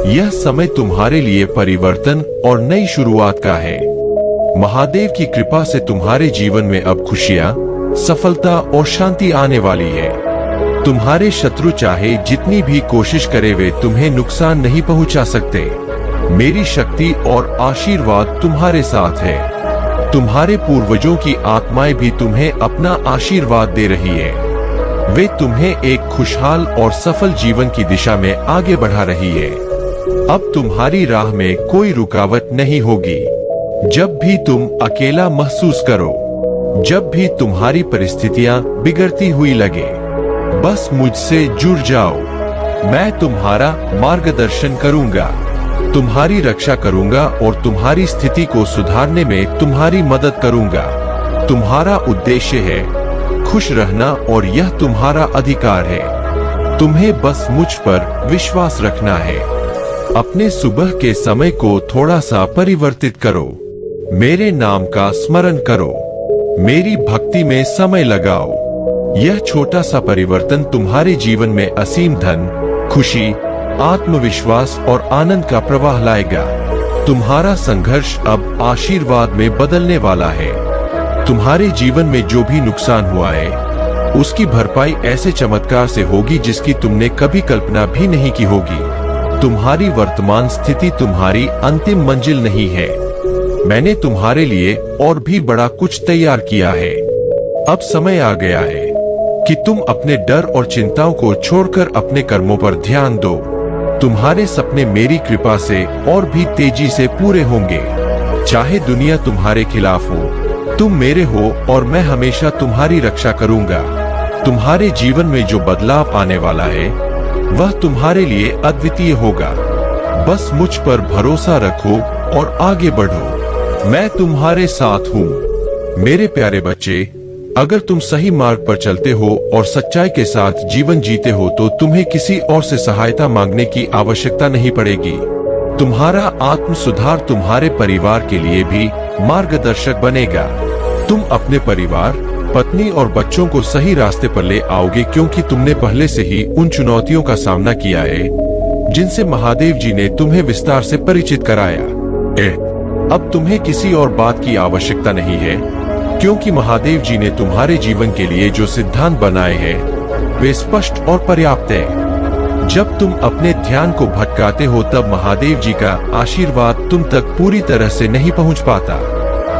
Speaker 3: यह समय तुम्हारे लिए परिवर्तन और नई शुरुआत का है। महादेव की कृपा से तुम्हारे जीवन में अब खुशियां, सफलता और शांति आने वाली है। तुम्हारे शत्रु चाहे जितनी भी कोशिश करे वे तुम्हें नुकसान नहीं पहुंचा सकते। मेरी शक्ति और आशीर्वाद तुम्हारे साथ है। तुम्हारे पूर्वजों की आत्माएं भी तुम्हें अपना आशीर्वाद दे रही है। वे तुम्हें एक खुशहाल और सफल जीवन की दिशा में आगे बढ़ा रही है। अब तुम्हारी राह में कोई रुकावट नहीं होगी। जब भी तुम अकेला महसूस करो, जब भी तुम्हारी परिस्थितियां बिगड़ती हुई लगे, बस मुझसे जुड़ जाओ। मैं तुम्हारा मार्गदर्शन करूंगा, तुम्हारी रक्षा करूंगा और तुम्हारी स्थिति को सुधारने में तुम्हारी मदद करूंगा। तुम्हारा उद्देश्य है खुश रहना और यह तुम्हारा अधिकार है। तुम्हें बस मुझ पर विश्वास रखना है। अपने सुबह के समय को थोड़ा सा परिवर्तित करो। मेरे नाम का स्मरण करो, मेरी भक्ति में समय लगाओ यह छोटा सा परिवर्तन तुम्हारे जीवन में असीम धन, खुशी, आत्मविश्वास और आनंद का प्रवाह लाएगा। तुम्हारा संघर्ष अब आशीर्वाद में बदलने वाला है। तुम्हारे जीवन में जो भी नुकसान हुआ है उसकी भरपाई ऐसे चमत्कार से होगी जिसकी तुमने कभी कल्पना भी नहीं की होगी। तुम्हारी वर्तमान स्थिति तुम्हारी अंतिम मंजिल नहीं है। मैंने तुम्हारे लिए और भी बड़ा कुछ तैयार किया है। अब समय आ गया है कि तुम अपने डर और चिंताओं को छोड़कर अपने कर्मों पर ध्यान दो। तुम्हारे सपने मेरी कृपा से और भी तेजी से पूरे होंगे। चाहे दुनिया तुम्हारे खिलाफ हो, तुम मेरे हो और मैं हमेशा तुम्हारी रक्षा करूंगा। तुम्हारे जीवन में जो बदलाव आने वाला है वह तुम्हारे लिए अद्वितीय होगा। बस मुझ पर भरोसा रखो और आगे बढ़ो। मैं तुम्हारे साथ हूँ। मेरे प्यारे बच्चे, अगर तुम सही मार्ग पर चलते हो और सच्चाई के साथ जीवन जीते हो तो तुम्हें किसी और से सहायता मांगने की आवश्यकता नहीं पड़ेगी। तुम्हारा आत्म सुधार तुम्हारे परिवार के लिए भी मार्गदर्शक बनेगा। तुम अपने परिवार, पत्नी और बच्चों को सही रास्ते पर ले आओगे क्योंकि तुमने पहले से ही उन चुनौतियों का सामना किया है जिनसे महादेव जी ने तुम्हें विस्तार से परिचित कराया। अब तुम्हें किसी और बात की आवश्यकता नहीं है क्योंकि महादेव जी ने तुम्हारे जीवन के लिए जो सिद्धांत बनाए हैं वे स्पष्ट और पर्याप्त है। जब तुम अपने ध्यान को भटकाते हो तब महादेव जी का आशीर्वाद तुम तक पूरी तरह से नहीं पहुंच पाता।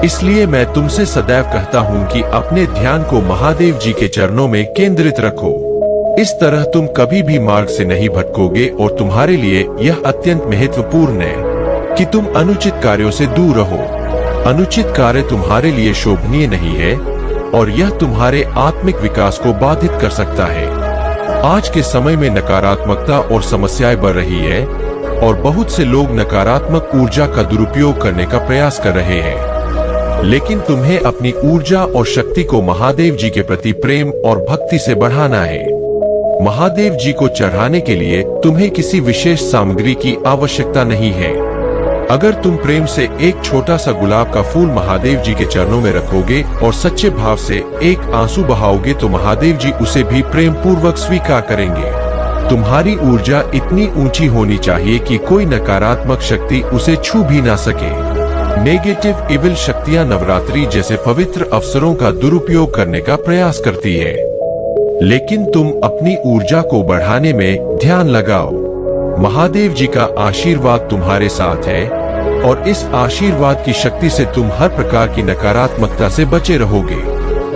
Speaker 3: इसलिए मैं तुमसे सदैव कहता हूं कि अपने ध्यान को महादेव जी के चरणों में केंद्रित रखो। इस तरह तुम कभी भी मार्ग से नहीं भटकोगे और तुम्हारे लिए यह अत्यंत महत्वपूर्ण है कि तुम अनुचित कार्यों से दूर रहो। अनुचित कार्य तुम्हारे लिए शोभनीय नहीं है और यह तुम्हारे आत्मिक विकास को बाधित कर सकता है। आज के समय में नकारात्मकता और समस्याएं बढ़ रही है और बहुत से लोग नकारात्मक ऊर्जा का दुरुपयोग करने का प्रयास कर रहे हैं। लेकिन तुम्हें अपनी ऊर्जा और शक्ति को महादेव जी के प्रति प्रेम और भक्ति से बढ़ाना है। महादेव जी को चढ़ाने के लिए तुम्हें किसी विशेष सामग्री की आवश्यकता नहीं है। अगर तुम प्रेम से एक छोटा सा गुलाब का फूल महादेव जी के चरणों में रखोगे और सच्चे भाव से एक आंसू बहाओगे तो महादेव जी उसे भी प्रेम पूर्वक स्वीकार करेंगे। तुम्हारी ऊर्जा इतनी ऊंची होनी चाहिए कि कोई नकारात्मक शक्ति उसे छू भी ना सके। नेगेटिव इविल शक्तियां नवरात्रि जैसे पवित्र अवसरों का दुरुपयोग करने का प्रयास करती है, लेकिन तुम अपनी ऊर्जा को बढ़ाने में ध्यान लगाओ। महादेव जी का आशीर्वाद तुम्हारे साथ है और इस आशीर्वाद की शक्ति से तुम हर प्रकार की नकारात्मकता से बचे रहोगे।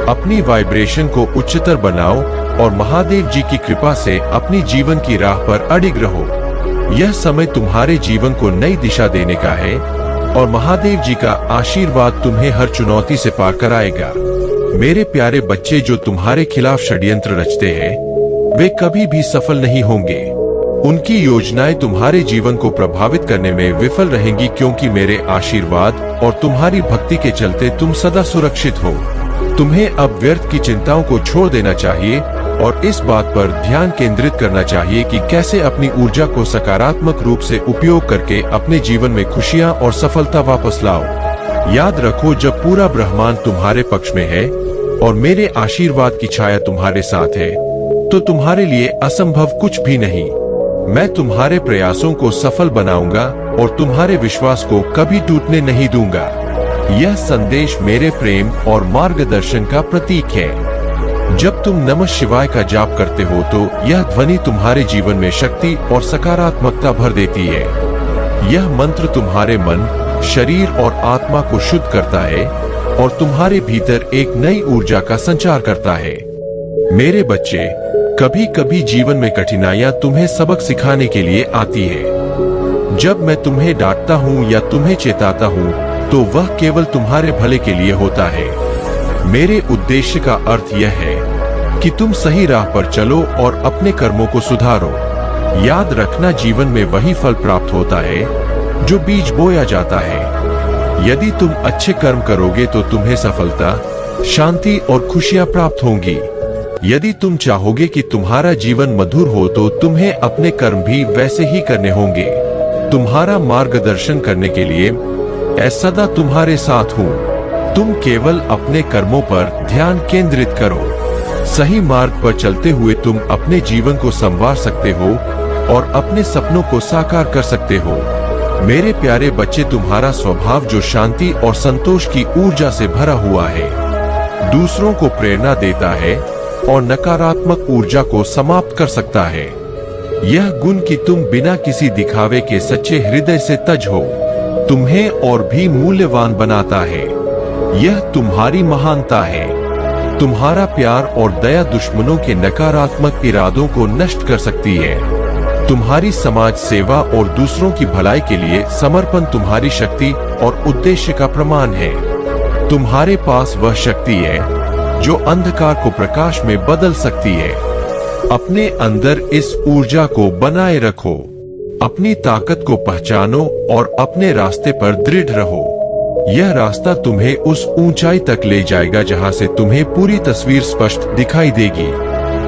Speaker 3: अपनी वाइब्रेशन को उच्चतर बनाओ और महादेव जी की कृपा से अपनी जीवन की राह पर अडिग रहो। यह समय तुम्हारे जीवन को नई दिशा देने का है और महादेव जी का आशीर्वाद तुम्हें हर चुनौती से पार कराएगा। मेरे प्यारे बच्चे, जो तुम्हारे खिलाफ षड्यंत्र रचते हैं वे कभी भी सफल नहीं होंगे। उनकी योजनाएं तुम्हारे जीवन को प्रभावित करने में विफल रहेंगी क्योंकि मेरे आशीर्वाद और तुम्हारी भक्ति के चलते तुम सदा सुरक्षित हो। तुम्हें अब व्यर्थ की चिंताओं को छोड़ देना चाहिए और इस बात पर ध्यान केंद्रित करना चाहिए कि कैसे अपनी ऊर्जा को सकारात्मक रूप से उपयोग करके अपने जीवन में खुशियां और सफलता वापस लाओ। याद रखो, जब पूरा ब्रह्मांड तुम्हारे पक्ष में है और मेरे आशीर्वाद की छाया तुम्हारे साथ है तो तुम्हारे लिए असंभव कुछ भी नहीं। मैं तुम्हारे प्रयासों को सफल बनाऊंगा और तुम्हारे विश्वास को कभी टूटने नहीं दूंगा। यह संदेश मेरे प्रेम और मार्गदर्शन का प्रतीक है। जब तुम नमः शिवाय का जाप करते हो तो यह ध्वनि तुम्हारे जीवन में शक्ति और सकारात्मकता भर देती है। यह मंत्र तुम्हारे मन, शरीर और आत्मा को शुद्ध करता है और तुम्हारे भीतर एक नई ऊर्जा का संचार करता है। मेरे बच्चे, कभी कभी जीवन में कठिनाइयां तुम्हें सबक सिखाने के लिए आती है। जब मैं तुम्हें डांटता हूँ या तुम्हें चेताता हूँ तो वह केवल तुम्हारे भले के लिए होता है। मेरे उद्देश्य का अर्थ यह है कि तुम सही राह पर चलो और अपने कर्मों को सुधारो। याद रखना, जीवन में वही फल प्राप्त होता है जो बीज बोया जाता है। यदि तुम अच्छे कर्म करोगे तो तुम्हें सफलता, शांति और खुशियां प्राप्त होंगी। यदि तुम चाहोगे कि तुम्हारा जीवन मधुर हो तो तुम्हें अपने कर्म भी वैसे ही करने होंगे। तुम्हारा मार्गदर्शन करने के लिए मैं सदा तुम्हारे साथ हूँ। तुम केवल अपने कर्मों पर ध्यान केंद्रित करो। सही मार्ग पर चलते हुए तुम अपने जीवन को संवार सकते हो और अपने सपनों को साकार कर सकते हो। मेरे प्यारे बच्चे, तुम्हारा स्वभाव जो शांति और संतोष की ऊर्जा से भरा हुआ है, दूसरों को प्रेरणा देता है और नकारात्मक ऊर्जा को समाप्त कर सकता है। यह गुण कि तुम बिना किसी दिखावे के सच्चे हृदय से तज हो, तुम्हें और भी मूल्यवान बनाता है। यह तुम्हारी महानता है। तुम्हारा प्यार और दया दुश्मनों के नकारात्मक इरादों को नष्ट कर सकती है। तुम्हारी समाज सेवा और दूसरों की भलाई के लिए समर्पण तुम्हारी शक्ति और उद्देश्य का प्रमाण है। तुम्हारे पास वह शक्ति है जो अंधकार को प्रकाश में बदल सकती है। अपने अंदर इस ऊर्जा को बनाए रखो, अपनी ताकत को पहचानो और अपने रास्ते पर दृढ़ रहो। यह रास्ता तुम्हें उस ऊंचाई तक ले जाएगा जहां से तुम्हें पूरी तस्वीर स्पष्ट दिखाई देगी।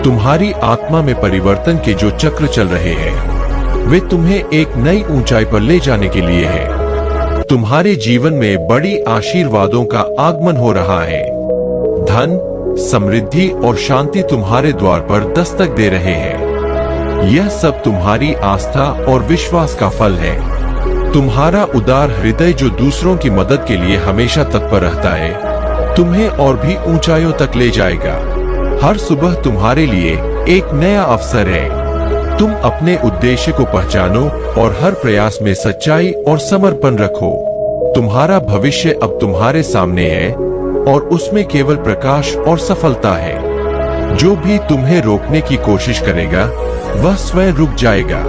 Speaker 3: तुम्हारी आत्मा में परिवर्तन के जो चक्र चल रहे हैं, वे तुम्हें एक नई ऊंचाई पर ले जाने के लिए है। तुम्हारे जीवन में बड़ी आशीर्वादों का आगमन हो रहा है। धन, समृद्धि और शांति तुम्हारे द्वार पर दस्तक दे रहे हैं। यह सब तुम्हारी आस्था और विश्वास का फल है। तुम्हारा उदार हृदय जो दूसरों की मदद के लिए हमेशा तत्पर रहता है, तुम्हें और भी ऊंचाइयों तक ले जाएगा। हर सुबह तुम्हारे लिए एक नया अवसर है। तुम अपने उद्देश्य को पहचानो और हर प्रयास में सच्चाई और समर्पण रखो। तुम्हारा भविष्य अब तुम्हारे सामने है और उसमें केवल प्रकाश और सफलता है। जो भी तुम्हें रोकने की कोशिश करेगा, वह स्वयं रुक जाएगा।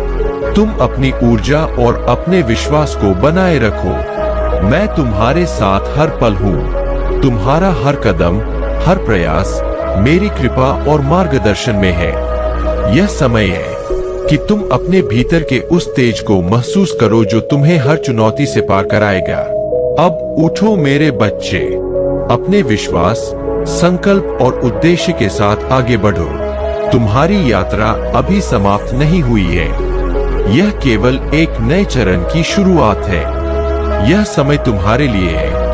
Speaker 3: तुम अपनी ऊर्जा और अपने विश्वास को बनाए रखो। मैं तुम्हारे साथ हर पल हूँ। तुम्हारा हर कदम, हर प्रयास मेरी कृपा और मार्गदर्शन में है। यह समय है कि तुम अपने भीतर के उस तेज को महसूस करो जो तुम्हें हर चुनौती से पार कराएगा। अब उठो मेरे बच्चे, अपने विश्वास, संकल्प और उद्देश्य के साथ आगे बढ़ो। तुम्हारी यात्रा अभी समाप्त नहीं हुई है। यह केवल एक नए चरण की शुरुआत है। यह समय तुम्हारे लिए है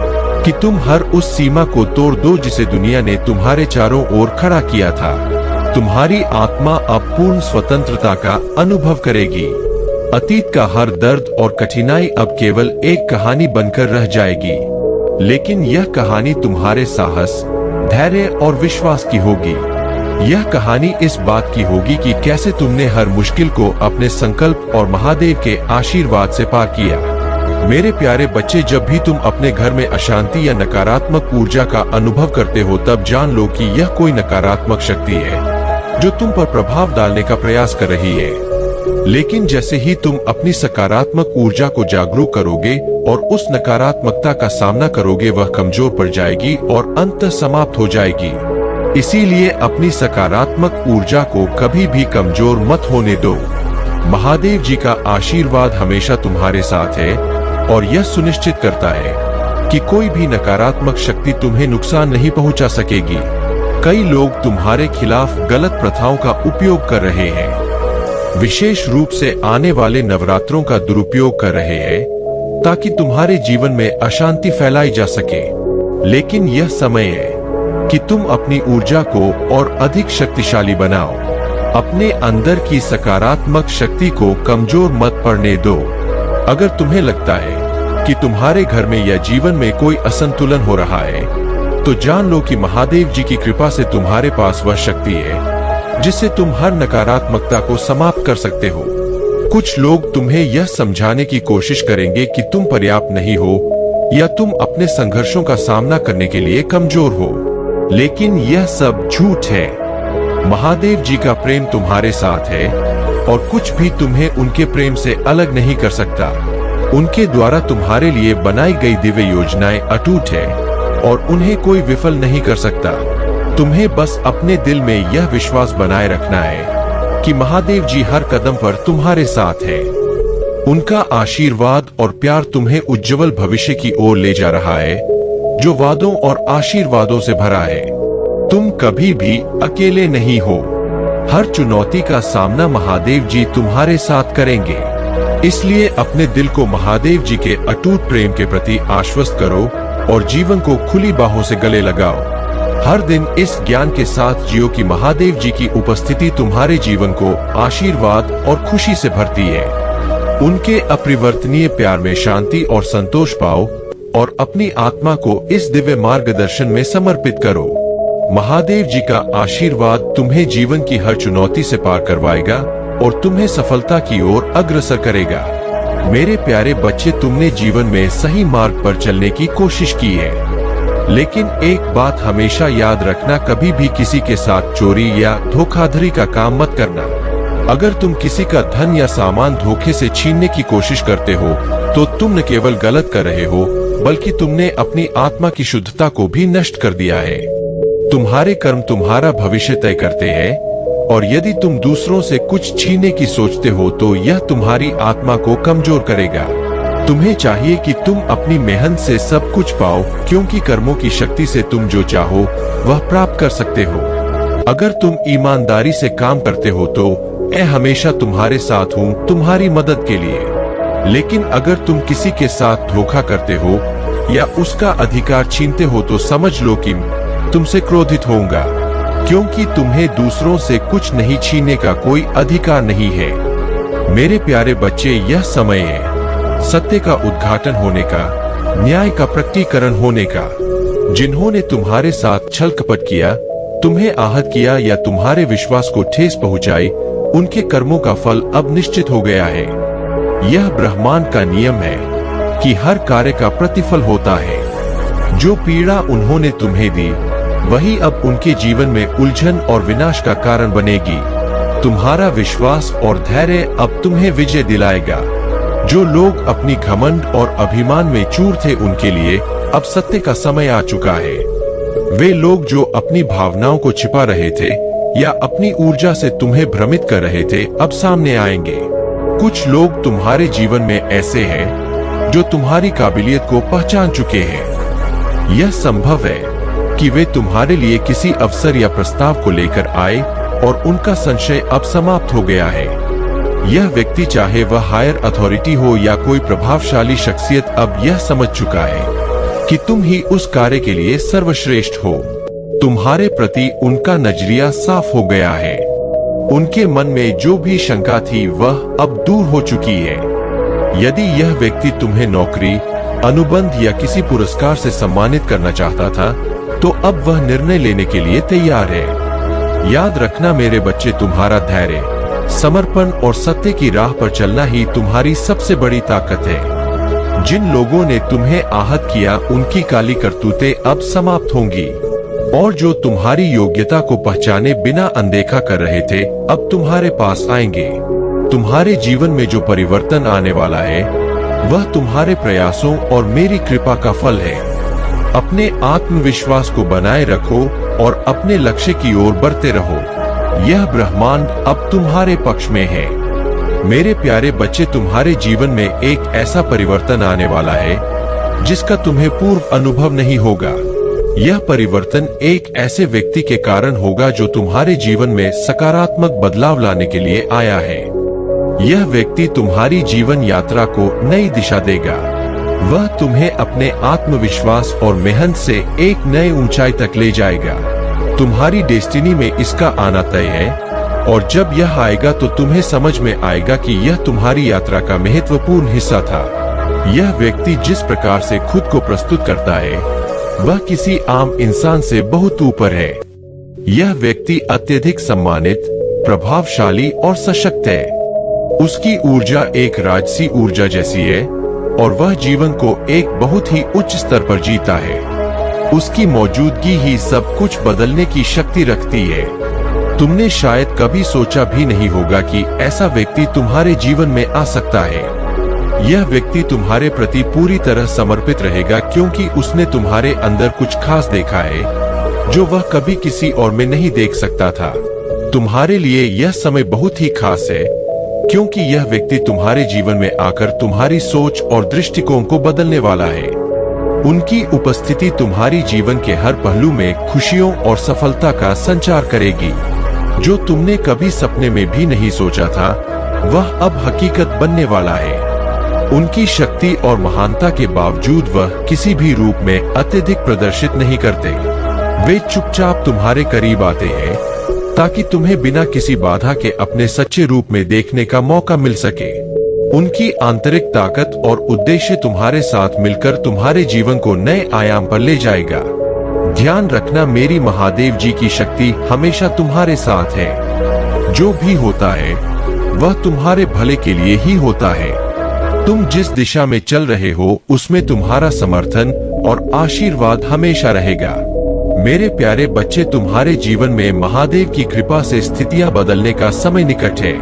Speaker 3: कि तुम हर उस सीमा को तोड़ दो जिसे दुनिया ने तुम्हारे चारों ओर खड़ा किया था। तुम्हारी आत्मा अब पूर्ण स्वतंत्रता का अनुभव करेगी। अतीत का हर दर्द और कठिनाई अब केवल एक कहानी बनकर रह जाएगी। लेकिन यह कहानी तुम्हारे साहस, धैर्य और विश्वास की होगी। यह कहानी इस बात की होगी कि कैसे तुमने हर मुश्किल को अपने संकल्प और महादेव के आशीर्वाद से पार किया। मेरे प्यारे बच्चे, जब भी तुम अपने घर में अशांति या नकारात्मक ऊर्जा का अनुभव करते हो, तब जान लो कि यह कोई नकारात्मक शक्ति है जो तुम पर प्रभाव डालने का प्रयास कर रही है। लेकिन जैसे ही तुम अपनी सकारात्मक ऊर्जा को जागरूक करोगे और उस नकारात्मकता का सामना करोगे, वह कमजोर पड़ जाएगी और अंततः समाप्त हो जाएगी। इसीलिए अपनी सकारात्मक ऊर्जा को कभी भी कमजोर मत होने दो। महादेव जी का आशीर्वाद हमेशा तुम्हारे साथ है और यह सुनिश्चित करता है कि कोई भी नकारात्मक शक्ति तुम्हें नुकसान नहीं पहुंचा सकेगी। कई लोग तुम्हारे खिलाफ गलत प्रथाओं का उपयोग कर रहे हैं, विशेष रूप से आने वाले नवरात्रों का दुरुपयोग कर रहे हैं ताकि तुम्हारे जीवन में अशांति फैलाई जा सके। लेकिन यह समय है कि तुम अपनी ऊर्जा को और अधिक शक्तिशाली बनाओ। अपने अंदर की सकारात्मक शक्ति को कमजोर मत पड़ने दो। अगर तुम्हें लगता है कि तुम्हारे घर में या जीवन में कोई असंतुलन हो रहा है, तो जान लो कि महादेव जी की कृपा से तुम्हारे पास वह शक्ति है जिससे तुम हर नकारात्मकता को समाप्त कर सकते हो। कुछ लोग तुम्हें यह समझाने की कोशिश करेंगे कि तुम पर्याप्त नहीं हो या तुम अपने संघर्षों का सामना करने के लिए कमजोर हो, लेकिन यह सब झूठ है। महादेव जी का प्रेम तुम्हारे साथ है और कुछ भी तुम्हें उनके प्रेम से अलग नहीं कर सकता। उनके द्वारा तुम्हारे लिए बनाई गई दिव्य योजनाएं अटूट है और उन्हें कोई विफल नहीं कर सकता। तुम्हें बस अपने दिल में यह विश्वास बनाए रखना है कि महादेव जी हर कदम पर तुम्हारे साथ है। उनका आशीर्वाद और प्यार तुम्हें उज्जवल भविष्य की ओर ले जा रहा है जो वादों और आशीर्वादों से भरा है। तुम कभी भी अकेले नहीं हो। हर चुनौती का सामना महादेव जी तुम्हारे साथ करेंगे। इसलिए अपने दिल को महादेव जी के अटूट प्रेम के प्रति आश्वस्त करो और जीवन को खुली बाहों से गले लगाओ। हर दिन इस ज्ञान के साथ जियो कि महादेव जी की उपस्थिति तुम्हारे जीवन को आशीर्वाद और खुशी से भरती है। उनके अपरिवर्तनीय प्यार में शांति और संतोष पाओ और अपनी आत्मा को इस दिव्य मार्गदर्शन में समर्पित करो। महादेव जी का आशीर्वाद तुम्हें जीवन की हर चुनौती से पार करवाएगा और तुम्हें सफलता की ओर अग्रसर करेगा। मेरे प्यारे बच्चे, तुमने जीवन में सही मार्ग पर चलने की कोशिश की है, लेकिन एक बात हमेशा याद रखना, कभी भी किसी के साथ चोरी या धोखाधड़ी का काम मत करना। अगर तुम किसी का धन या सामान धोखे से छीनने की कोशिश करते हो तो तुम न केवल गलत कर रहे हो, बल्कि तुमने अपनी आत्मा की शुद्धता को भी नष्ट कर दिया है। तुम्हारे कर्म तुम्हारा भविष्य तय करते हैं, और यदि तुम दूसरों से कुछ छीनने की सोचते हो तो यह तुम्हारी आत्मा को कमजोर करेगा। तुम्हें चाहिए कि तुम अपनी मेहनत से सब कुछ पाओ, क्योंकि कर्मों की शक्ति से तुम जो चाहो वह प्राप्त कर सकते हो। अगर तुम ईमानदारी से काम करते हो तो मैं हमेशा तुम्हारे साथ हूँ, तुम्हारी मदद के लिए। लेकिन अगर तुम किसी के साथ धोखा करते हो या उसका अधिकार छीनते हो तो समझ लो कि तुमसे क्रोधित होऊंगा, क्योंकि तुम्हें दूसरों से कुछ नहीं छीनने का कोई अधिकार नहीं है। मेरे प्यारे बच्चे, यह समय है सत्य का उद्घाटन होने का, न्याय का प्रकटीकरण होने का। जिन्होंने तुम्हारे साथ छल कपट किया, तुम्हें आहत किया या तुम्हारे विश्वास को ठेस पहुंचाई, उनके कर्मों का फल अब निश्चित हो गया है। यह ब्रह्मांड का नियम है कि हर कार्य का प्रतिफल होता है। जो पीड़ा उन्होंने तुम्हें दी वही अब उनके जीवन में उलझन और विनाश का कारण बनेगी। तुम्हारा विश्वास और धैर्य अब तुम्हें विजय दिलाएगा। जो लोग अपनी घमंड और अभिमान में चूर थे, उनके लिए अब सत्य का समय आ चुका है। वे लोग जो अपनी भावनाओं को छिपा रहे थे या अपनी ऊर्जा से तुम्हें भ्रमित कर रहे थे, अब सामने आएंगे। कुछ लोग तुम्हारे जीवन में ऐसे हैं जो तुम्हारी काबिलियत को पहचान चुके हैं। यह संभव है कि वे तुम्हारे लिए किसी अवसर या प्रस्ताव को लेकर आए और उनका संशय अब समाप्त हो गया है। यह व्यक्ति, चाहे वह हायर अथॉरिटी हो या कोई प्रभावशाली शख्सियत, अब यह समझ चुका है कि तुम ही उस कार्य के लिए सर्वश्रेष्ठ हो। तुम्हारे प्रति उनका नजरिया साफ हो गया है। उनके मन में जो भी शंका थी वह अब दूर हो चुकी है। यदि यह व्यक्ति तुम्हें नौकरी, अनुबंध या किसी पुरस्कार से सम्मानित करना चाहता था, तो अब वह निर्णय लेने के लिए तैयार है। याद रखना मेरे बच्चे, तुम्हारा धैर्य, समर्पण और सत्य की राह पर चलना ही तुम्हारी सबसे बड़ी ताकत है। जिन लोगों ने तुम्हें आहत किया, उनकी काली करतूतें अब समाप्त होंगी, और जो तुम्हारी योग्यता को पहचाने बिना अनदेखा कर रहे थे, अब तुम्हारे पास आएंगे। तुम्हारे जीवन में जो परिवर्तन आने वाला है वह तुम्हारे प्रयासों और मेरी कृपा का फल है। अपने आत्मविश्वास को बनाए रखो और अपने लक्ष्य की ओर बढ़ते रहो। यह ब्रह्मांड अब तुम्हारे पक्ष में है। मेरे प्यारे बच्चे, तुम्हारे जीवन में एक ऐसा परिवर्तन आने वाला है जिसका तुम्हें पूर्व अनुभव नहीं होगा। यह परिवर्तन एक ऐसे व्यक्ति के कारण होगा जो तुम्हारे जीवन में सकारात्मक बदलाव लाने के लिए आया है। यह व्यक्ति तुम्हारी जीवन यात्रा को नई दिशा देगा। वह तुम्हें अपने आत्मविश्वास और मेहनत से एक नए ऊंचाई तक ले जाएगा। तुम्हारी डेस्टिनी में इसका आना तय है, और जब यह आएगा तो तुम्हें समझ में आएगा कि यह तुम्हारी यात्रा का महत्वपूर्ण हिस्सा था। यह व्यक्ति जिस प्रकार से खुद को प्रस्तुत करता है वह किसी आम इंसान से बहुत ऊपर है। यह व्यक्ति अत्यधिक सम्मानित, प्रभावशाली और सशक्त है। उसकी ऊर्जा एक राजसी ऊर्जा जैसी है और वह जीवन को एक बहुत ही उच्च स्तर पर जीता है। उसकी मौजूदगी ही सब कुछ बदलने की शक्ति रखती है। तुमने शायद कभी सोचा भी नहीं होगा कि ऐसा व्यक्ति तुम्हारे जीवन में आ सकता है। यह व्यक्ति तुम्हारे प्रति पूरी तरह समर्पित रहेगा, क्योंकि उसने तुम्हारे अंदर कुछ खास देखा है जो वह कभी किसी और में नहीं देख सकता था। तुम्हारे लिए यह समय बहुत ही खास है, क्योंकि यह व्यक्ति तुम्हारे जीवन में आकर तुम्हारी सोच और दृष्टिकोण को बदलने वाला है। उनकी उपस्थिति तुम्हारी जीवन के हर पहलू में खुशियों और सफलता का संचार करेगी। जो तुमने कभी सपने में भी नहीं सोचा था वह अब हकीकत बनने वाला है। उनकी शक्ति और महानता के बावजूद वह किसी भी रूप में अत्यधिक प्रदर्शित नहीं करते। वे चुपचाप तुम्हारे करीब आते हैं ताकि तुम्हें बिना किसी बाधा के अपने सच्चे रूप में देखने का मौका मिल सके। उनकी आंतरिक ताकत और उद्देश्य तुम्हारे साथ मिलकर तुम्हारे जीवन को नए आयाम पर ले जाएगा। ध्यान रखना, मेरी महादेव जी की शक्ति हमेशा तुम्हारे साथ है। जो भी होता है वह तुम्हारे भले के लिए ही होता है। तुम जिस दिशा में चल रहे हो उसमें तुम्हारा समर्थन और आशीर्वाद हमेशा रहेगा। मेरे प्यारे बच्चे, तुम्हारे जीवन में महादेव की कृपा से स्थितियां बदलने का समय निकट है।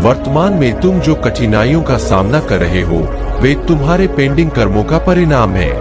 Speaker 3: वर्तमान में तुम जो कठिनाइयों का सामना कर रहे हो वे तुम्हारे पेंडिंग कर्मों का परिणाम है।